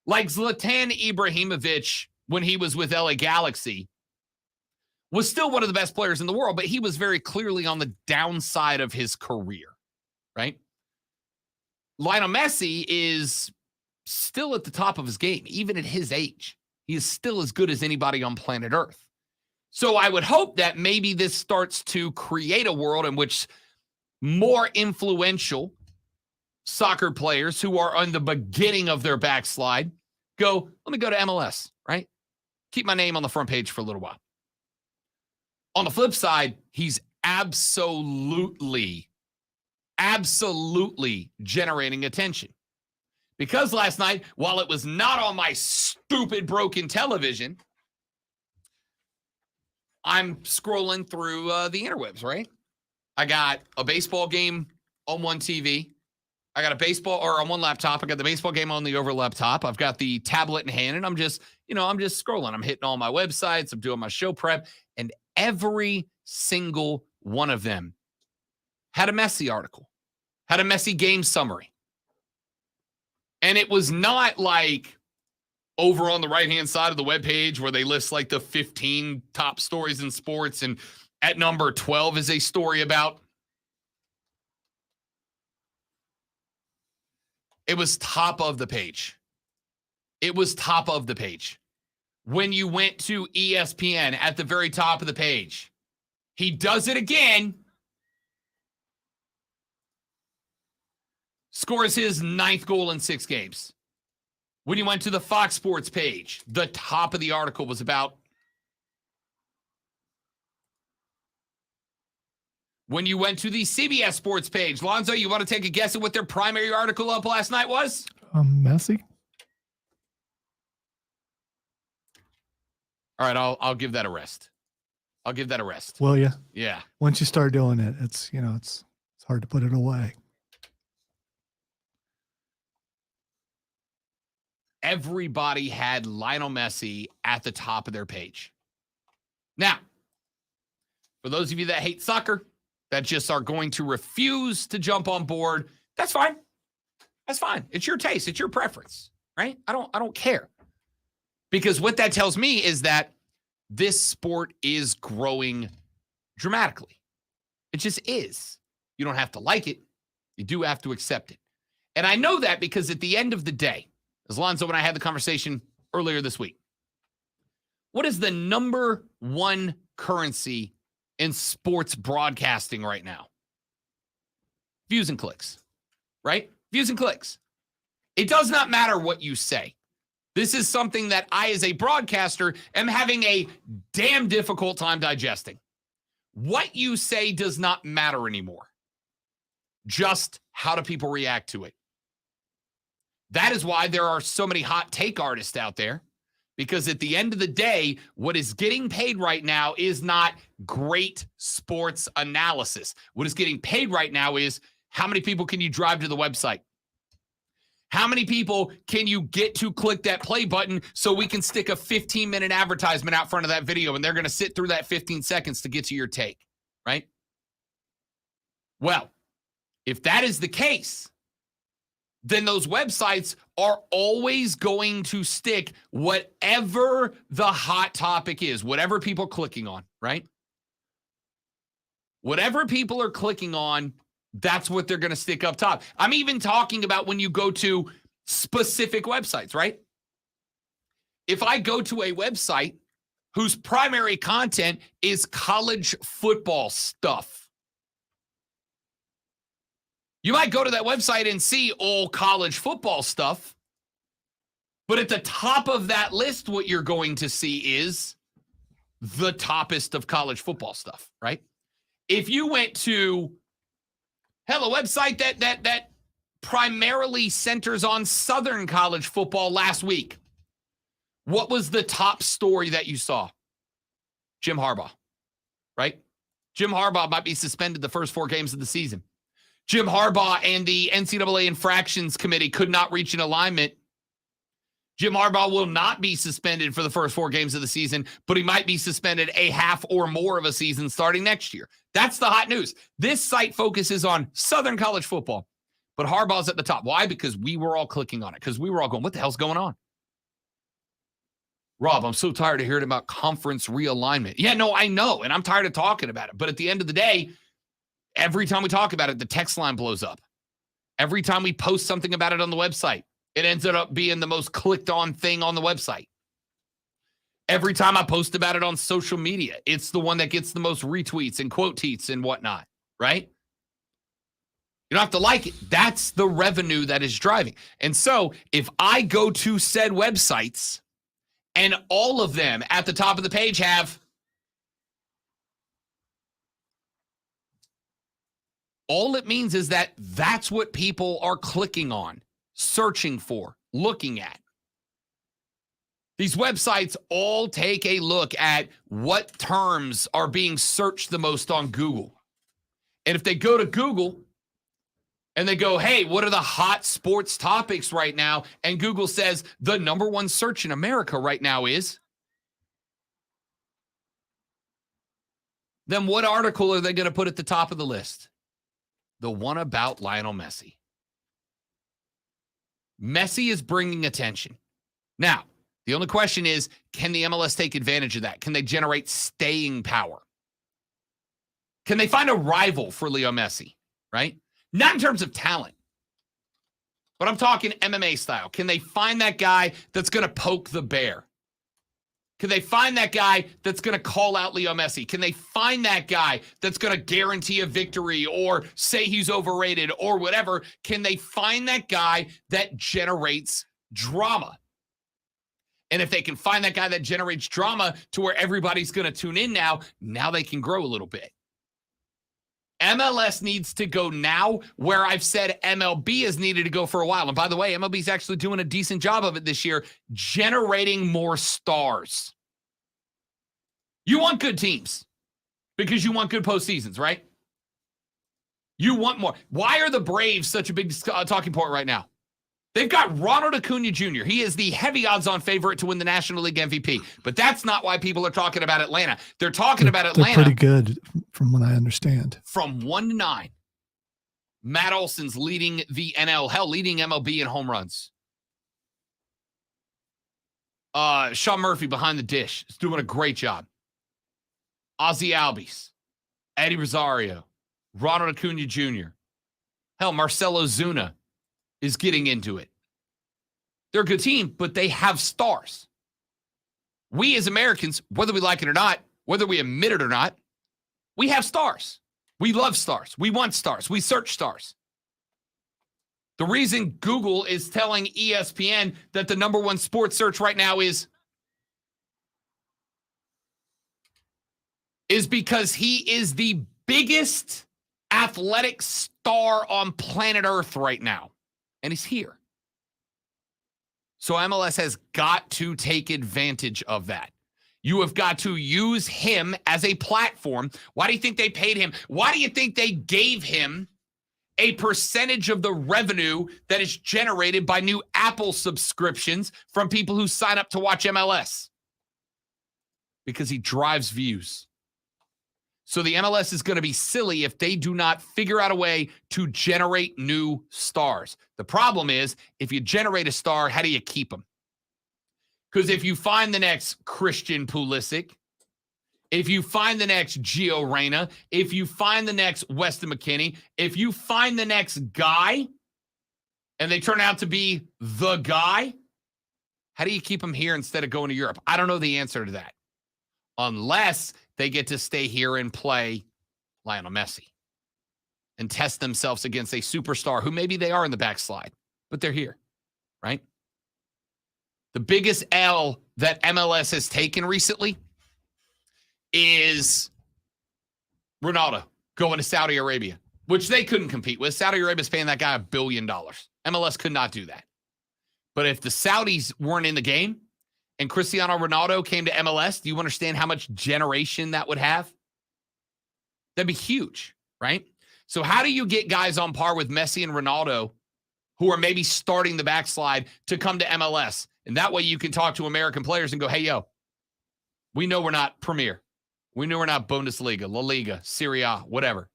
Speaker 4: Like Zlatan Ibrahimovic, when he was with LA Galaxy, was still one of the best players in the world, but he was very clearly on the downside of his career, right? Lionel Messi is still at the top of his game, even at his age. He is still as good as anybody on planet Earth. So I would hope that maybe this starts to create a world in which more influential soccer players who are on the beginning of their backslide go, let me go to MLS, right? Keep my name on the front page for a little while. On the flip side, he's absolutely generating attention. Because last night, while it was not on my stupid broken television, I'm scrolling through the interwebs, right? I got a baseball game on one TV. I got a baseball, or on one laptop. I got the baseball game on the other laptop. I've got the tablet in hand, and I'm just scrolling. I'm hitting all my websites. I'm doing my show prep, and every single one of them had a Messi article, had a Messi game summary. And it was not like over on the right-hand side of the webpage where they list like the 15 top stories in sports, and at number 12 is a story about. It was top of the page. It was top of the page. When you went to ESPN at the very top of the page, he does it again. Scores his 9th goal in 6 games. When you went to the Fox Sports page, the top of the article was about. When you went to the CBS Sports page, Lonzo, you want to take a guess at what their primary article up last night was?
Speaker 2: Messi.
Speaker 4: All right, I'll give that a rest. I'll give that a rest.
Speaker 2: Will you?
Speaker 4: Yeah.
Speaker 2: Once you start doing it, it's hard to put it away.
Speaker 4: Everybody had Lionel Messi at the top of their page. Now, for those of you that hate soccer, that just are going to refuse to jump on board, that's fine. That's fine. It's your taste. It's your preference, right? I don't care. Because what that tells me is that this sport is growing dramatically. It just is. You don't have to like it. You do have to accept it. And I know that because at the end of the day, as Lonzo and I had the conversation earlier this week, what is the number one currency in sports broadcasting right now? Views and clicks, right? Views and clicks. It does not matter what you say. This is something that I, as a broadcaster, am having a damn difficult time digesting. What you say does not matter anymore. Just how do people react to it? That is why there are so many hot take artists out there, because at the end of the day, what is getting paid right now is not great sports analysis. What is getting paid right now is how many people can you drive to the website? How many people can you get to click that play button so we can stick a 15-minute advertisement out front of that video and they're going to sit through that 15 seconds to get to your take, right? Well, if that is the case, then those websites are always going to stick whatever the hot topic is, whatever people are clicking on, right? Whatever people are clicking on, that's what they're going to stick up top. I'm even talking about when you go to specific websites, right? If I go to a website whose primary content is college football stuff, you might go to that website and see all college football stuff, but at the top of that list, what you're going to see is the toppest of college football stuff, right? If you went to a website that primarily centers on Southern college football last week, what was the top story that you saw? Jim Harbaugh, right? Jim Harbaugh might be suspended the first 4 games of the season. Jim Harbaugh and the NCAA Infractions Committee could not reach an alignment. Jim Harbaugh will not be suspended for the first 4 games of the season, but he might be suspended a half or more of a season starting next year. That's the hot news. This site focuses on Southern college football, but Harbaugh's at the top. Why? Because we were all clicking on it, because we were all going, what the hell's going on? Rob, I'm so tired of hearing about conference realignment. Yeah, no, I know, and I'm tired of talking about it. But at the end of the day, every time we talk about it, the text line blows up. Every time we post something about it on the website, it ends up being the most clicked on thing on the website. Every time I post about it on social media, it's the one that gets the most retweets and quote tweets and whatnot, right? You don't have to like it. That's the revenue that is driving. And so if I go to said websites and all of them at the top of the page have all it means is that that's what people are clicking on, searching for, looking at. These websites all take a look at what terms are being searched the most on Google. And if they go to Google and they go, hey, what are the hot sports topics right now? And Google says the number 1 search in America right now is, then what article are they going to put at the top of the list? The one about Lionel Messi. Messi is bringing attention. Now, the only question is, can the MLS take advantage of that? Can they generate staying power? Can they find a rival for Leo Messi, right? Not in terms of talent, but I'm talking MMA style. Can they find that guy that's going to poke the bear? Can they find that guy that's going to call out Leo Messi? Can they find that guy that's going to guarantee a victory or say he's overrated or whatever? Can they find that guy that generates drama? And if they can find that guy that generates drama to where everybody's going to tune in now they can grow a little bit. MLS needs to go now where I've said MLB has needed to go for a while. And by the way, MLB is actually doing a decent job of it this year, generating more stars. You want good teams because you want good postseasons, right? You want more. Why are the Braves such a big talking point right now? They've got Ronald Acuna Jr. He is the heavy odds-on favorite to win the National League MVP. But that's not why people are talking about Atlanta. They're talking about Atlanta.
Speaker 2: They're pretty good, from what I understand.
Speaker 4: From 1 to 9, Matt Olson's leading the NL, leading MLB in home runs. Sean Murphy behind the dish is doing a great job. Ozzie Albies, Eddie Rosario, Ronald Acuna Jr. Marcelo Zuna is getting into it. They're a good team, but they have stars. We as Americans, whether we like it or not, whether we admit it or not, we have stars. We love stars. We want stars. We search stars. The reason Google is telling ESPN that the number 1 sports search right now is because he is the biggest athletic star on planet Earth right now. And he's here. So MLS has got to take advantage of that. You have got to use him as a platform. Why do you think they paid him? Why do you think they gave him a percentage of the revenue that is generated by new Apple subscriptions from people who sign up to watch MLS? Because he drives views. So the MLS is going to be silly if they do not figure out a way to generate new stars. The problem is, if you generate a star, how do you keep them? Because if you find the next Christian Pulisic, if you find the next Gio Reyna, if you find the next Weston McKennie, if you find the next guy, and they turn out to be the guy, how do you keep them here instead of going to Europe? I don't know the answer to that. Unless they get to stay here and play Lionel Messi and test themselves against a superstar who maybe they are in the backslide, but they're here, right? The biggest L that MLS has taken recently is Ronaldo. going to Saudi Arabia, which they couldn't compete with. Saudi Arabia's paying that guy $1 billion. MLS could not do that. But if the Saudis weren't in the game and Cristiano Ronaldo came to MLS, do you understand how much generation that would have? That'd be huge, right? So how do you get guys on par with Messi and Ronaldo who are maybe starting the backslide to come to MLS? And that way you can talk to American players and go, hey, yo, we know we're not Premier. We know we're not Bundesliga, La Liga, Serie A, whatever.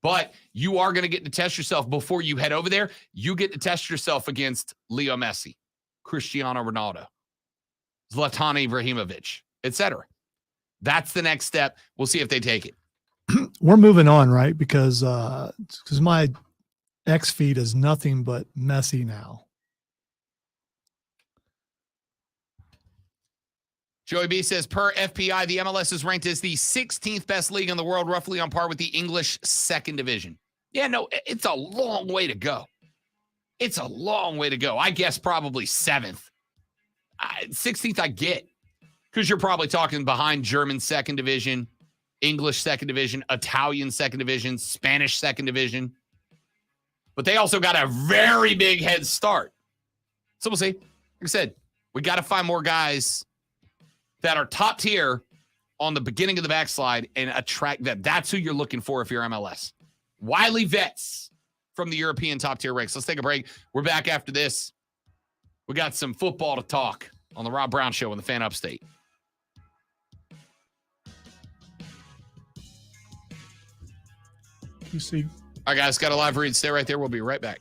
Speaker 4: But you are going to get to test yourself before you head over there. You get to test yourself against Leo Messi, Cristiano Ronaldo, Zlatan Ibrahimovic, etc. That's the next step. We'll see if they take it.
Speaker 2: We're moving on, right? Because my X feed is nothing but Messi now.
Speaker 4: Joey B says, per FPI, the MLS is ranked as the 16th best league in the world, roughly on par with the English second division. Yeah, no, it's a long way to go. It's a long way to go. I guess probably 7th. 16th I get, because you're probably talking behind German second division, English second division, Italian second division, Spanish second division. But they also got a very big head start. So we'll see. Like I said, we got to find more guys that are top tier on the beginning of the backslide and attract that. That's who you're looking for if you're MLS. Wiley Vets from the European top tier ranks. Let's take a break. We're back after this. We got some football to talk on the Rob Brown Show on the Fan Upstate.
Speaker 2: You see.
Speaker 4: All right, guys, got a live read. Stay right there. We'll be right back.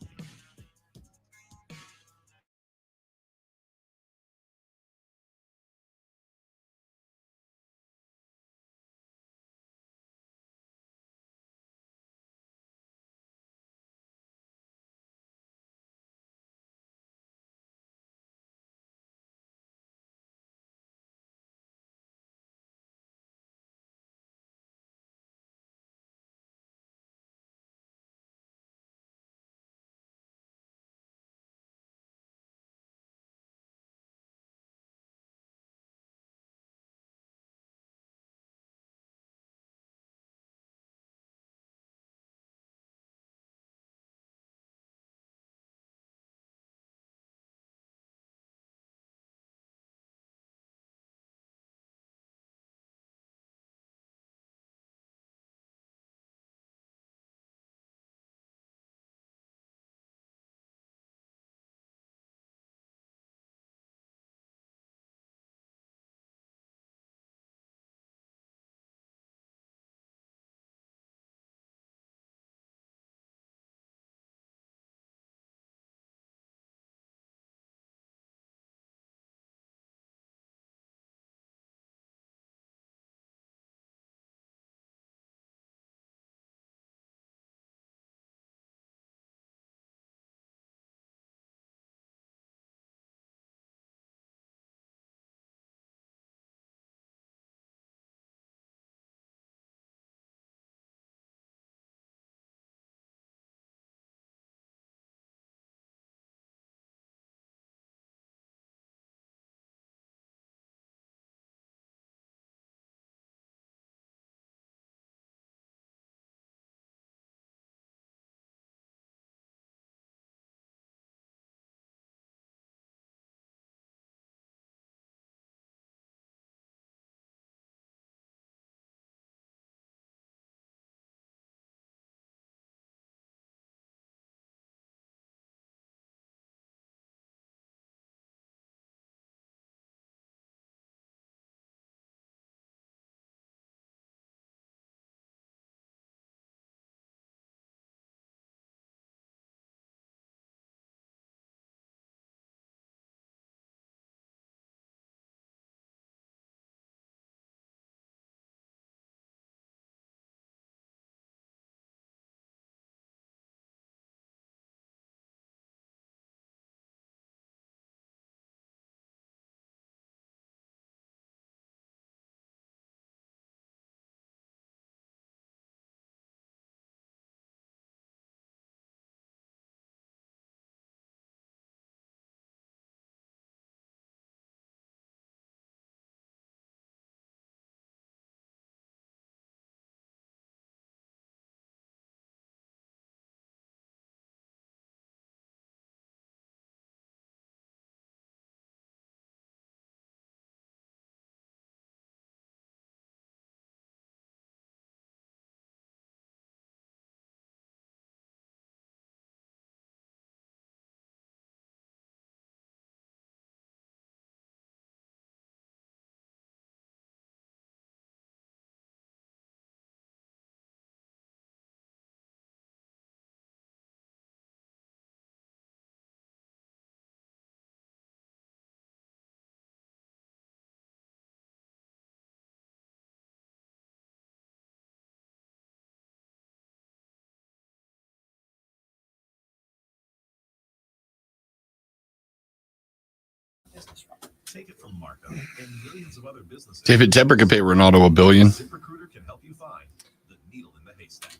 Speaker 17: business from. Take it from Marco and millions of other businesses.
Speaker 4: David Tepper could pay Ronaldo $1 billion.
Speaker 7: ZipRecruiter can help you find the needle in the haystack.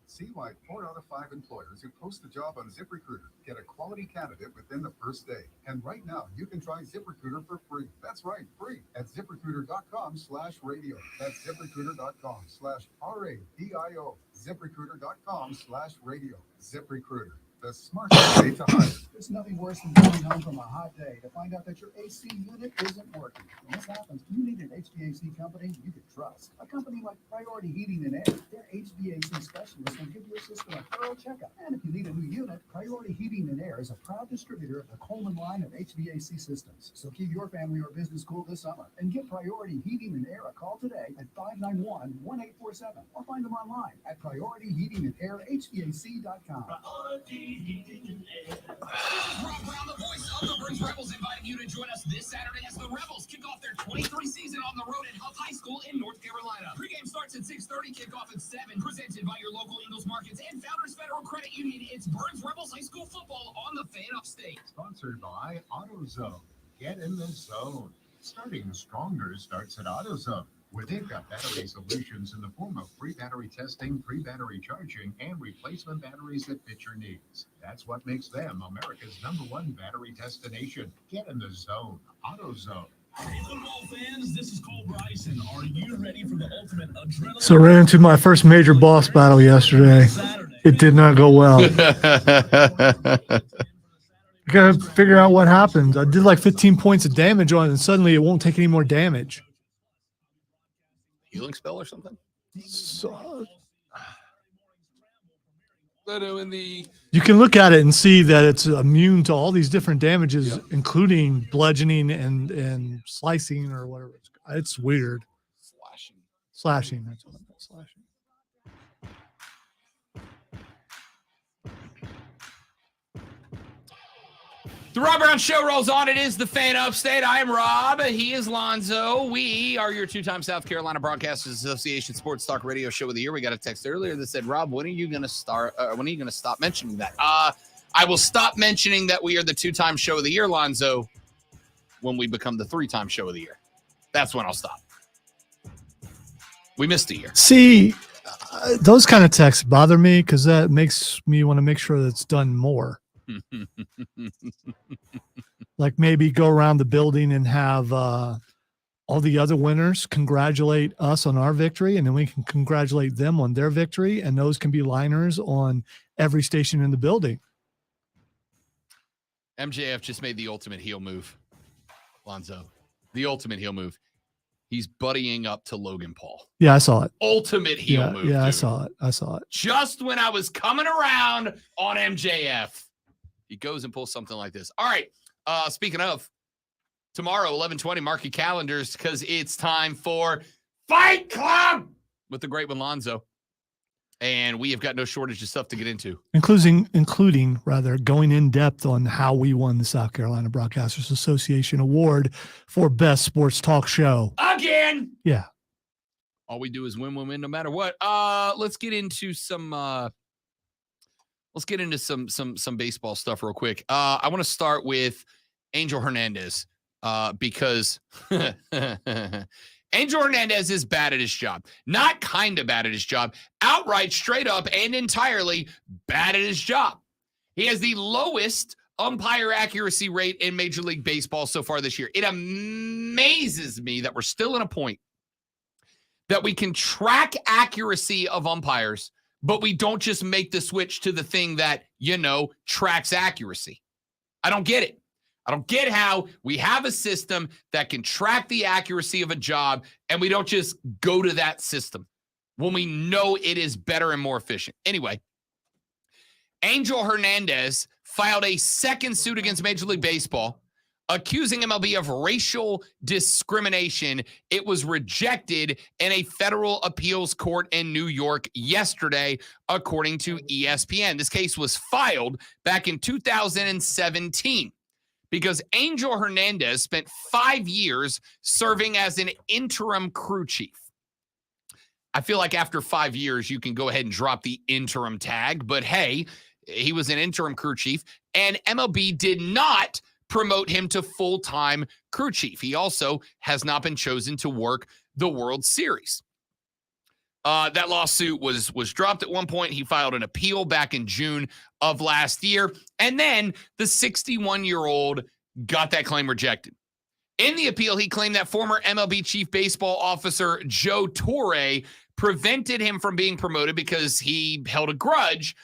Speaker 9: See why 4 out of 5 employers who post a job on ZipRecruiter get a quality candidate within the first day. And right now, you can try ZipRecruiter for free. That's right, free at ZipRecruiter.com/radio. That's ZipRecruiter.com/RADIO. ZipRecruiter.com/radio. ZipRecruiter, the smartest way to hire. There's nothing worse than going home from a hot day to find out that your AC unit isn't working. When this happens, you need an HVAC company you can trust. A company like Priority Heating and Air. Their HVAC specialist will give your system a thorough checkup. And if you need a new unit, Priority Heating and Air is a proud distributor of the Coleman line of HVAC systems. So keep your family or business cool this summer and give Priority Heating and Air a call today at 591-1847 or find them online at PriorityHeatingandAirHVAC.com.
Speaker 16: Priority Heating and Air. This is Rob Brown, the voice of the Burns Rebels, inviting you to join us this Saturday as the Rebels kick off their 23 season on the road at Huff High School in North Carolina. Pre-game starts at 6:30, kickoff at 7. Presented by your local Ingalls Markets and Founders Federal Credit Union. It's Burns Rebels High School football on the Fan Upstate.
Speaker 9: Sponsored by AutoZone. Get in the zone. Starting stronger starts at AutoZone, where they've got battery solutions in the form of free battery testing, free battery charging, and replacement batteries that fit your needs. That's what makes them America's #1 battery destination. Get in the zone. AutoZone.
Speaker 16: Hey, football fans, this is Cole Bryson. Are you ready for the ultimate adrenaline?
Speaker 2: So I ran into my first major boss battle yesterday. It did not go well. I gotta figure out what happened. I did like 15 points of damage on it, and suddenly it won't take any more damage.
Speaker 4: Healing spell or something?
Speaker 2: So,
Speaker 4: You
Speaker 2: can look at it and see that it's immune to all these different damages, including bludgeoning and slicing or whatever. It's weird. Slashing. That's what it's slashing.
Speaker 4: The Rob Brown Show rolls on. It is the Fan Upstate. I am Rob. He is Lonzo. We are your 2-time South Carolina Broadcasters Association Sports Talk Radio Show of the Year. We got a text earlier that said, "Rob, when are you going to start? When are you going to stop mentioning that?" I will stop mentioning that we are the 2-time Show of the Year, Lonzo, when we become the 3-time Show of the Year. That's when I'll stop. We missed a year.
Speaker 2: See, those kind of texts bother me because that makes me want to make sure that it's done more. Like maybe go around the building and have all the other winners congratulate us on our victory, and then we can congratulate them on their victory, and those can be liners on every station in the building.
Speaker 4: MJF just made the ultimate heel move, Lonzo. The ultimate heel move. He's buddying up to Logan Paul.
Speaker 2: Yeah, I saw it.
Speaker 4: Ultimate heel move.
Speaker 2: Yeah,
Speaker 4: dude.
Speaker 2: I saw it.
Speaker 4: Just when I was coming around on MJF. He goes and pulls something like this. All right. Speaking of, tomorrow, 11:20, mark your calendars because it's time for Fight Club with the great one, Lonzo. And we have got no shortage of stuff to get into.
Speaker 2: Including going in depth on how we won the South Carolina Broadcasters Association Award for Best Sports Talk Show.
Speaker 4: Again.
Speaker 2: Yeah.
Speaker 4: All we do is win no matter what. Let's get into some some baseball stuff real quick. I want to start with Angel Hernandez because Angel Hernandez is bad at his job. Not kind of bad at his job. Outright, straight up, and entirely bad at his job. He has the lowest umpire accuracy rate in Major League Baseball so far this year. It amazes me that we're still in a point that we can track accuracy of umpires, but we don't just make the switch to the thing that, tracks accuracy. I don't get it. I don't get how we have a system that can track the accuracy of a job and we don't just go to that system when we know it is better and more efficient. Anyway, Angel Hernandez filed a second suit against Major League Baseball, accusing MLB of racial discrimination. It was rejected in a federal appeals court in New York yesterday, according to ESPN. This case was filed back in 2017 because Angel Hernandez spent 5 years serving as an interim crew chief. I feel like after 5 years, you can go ahead and drop the interim tag, but hey, he was an interim crew chief, and MLB did not promote him to full-time crew chief. He also has not been chosen to work the World Series. That lawsuit was dropped at one point. He filed an appeal back in June of last year. And then the 61-year-old got that claim rejected. In the appeal, he claimed that former MLB chief baseball officer Joe Torre prevented him from being promoted because he held a grudge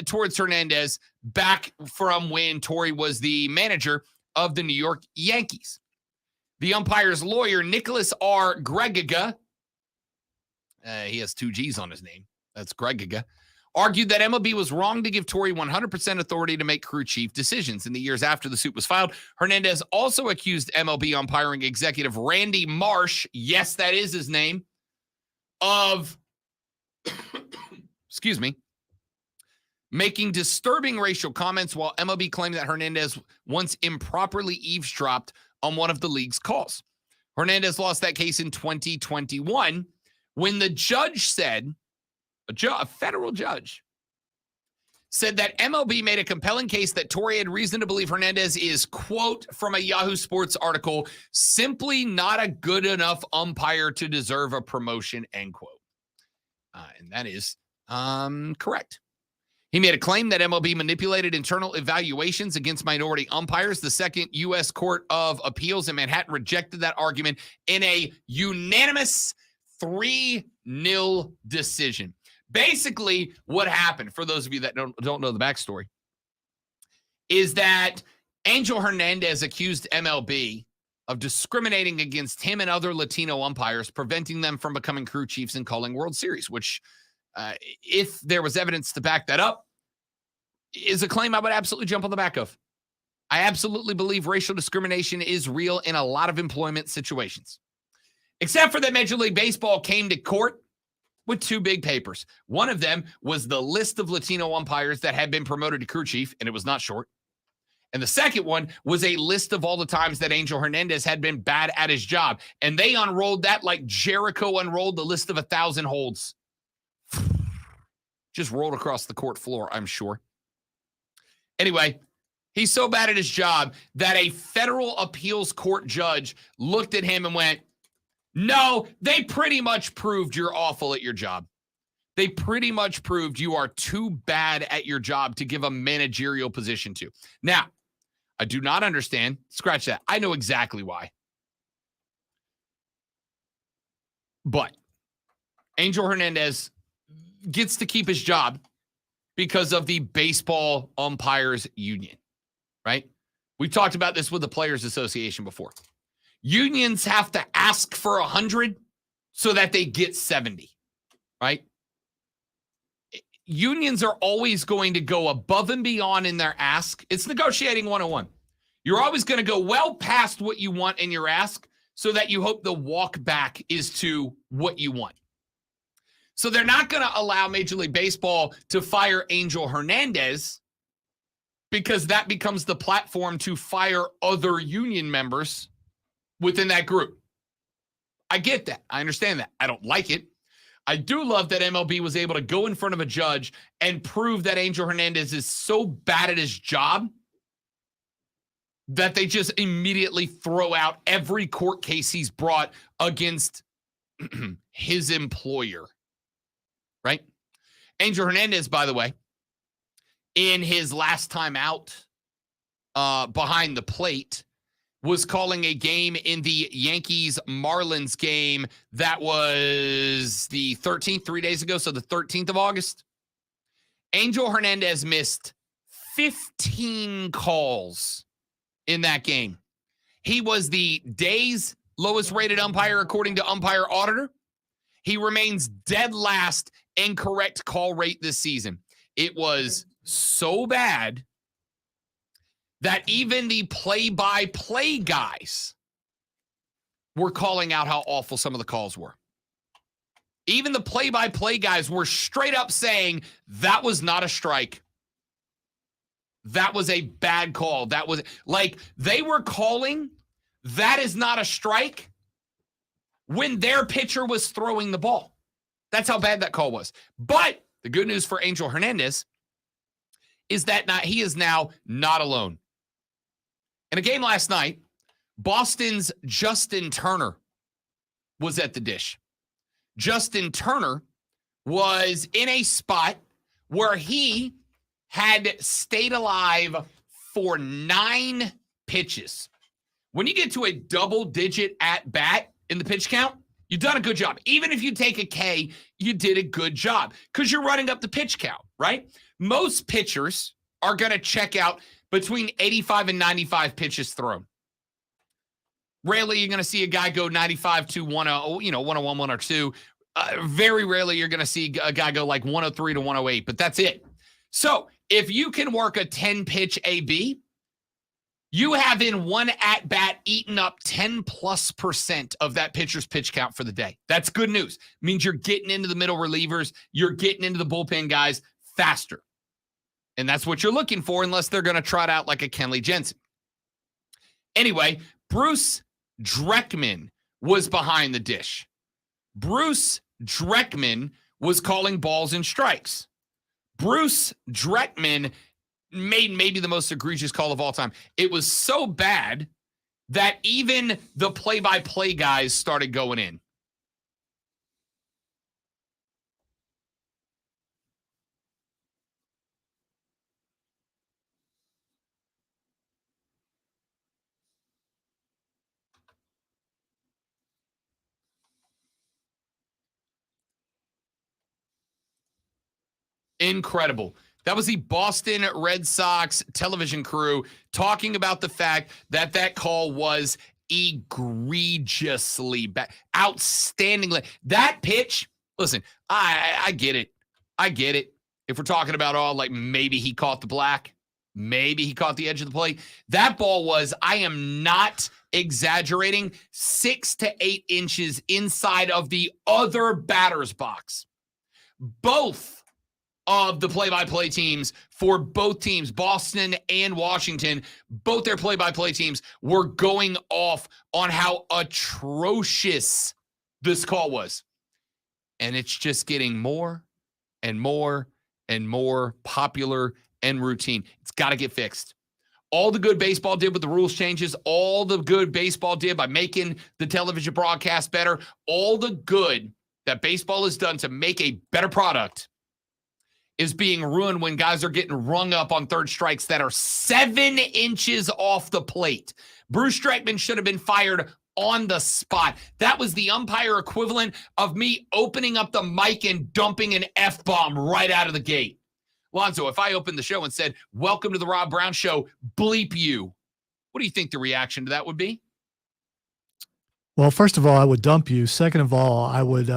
Speaker 4: towards Hernandez back from when Torre was the manager of the New York Yankees. The umpire's lawyer, Nicholas R. Gregiga, he has 2 G's on his name. That's Gregiga. Argued that MLB was wrong to give Torre 100% authority to make crew chief decisions. In the years after the suit was filed, Hernandez also accused MLB umpiring executive Randy Marsh, yes, that is his name, of, excuse me, making disturbing racial comments, while MLB claimed that Hernandez once improperly eavesdropped on one of the league's calls. Hernandez lost that case in 2021 when the judge said, a federal judge, said that MLB made a compelling case that Torre had reason to believe Hernandez is, quote, from a Yahoo Sports article, simply not a good enough umpire to deserve a promotion, end quote. And that is correct. He made a claim that MLB manipulated internal evaluations against minority umpires. The Second U.S. Court of Appeals in Manhattan rejected that argument in a unanimous 3-0 decision. Basically, what happened, for those of you that don't know the backstory, is that Angel Hernandez accused MLB of discriminating against him and other Latino umpires, preventing them from becoming crew chiefs and calling World Series, which, if there was evidence to back that up, is a claim I would absolutely jump on the back of. I absolutely believe racial discrimination is real in a lot of employment situations. Except for that Major League Baseball came to court with 2 big papers. One of them was the list of Latino umpires that had been promoted to crew chief, and it was not short. And the second one was a list of all the times that Angel Hernandez had been bad at his job. And they unrolled that like Jericho unrolled the list of 1,000 holds. Just rolled across the court floor, I'm sure. Anyway, he's so bad at his job that a federal appeals court judge looked at him and went, no, they pretty much proved you're awful at your job. They pretty much proved you are too bad at your job to give a managerial position to. Now, I do not understand. Scratch that. I know exactly why. But Angel Hernandez gets to keep his job because of the Baseball Umpires Union, right? We talked about this with the Players Association before. Unions have to ask for 100 so that they get 70, right? Unions are always going to go above and beyond in their ask. It's negotiating 101. You're always going to go well past what you want in your ask so that you hope the walk back is to what you want. So they're not going to allow Major League Baseball to fire Angel Hernandez because that becomes the platform to fire other union members within that group. I get that. I understand that. I don't like it. I do love that MLB was able to go in front of a judge and prove that Angel Hernandez is so bad at his job that they just immediately throw out every court case he's brought against his employer. Right? Angel Hernandez, by the way, in his last time out behind the plate, was calling a game in the Yankees-Marlins game that was the 13th, 3 days ago, so the 13th of August. Angel Hernandez missed 15 calls in that game. He was the day's lowest-rated umpire according to Umpire Auditor. He remains dead last in correct call rate this season. It was so bad that even the play-by-play guys were calling out how awful some of the calls were. Even the play-by-play guys were straight up saying that was not a strike. That was a bad call. That was like they were calling that is not a strike when their pitcher was throwing the ball. That's how bad that call was. But the good news for Angel Hernandez is that he is now not alone. In a game last night, Boston's Justin Turner was at the dish. Justin Turner was in a spot where he had stayed alive for 9 pitches. When you get to a double-digit at-bat in the pitch count, you've done a good job. Even if you take a K, you did a good job because you're running up the pitch count, right? Most pitchers are going to check out between 85 and 95 pitches thrown. Rarely you're going to see a guy go 95 to 101, 102. Very rarely you're going to see a guy go like 103 to 108, but that's it. So if you can work a 10-pitch AB, you have in one at-bat eaten up 10+% of that pitcher's pitch count for the day. That's good news. It means you're getting into the middle relievers. You're getting into the bullpen guys faster. And that's what you're looking for unless they're going to trot out like a Kenley Jensen. Anyway, Bruce Dreckman was behind the dish. Bruce Dreckman was calling balls and strikes. Bruce Dreckman made maybe the most egregious call of all time. It was so bad that even the play-by-play guys started going in. Incredible. That was the Boston Red Sox television crew talking about the fact that that call was egregiously bad, outstandingly. That pitch, listen, I get it. I get it. If we're talking about like maybe he caught the black, maybe he caught the edge of the plate. That ball was, I am not exaggerating, 6 to 8 inches inside of the other batter's box. Both of the play-by-play teams for both teams, Boston and Washington, both their play-by-play teams were going off on how atrocious this call was. And it's just getting more and more and more popular and routine. It's got to get fixed. All the good baseball did with the rules changes, all the good baseball did by making the television broadcast better, all the good that baseball has done to make a better product is being ruined when guys are getting rung up on third strikes that are 7 inches off the plate. Bruce Dreckman should have been fired on the spot. That was the umpire equivalent of me opening up the mic and dumping an F-bomb right out of the gate. Lonzo, if I opened the show and said, "Welcome to the Rob Brown Show, bleep you," what do you think the reaction to that would be?
Speaker 2: Well, first of all, I would dump you. Second of all, I would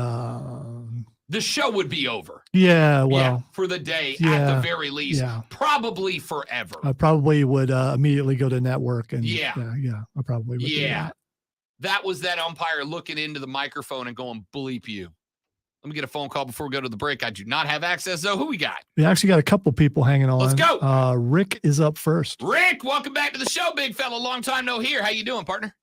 Speaker 4: the show would be over.
Speaker 2: Yeah, well,
Speaker 4: for the day at the very least, probably forever.
Speaker 2: I probably would immediately go to network and
Speaker 4: Yeah,
Speaker 2: I probably would do that.
Speaker 4: That was that umpire looking into the microphone and going, "Bleep you." Let me get a phone call before we go to the break. I do not have access, though. Who we got?
Speaker 2: We actually got a couple people hanging on.
Speaker 4: Let's go.
Speaker 2: Rick is up first.
Speaker 4: Rick, welcome back to the show, big fella. Long time no hear. How you doing, partner?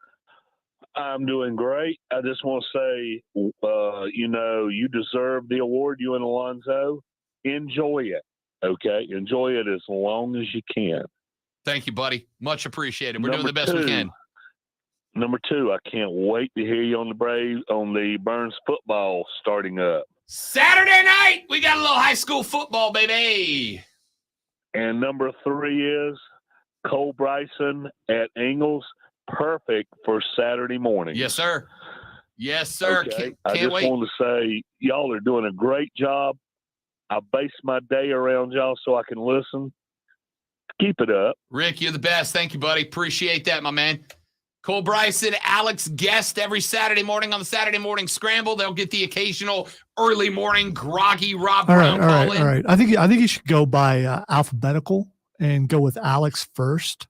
Speaker 18: I'm doing great. I just want to say, you deserve the award, you and Alonzo. Enjoy it, okay? Enjoy it as long as you can.
Speaker 4: Thank you, buddy. Much appreciated. We're doing the best we can.
Speaker 18: Number 2, I can't wait to hear you on the Burns football starting up.
Speaker 4: Saturday night, we got a little high school football, baby.
Speaker 18: And number 3 is Cole Bryson at Ingalls. Perfect for Saturday morning.
Speaker 4: Yes, sir. Yes, sir.
Speaker 18: Okay.
Speaker 4: Can't
Speaker 18: I just
Speaker 4: wait.
Speaker 18: wanted to say y'all are doing a great job. I base my day around y'all so I can listen. Keep it up.
Speaker 4: Rick, you're the best. Thank you, buddy. Appreciate that, my man. Cole Bryson, Alex Guest every Saturday morning on the Saturday Morning Scramble. They'll get the occasional early morning groggy Rob Brown call in.
Speaker 2: All right. I think you should go by alphabetical and go with Alex first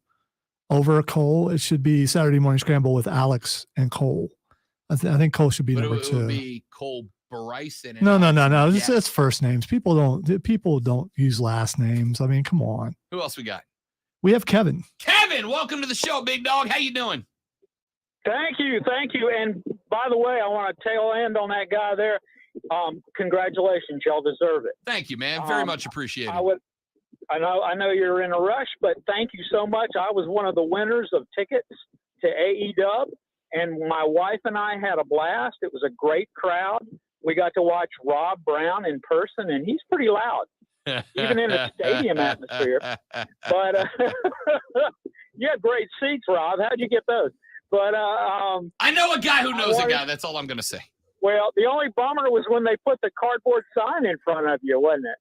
Speaker 2: over Cole. It should be Saturday Morning Scramble with Alex and Cole. I think Cole should be number 2.
Speaker 4: It would be Cole Bryson. And
Speaker 2: No. It's first names. People don't use last names. I mean, come on.
Speaker 4: Who else we got?
Speaker 2: We have Kevin.
Speaker 4: Kevin, welcome to the show, big dog. How you doing?
Speaker 19: Thank you. And by the way, I want to tail end on that guy there. Congratulations. Y'all deserve it.
Speaker 4: Thank you, man. Very much appreciated.
Speaker 19: I know you're in a rush, but thank you so much. I was one of the winners of tickets to AEW, and my wife and I had a blast. It was a great crowd. We got to watch Rob Brown in person, and he's pretty loud, even in a stadium atmosphere. But you had great seats, Rob. How'd you get those? But
Speaker 4: I know a guy who knows a guy. That's all I'm going to say.
Speaker 19: Well, the only bummer was when they put the cardboard sign in front of you, wasn't it?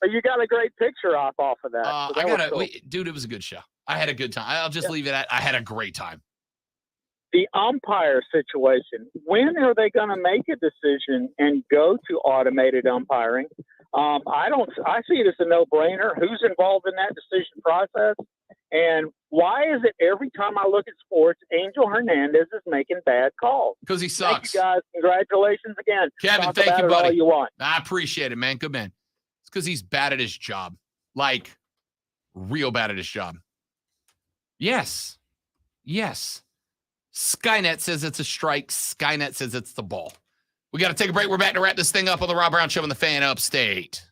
Speaker 19: But you got a great picture off of that. So that was cool.
Speaker 4: Dude, it was a good show. I had a good time. I'll just leave it at I had a great time.
Speaker 19: The umpire situation. When are they going to make a decision and go to automated umpiring? I see it as a no-brainer. Who's involved in that decision process? And why is it every time I look at sports, Angel Hernandez is making bad calls?
Speaker 4: Because he sucks.
Speaker 19: Thank you, guys. Congratulations again.
Speaker 4: Kevin,
Speaker 19: Talk
Speaker 4: thank
Speaker 19: about
Speaker 4: you,
Speaker 19: it
Speaker 4: buddy.
Speaker 19: all you want.
Speaker 4: I appreciate it, man. Good man. It's because he's bad at his job. Like, real bad at his job. Yes. Skynet says it's a strike. Skynet says it's the ball. We got to take a break. We're back to wrap this thing up on the Rob Brown Show on the Fan Upstate.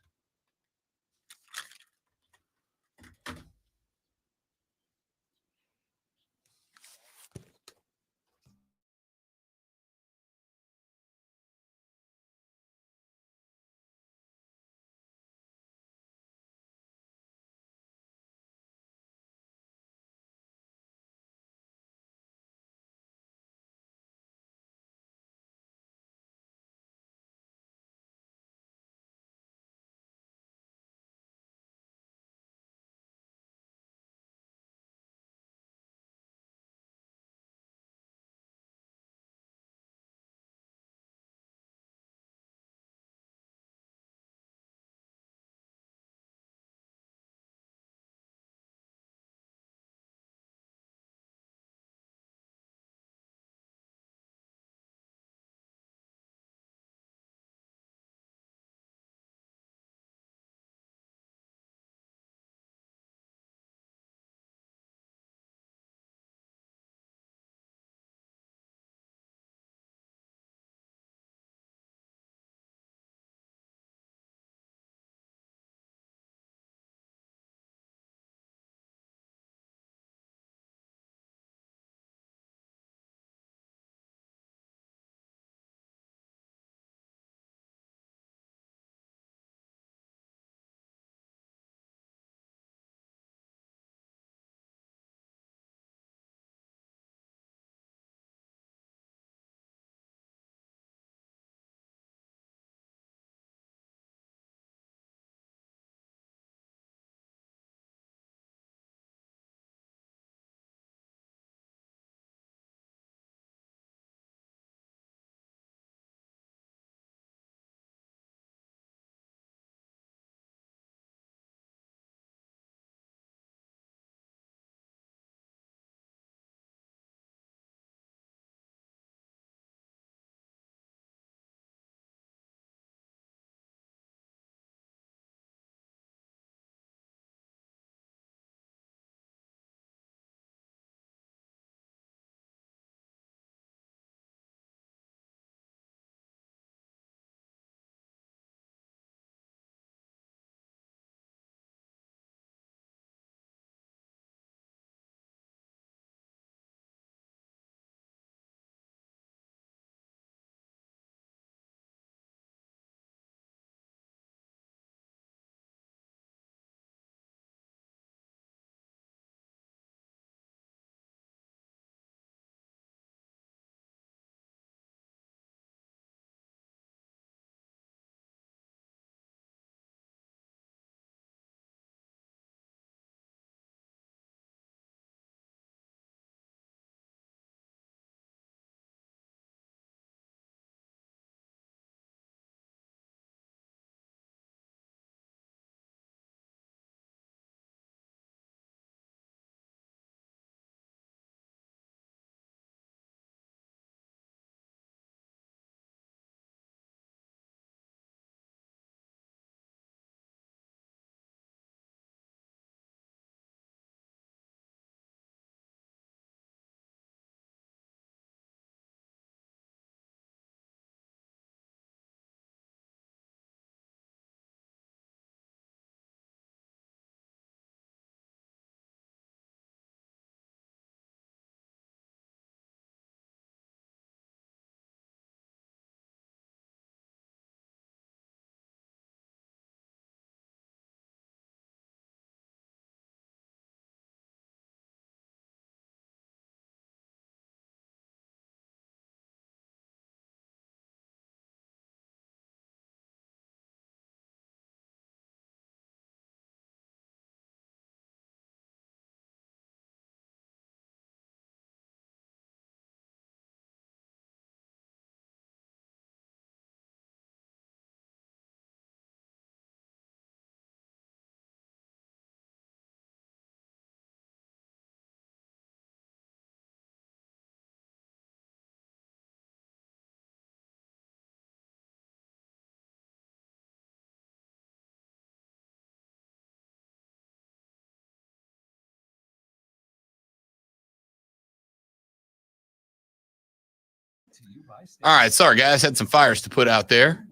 Speaker 4: All right, sorry guys, had some fires to put out there.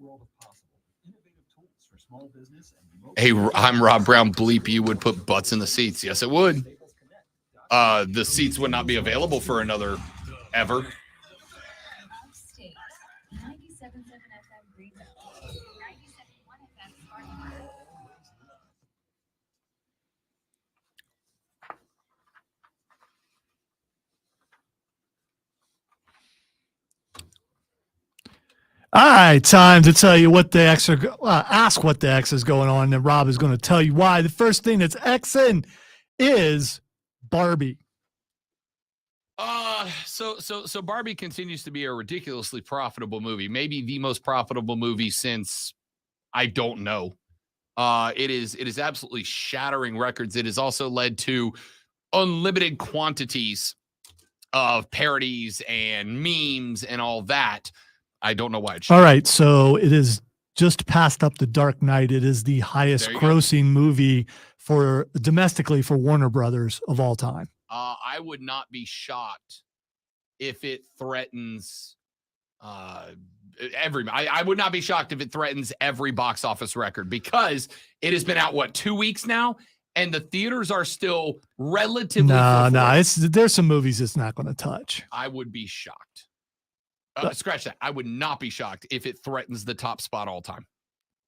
Speaker 4: Hey, I'm Rob Brown. Bleep, you would put butts in the seats. Yes, it would. The seats would not be available for another ever.
Speaker 8: Upstate, 97.7 FM Greenville, 97.1 FM Spartanburg.
Speaker 2: All right, time to tell you what the X are. Ask what the X is going on, and Rob is going to tell you why. The first thing that's Xing is Barbie.
Speaker 4: So Barbie continues to be a ridiculously profitable movie, maybe the most profitable movie since I don't know. It is absolutely shattering records. It has also led to unlimited quantities of parodies and memes and all that. I don't know why it should.
Speaker 2: All right, so it is just passed up The Dark Knight. It is the highest grossing movie for domestically for Warner Brothers of all time.
Speaker 4: I would not be shocked if it threatens every. I would not be shocked if it threatens every box office record, because it has been out, what, 2 weeks now, and the theaters are still relatively.
Speaker 2: No, there's some movies it's not going to touch.
Speaker 4: I would be shocked. Scratch that. I would not be shocked if it threatens the top spot all time.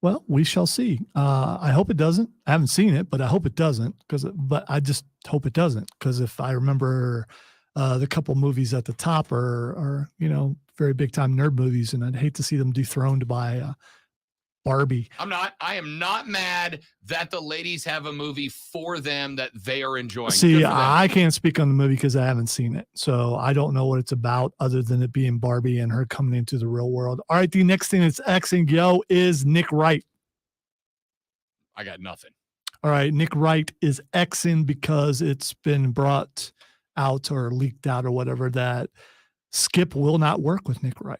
Speaker 2: Well, we shall see. I hope it doesn't. I haven't seen it, but I hope it doesn't. But I just hope it doesn't, because if I remember, the couple movies at the top are very big time nerd movies, and I'd hate to see them dethroned by Barbie.
Speaker 4: I am not mad that the ladies have a movie for them that they are enjoying.
Speaker 2: See, I can't speak on the movie because I haven't seen it. So I don't know what it's about other than it being Barbie and her coming into the real world. All right, the next thing that's Xing is Nick Wright.
Speaker 4: I got nothing.
Speaker 2: All right, Nick Wright is Xing because it's been brought out or leaked out or whatever that Skip will not work with Nick Wright.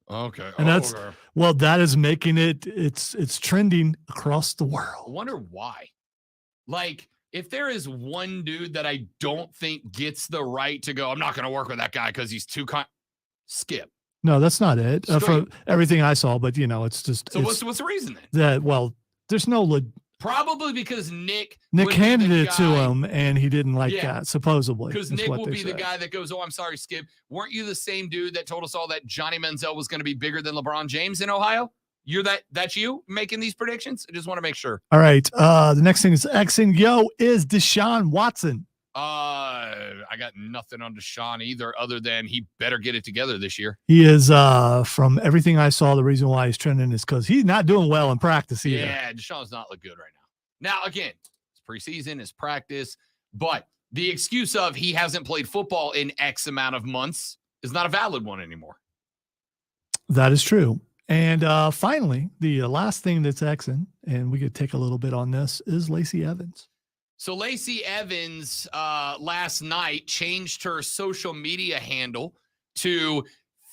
Speaker 4: Okay.
Speaker 2: And that is making it's trending across the world.
Speaker 4: I wonder why. Like, if there is one dude that I don't think gets the right to go, I'm not going to work with that guy because he's too Skip.
Speaker 2: No, that's not it. From everything I saw, but it's just.
Speaker 4: So what's the reason then?
Speaker 2: There's no.
Speaker 4: Probably because Nick
Speaker 2: handed it to him and he didn't like that, supposedly.
Speaker 4: Because Nick will be the guy that goes, oh, I'm sorry, Skip. Weren't you the same dude that told us all that Johnny Manziel was going to be bigger than LeBron James in Ohio? That's you making these predictions? I just want to make sure.
Speaker 2: All right. The next thing is Xing is Deshaun Watson.
Speaker 4: I got nothing on Deshaun either, other than he better get it together this year.
Speaker 2: He is, from everything I saw, the reason why he's trending is because he's not doing well in practice either.
Speaker 4: Yeah, Deshaun's not look good right now. Now, again, it's preseason, it's practice, but the excuse of he hasn't played football in X amount of months is not a valid one anymore.
Speaker 2: That is true. And finally, the last thing that's Xing, and we could take a little bit on this, is Lacey Evans.
Speaker 4: So Lacey Evans last night changed her social media handle to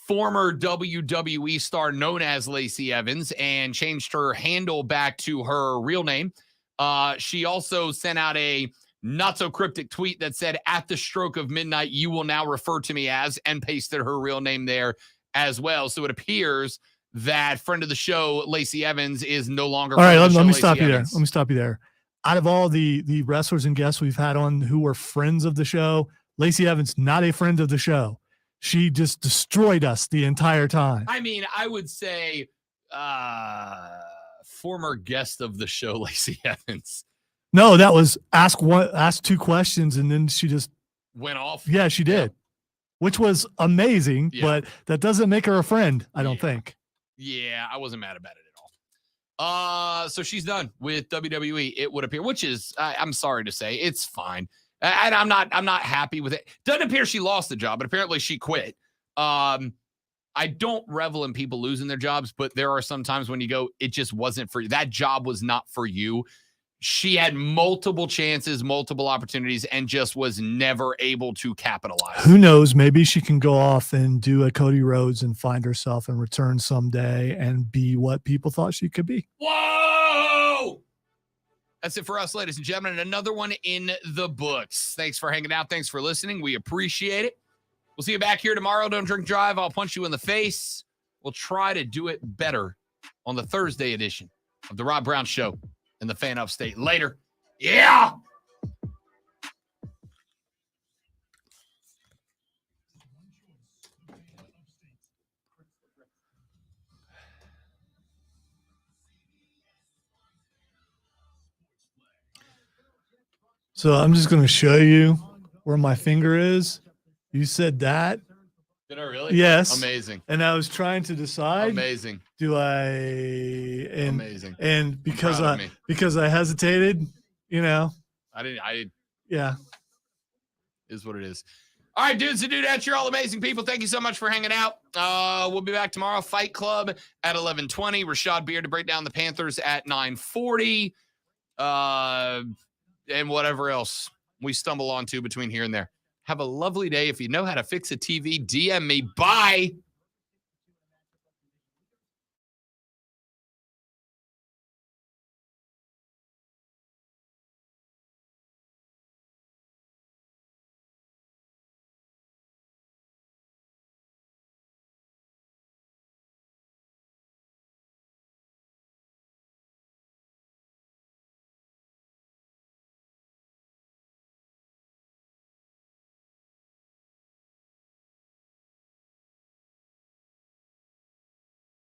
Speaker 4: former WWE star known as Lacey Evans, and changed her handle back to her real name. She also sent out a not so cryptic tweet that said, at the stroke of midnight, you will now refer to me as, and pasted her real name there as well. So it appears that friend of the show, Lacey Evans, is no longer.
Speaker 2: All right, let me stop you there. Let me stop you there. Out of all the wrestlers and guests we've had on who were friends of the show, Lacey Evans, not a friend of the show. She just destroyed us the entire time.
Speaker 4: I mean, I would say former guest of the show, Lacey Evans.
Speaker 2: No, that was ask two questions, and then she just
Speaker 4: went off.
Speaker 2: Yeah, she did, which was amazing, but that doesn't make her a friend, I don't think.
Speaker 4: Yeah, I wasn't mad about it at all. So she's done with WWE, it would appear, which is, I'm sorry to say, it's fine. And I'm not happy with it. Doesn't appear she lost the job, but apparently she quit. I don't revel in people losing their jobs, but there are some times when you go, it just wasn't for you. That job was not for you. She had multiple chances, multiple opportunities, and just was never able to capitalize.
Speaker 2: Who knows? Maybe she can go off and do a Cody Rhodes and find herself and return someday and be what people thought she could be.
Speaker 4: Whoa! That's it for us, ladies and gentlemen. Another one in the books. Thanks for hanging out. Thanks for listening. We appreciate it. We'll see you back here tomorrow. Don't drink drive. I'll punch you in the face. We'll try to do it better on the Thursday edition of the Rob Brown Show in the Fan Upstate. Later. Yeah.
Speaker 2: So I'm just going to show you where my finger is. You said that.
Speaker 4: Did I really?
Speaker 2: Yes.
Speaker 4: Amazing.
Speaker 2: And I was trying to decide.
Speaker 4: Amazing.
Speaker 2: Do I?
Speaker 4: Amazing.
Speaker 2: And because I hesitated, Yeah.
Speaker 4: Is what it is. All right, dudes and dudettes, you're all amazing people. Thank you so much for hanging out. We'll be back tomorrow. Fight Club at 11:20. Rashad Beard to break down the Panthers at 9:40. And whatever else we stumble onto between here and there. Have a lovely day. If you know how to fix a TV, DM me. Bye.